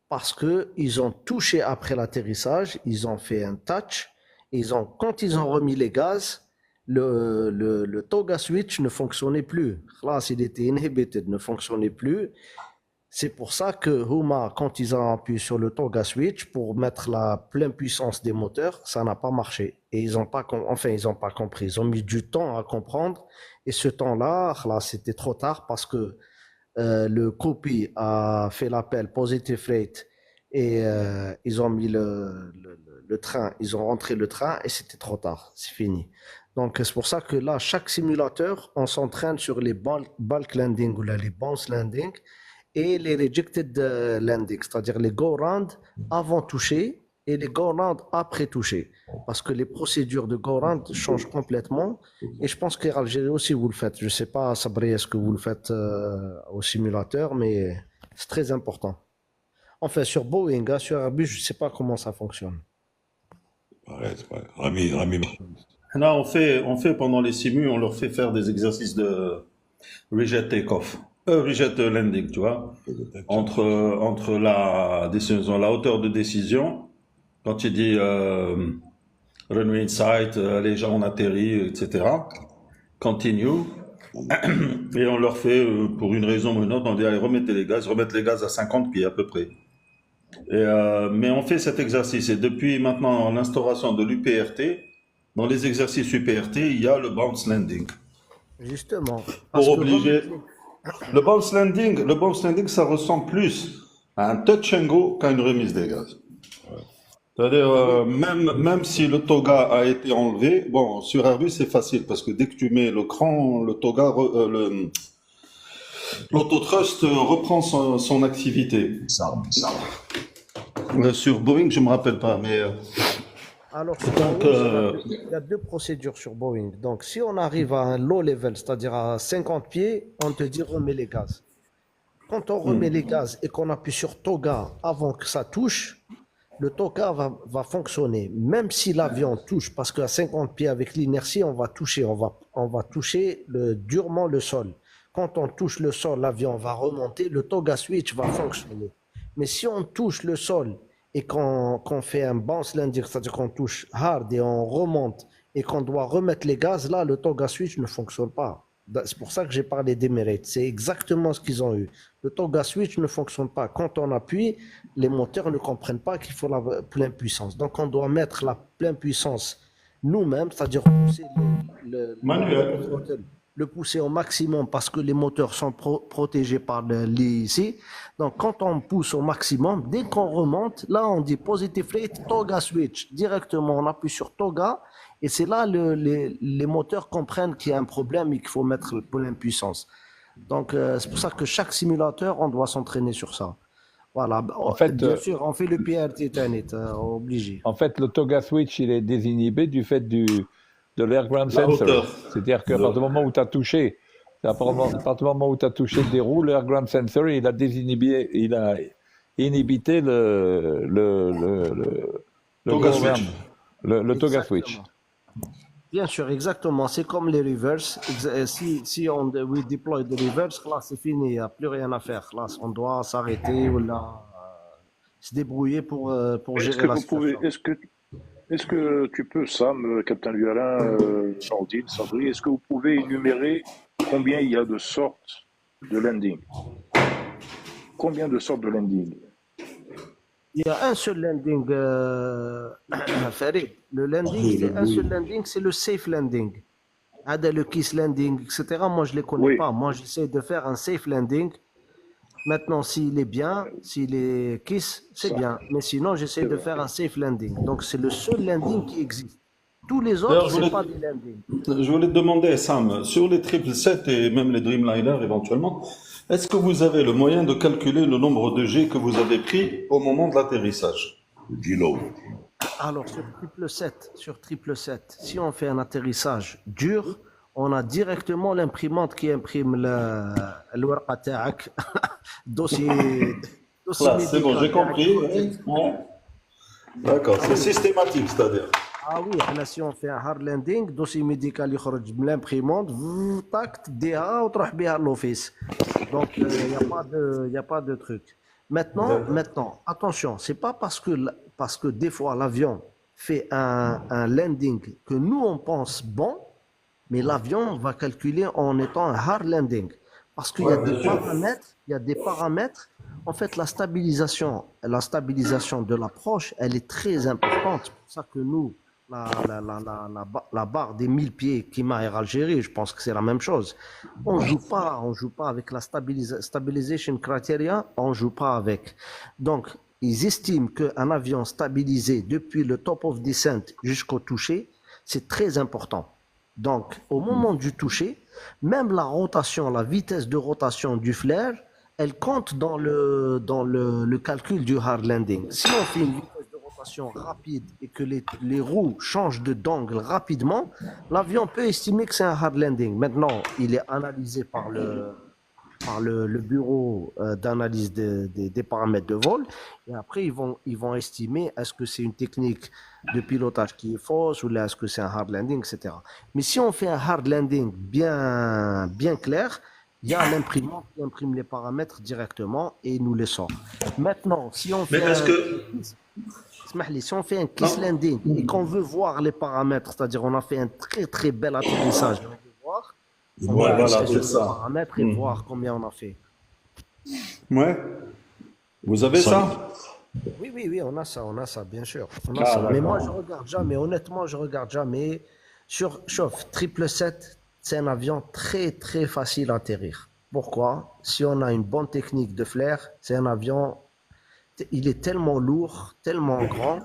parce qu'ils ont touché après l'atterrissage, ils ont fait un touch, quand ils ont remis les gaz, le Toga switch ne fonctionnait plus. Là, il était inhibited, ne fonctionnait plus. C'est pour ça que Huma, quand ils ont appuyé sur le Toga switch pour mettre la pleine puissance des moteurs, ça n'a pas marché. Et ils n'ont pas compris. Ils ont mis du temps à comprendre. Et ce temps-là, là, c'était trop tard parce que le copy a fait l'appel positive rate et ils ont mis le train, ils ont rentré le train et c'était trop tard. C'est fini. Donc, c'est pour ça que là, chaque simulateur, on s'entraîne sur les bulk landing ou les bounce landing et les rejected landing, c'est-à-dire les go-round avant toucher et les go-round après toucher. Parce que les procédures de go-round changent complètement. Et je pense qu'en Algérie aussi, vous le faites. Je ne sais pas, Sabri, est-ce que vous le faites au simulateur, mais c'est très important. Enfin, sur Boeing, sur Airbus, je ne sais pas comment ça fonctionne. Arrête, ouais. Rami. Là, on fait pendant les simus, on leur fait faire des exercices de reject take-off. Reject landing, tu vois. Entre la décision, la hauteur de décision, quand il dit runway in sight, les gens on atterrit, etc. Continue. Et on leur fait, pour une raison ou une autre, on dit allez, remettez les gaz, remettre les gaz à 50 pieds à peu près. Mais on fait cet exercice. Et depuis maintenant l'instauration de l'UPRT, dans les exercices UPRT, il y a le bounce landing. Justement. Pour obliger. Le bounce landing, ça ressemble plus à un touch and go qu'à une remise des gaz. C'est-à-dire, même si le toga a été enlevé, bon, sur Airbus, c'est facile, parce que dès que tu mets le cran, le toga, l'autotrust reprend son activité. Sur Boeing, je me rappelle pas, mais... Alors, il y a deux procédures sur Boeing. Donc, si on arrive à un low level, c'est-à-dire à 50 pieds, on te dit remets les gaz. Quand on remet les gaz et qu'on appuie sur Toga avant que ça touche, le Toga va fonctionner. Même si l'avion touche, parce qu'à 50 pieds avec l'inertie, on va toucher durement le sol. Quand on touche le sol, l'avion va remonter, le Toga switch va fonctionner. Mais si on touche le sol et qu'on fait un bounce landing, c'est-à-dire qu'on touche hard et on remonte et qu'on doit remettre les gaz, là, le Toga Switch ne fonctionne pas. C'est pour ça que j'ai parlé d'Emirates. C'est exactement ce qu'ils ont eu. Le Toga Switch ne fonctionne pas. Quand on appuie, les moteurs ne comprennent pas qu'il faut la pleine puissance. Donc, on doit mettre la pleine puissance nous-mêmes, c'est-à-dire pousser le pousser au maximum parce que les moteurs sont protégés par l'IC. Donc, quand on pousse au maximum, dès qu'on remonte, là, on dit positive rate, Toga Switch. Directement, on appuie sur Toga. Et c'est là les moteurs comprennent qu'il y a un problème et qu'il faut mettre pleine puissance. Donc, c'est pour ça que chaque simulateur, on doit s'entraîner sur ça. Voilà. En fait, bien sûr, on fait le PRT Tenet, obligé. En fait, le Toga Switch, il est désinhibé du fait de l'airground sensor. C'est-à-dire qu'à partir du moment où tu as touché, le l'airground sensor, il a désinhibé, il a inhibité le Toga Switch. Le Toga Switch. Bien sûr, exactement. C'est comme les reverse. Si on déploie de reverse, là, c'est fini. Il n'y a plus rien à faire. Là, on doit s'arrêter ou là, se débrouiller pour gérer la situation. Est-ce que tu peux, Sam, Captain Lualin, Sandrine, Sandri, est-ce que vous pouvez énumérer combien il y a de sortes de landing? Combien de sortes de landing? Il y a un seul landing, Farid. Le landing, c'est un seul landing, c'est le safe landing. Le kiss landing, etc. Moi, je ne les connais pas. Moi, j'essaie de faire un safe landing. Maintenant, s'il est bien, s'il est kiss, c'est bien. Mais sinon, j'essaie de faire un safe landing. Donc, c'est le seul landing qui existe. Tous les autres, ce n'est pas des landings. Je voulais te demander, Sam, sur les 777 et même les Dreamliner éventuellement, est-ce que vous avez le moyen de calculer le nombre de G que vous avez pris au moment de l'atterrissage? Alors, sur 777, si on fait un atterrissage dur, on a directement l'imprimante qui imprime le dossier. C'est bon, j'ai compris. D'accord, c'est systématique, c'est-à-dire. Ah oui, là, si on fait un hard landing, dossier médical, il sort de l'imprimante, tac, DA, ou تروح بها l'office. Donc, il n'y a pas de truc. Maintenant, attention, c'est pas parce que des fois l'avion fait un landing que nous on pense bon, mais l'avion va calculer en étant un hard landing. Parce qu'il y a des paramètres, en fait, la stabilisation de l'approche, elle est très importante. C'est pour ça que nous, la barre des 1000 pieds qui m'a Algérie, je pense que c'est la même chose. On joue pas avec la stabilization criteria, on joue pas avec. Donc, ils estiment qu'un avion stabilisé depuis le top of descent jusqu'au toucher, c'est très important. Donc, au moment du toucher, même la rotation, la vitesse de rotation du flair, elle compte dans le calcul du hard landing. Si on fait une vitesse de rotation rapide et que les roues changent d'angle rapidement, l'avion peut estimer que c'est un hard landing. Maintenant, il est analysé par le bureau d'analyse des paramètres de vol, et après ils vont estimer est-ce que c'est une technique de pilotage qui est fausse ou là est-ce que c'est un hard landing, etc. Mais si on fait un hard landing bien clair, il y a l'imprimante qui imprime les paramètres directement et il nous les sort. Maintenant, si on fait un kiss landing et qu'on veut voir les paramètres, c'est-à-dire on a fait un très très bel atterrissage, on veut voir, voilà, c'est ça. Paramètres et voir combien on a fait. Ouais. Vous avez ça? Oui, on a ça, bien sûr. Mais moi, je regarde jamais, honnêtement, je regarde jamais. Chauffe, 777, c'est un avion très, très facile à atterrir. Pourquoi? Si on a une bonne technique de flair, c'est un avion, il est tellement lourd, tellement grand,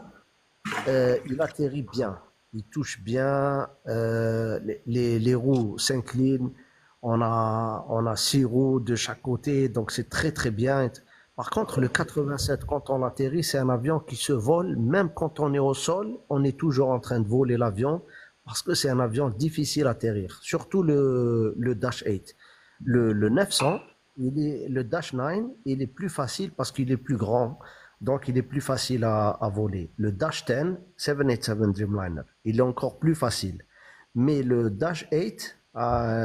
il atterrit bien. Il touche bien, les roues s'inclinent, on a 6 roues de chaque côté, donc c'est très très bien. Par contre, le 87, quand on atterrit, c'est un avion qui se vole, même quand on est au sol, on est toujours en train de voler l'avion, parce que c'est un avion difficile à atterrir, surtout le Dash 8. Le 900, le Dash 9, il est plus facile parce qu'il est plus grand, donc il est plus facile à voler. Le Dash 10, 787 Dreamliner, il est encore plus facile. Mais le Dash 8,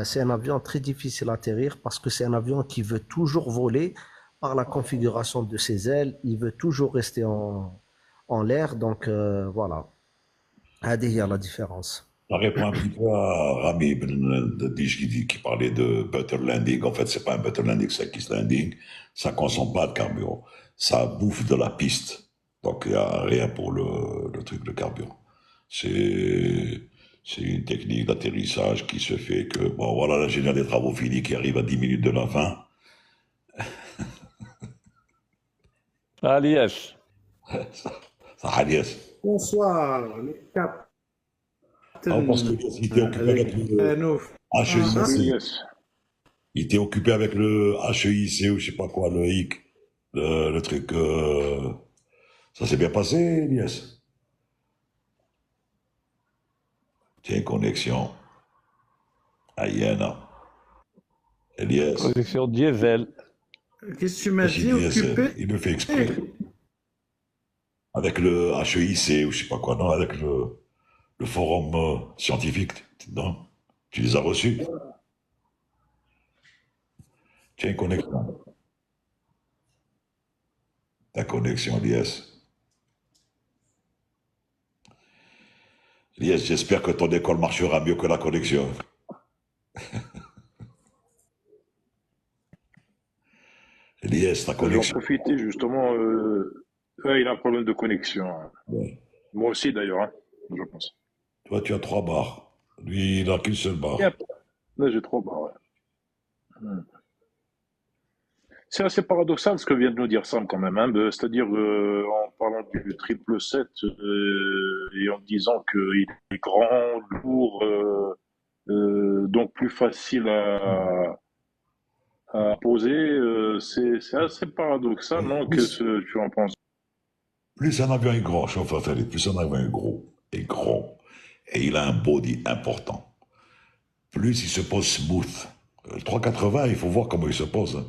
c'est un avion très difficile à atterrir parce que c'est un avion qui veut toujours voler par la configuration de ses ailes, il veut toujours rester en l'air, donc voilà. Il y a la différence. Ça répond un petit peu à Rami Ibn Dish qui parlait de butter landing. En fait, c'est pas un butter landing, c'est un kiss landing. Ça consomme pas de carburant. Ça bouffe de la piste. Donc, il n'y a rien pour le truc de carburant. C'est une technique d'atterrissage qui se fait que, bon, voilà l'ingénieur des travaux finis qui arrive à 10 minutes de la fin. Alias. Ça, Alias. Bonsoir, les capitaines. Ah, parce qu'il était occupé avec le HEIC. Il était occupé avec le HEIC ou je sais pas quoi, le HIC, le truc. Ça s'est bien passé, Elias? Tiens, connexion. Ayana. Elias. Connexion diesel. Qu'est-ce que tu m'as dit, occupé? Il le fait exprès. Avec le HEIC ou je sais pas quoi, non, avec le forum scientifique, non? Tu les as reçus? Tiens, connexion. Ta connexion, Elias. Elias, j'espère que ton école marchera mieux que la connexion. Elias, ta connexion. J'en profiter justement. Il a un problème de connexion. Ouais. Moi aussi d'ailleurs, hein, je pense. Toi, tu as 3 barres. Lui, il n'a qu'une seule barre. Là, j'ai 3 barres, ouais. C'est assez paradoxal ce que vient de nous dire Sam quand même, hein, c'est-à-dire en parlant du 777 et en disant qu'il est grand, lourd, donc plus facile à poser, c'est assez paradoxal, non? Qu'est-ce que tu en penses? Plus un avion est grand, chauffeur Félix, plus un avion est grand, et il a un body important, plus il se pose smooth. Le 380, il faut voir comment il se pose. Hein.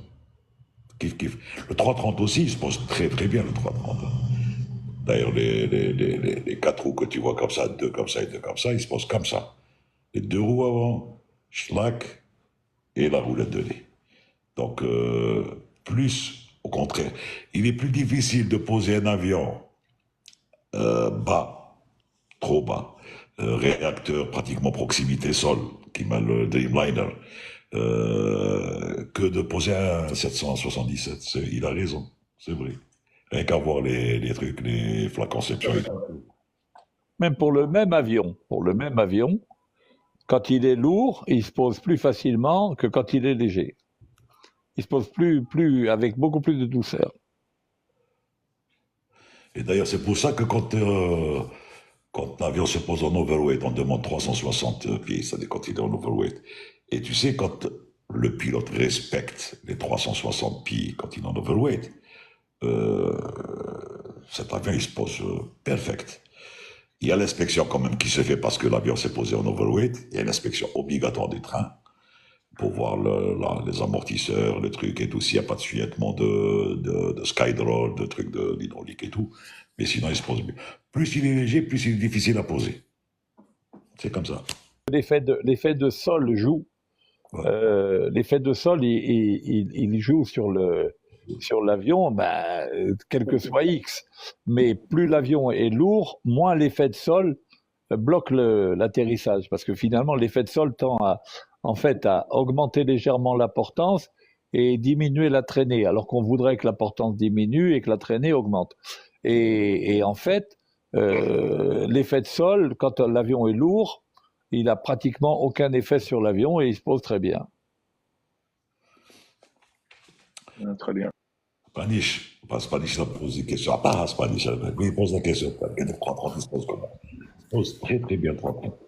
Kiff, kiff. Le 330 aussi, il se pose très très bien, le 330. D'ailleurs, les 4 roues que tu vois comme ça, 2 comme ça et 2 comme ça, ils se posent comme ça. Les 2 roues avant, schlack, et la roulette de nez. Donc, plus, au contraire, il est plus difficile de poser un avion bas, trop bas, réacteur pratiquement proximité sol, qui met le Dreamliner, que de poser un 777. Il a raison, c'est vrai. Rien qu'à voir les trucs, les flacons conception. Même pour le même avion, quand il est lourd, il se pose plus facilement que quand il est léger. Il se pose plus avec beaucoup plus de douceur. Et d'ailleurs, c'est pour ça que quand l'avion se pose en overweight, on demande 360 pieds, c'est-à-dire quand il est en overweight. Et tu sais, quand le pilote respecte les 360 pieds quand il est en overweight, cet avion, il se pose perfect. Il y a l'inspection quand même qui se fait parce que l'avion s'est posé en overweight. Il y a l'inspection obligatoire des trains pour voir les amortisseurs, les trucs et tout, s'il n'y a pas de sujettement de skydrall, de trucs d'hydraulique et tout. Mais sinon, il se pose mieux. Plus il est léger, plus il est difficile à poser. C'est comme ça. L'effet de sol joue. Ouais. L'effet de sol, il joue sur l'avion, quel que soit X. Mais plus l'avion est lourd, moins l'effet de sol bloque l'atterrissage. Parce que finalement, l'effet de sol tend à augmenter légèrement la portance et diminuer la traînée, alors qu'on voudrait que la portance diminue et que la traînée augmente. Et en fait, l'effet de sol, quand l'avion est lourd, il n'a pratiquement aucun effet sur l'avion et il se pose très bien. Très bien. Spanish, Spanish, il pose des questions. Pas Spanish, mais il pose la question. Il se pose comment? Il se pose très très bien 330.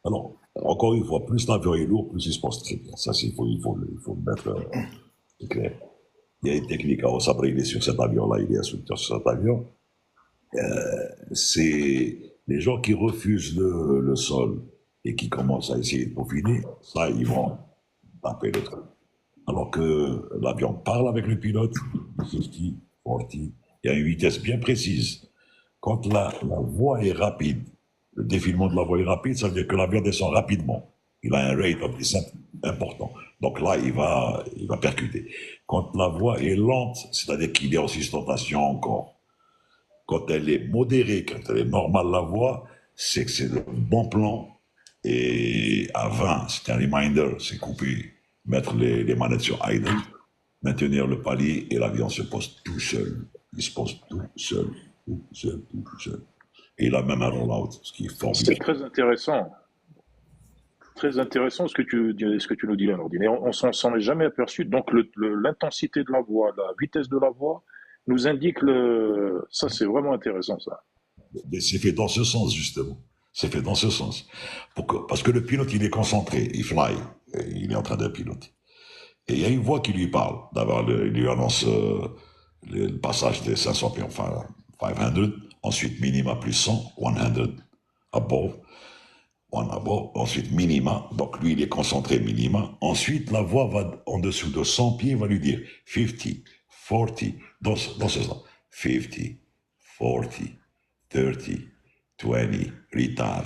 Alors, encore une fois, plus l'avion est lourd, plus il se pose très bien. Ça, il faut le mettre, c'est clair. Il y a une technique, alors Sabri, il est sur cet avion-là, il est instructeur sur cet avion. C'est les gens qui refusent le sol et qui commencent à essayer de peaufiner, ça, ils vont taper le truc. Alors que l'avion parle avec le pilote, 50, 40, il y a une vitesse bien précise. Quand la voie est rapide, le défilement de la voie est rapide, ça veut dire que l'avion descend rapidement. Il a un rate of descent important. Donc là, il va percuter. Quand la voie est lente, c'est-à-dire qu'il est en sustentation encore. Quand elle est modérée, quand elle est normale la voie, c'est que c'est le bon plan Et à 20, c'est un reminder, c'est couper, mettre les manettes sur idle, maintenir le palier et l'avion se pose tout seul. Il se pose tout seul. Et il a même un roll-out, ce qui est formidable. C'est très intéressant. Très intéressant ce que tu nous dis là, Nordine. Et on s'en est jamais aperçu. Donc l'intensité de la voix, la vitesse de la voix nous indique ça, c'est vraiment intéressant ça. C'est fait dans ce sens, justement. C'est fait dans ce sens. Parce que le pilote, il est concentré, il fly, il est en train de piloter. Et il y a une voix qui lui parle. D'abord, il lui annonce le passage des 500 pieds, enfin 500, ensuite minima plus 100, 100 above, one above, ensuite minima, donc lui il est concentré minima. Ensuite, la voix va en dessous de 100 pieds, va lui dire 50, 40, dans ce sens. 50, 40, 30, 20, retard.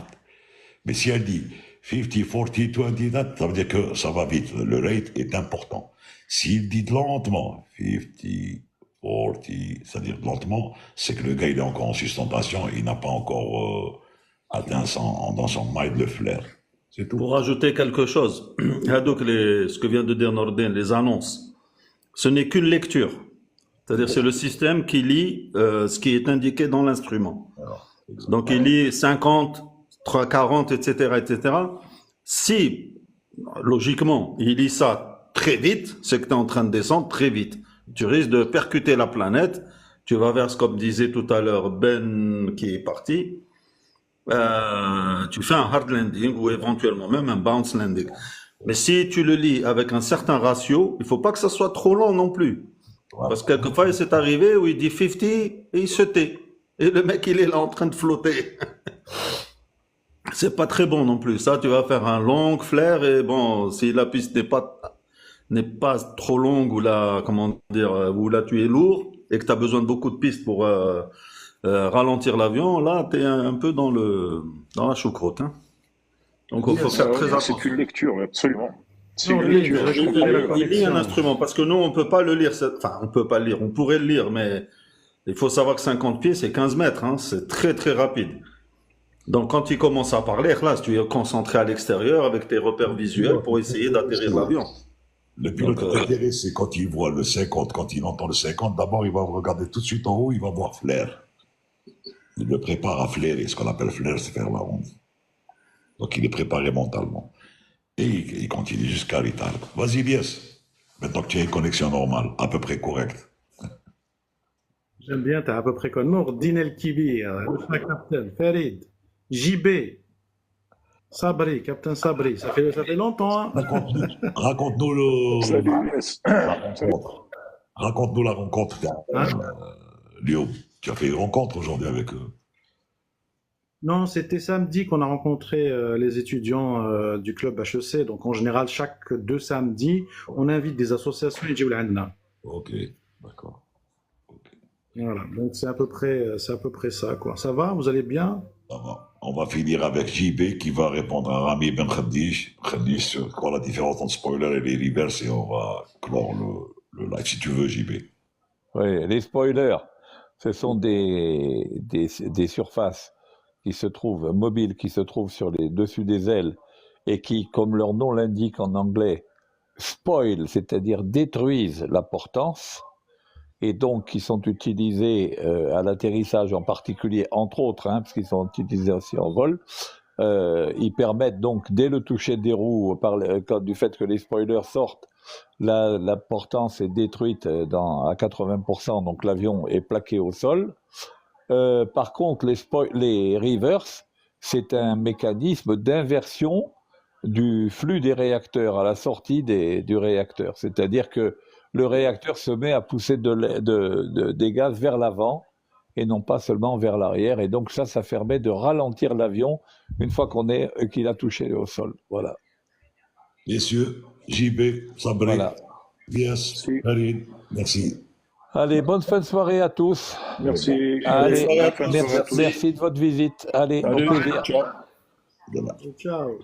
Mais si elle dit 50, 40, 20, ça veut dire que ça va vite. Le rate est important. S'il dit lentement, 50, 40, c'est-à-dire lentement, c'est que le gars il est encore en sustentation et il n'a pas encore atteint dans son maille le flair. C'est tout. Pour rajouter quelque chose, donc ce que vient de dire Nordin, les annonces, ce n'est qu'une lecture. C'est-à-dire c'est le système qui lit ce qui est indiqué dans l'instrument. Donc il lit 50, 40, etc., etc. Si, logiquement, il lit ça très vite, c'est que tu es en train de descendre très vite. Tu risques de percuter la planète. Tu vas vers, comme disait tout à l'heure Ben qui est parti, tu fais un hard landing ou éventuellement même un bounce landing. Mais si tu le lis avec un certain ratio, il faut pas que ça soit trop long non plus. Parce que quelquefois, c'est arrivé où il dit 50 et il se tait. Et le mec, il est là en train de flotter. C'est pas très bon non plus. Ça, tu vas faire un long flair et bon, si la piste n'est pas trop longue ou là, comment dire, où là tu es lourd et que tu as besoin de beaucoup de pistes pour ralentir l'avion, là, tu es un peu dans la choucroute. Hein. Donc, il faut faire très attention. C'est une lecture, absolument. C'est Non, une lecture. il lit un instrument parce que nous, on peut pas le lire. Enfin, on peut pas le lire. On pourrait le lire, mais il faut savoir que 50 pieds, c'est 15 mètres. Hein. C'est très, très rapide. Donc, quand il commence à parler, là, tu es concentré à l'extérieur avec tes repères visuels pour essayer d'atterrir l'avion. Le pilote est intéressé quand il voit le 50, quand il entend le 50, d'abord il va regarder tout de suite en haut, il va voir flair. Il le prépare à flairer. Ce qu'on appelle flair, c'est faire la ronde. Donc il est préparé mentalement. Et il continue jusqu'à retard. Vas-y, Bies. Maintenant que tu as une connexion normale, à peu près correcte. J'aime bien, tu as à peu près comme Nordine El Kibir, le capitaine, Farid, JB, Sabri, Captain Sabri. Ça fait longtemps. Hein. Raconte-nous la rencontre. Raconte-nous la rencontre. Léo, tu as fait une rencontre aujourd'hui avec eux. Non, c'était samedi qu'on a rencontré les étudiants du club HEC. Donc en général, chaque 2 samedis, on invite des associations et Djiboulana. Ok, d'accord. Voilà, donc c'est à peu près ça, quoi. Ça va, vous allez bien? Ça va. On va finir avec JB qui va répondre à Rami Ben Khadish. Khadish sur quoi la différence entre spoiler et les reverse et on va clore le live si tu veux, JB. Oui, les spoilers, ce sont des surfaces qui se trouvent, mobiles, qui se trouvent sur les dessus des ailes et qui, comme leur nom l'indique en anglais, spoil, c'est-à-dire détruisent la portance, et donc qui sont utilisés à l'atterrissage en particulier, entre autres, hein, parce qu'ils sont utilisés aussi en vol. Ils permettent donc, dès le toucher des roues, du fait que les spoilers sortent, la portance est détruite à 80%, donc l'avion est plaqué au sol. Par contre, les reverse, c'est un mécanisme d'inversion du flux des réacteurs à la sortie du réacteur. C'est-à-dire que le réacteur se met à pousser des gaz vers l'avant et non pas seulement vers l'arrière. Et donc ça permet de ralentir l'avion une fois qu'il a touché au sol. Voilà. Messieurs, JB, Sabri, voilà. Yes, Farid, merci. Allez, bonne fin de soirée à tous. Merci. Allez, merci de votre visite. Allez, au plaisir. Ciao. Ciao.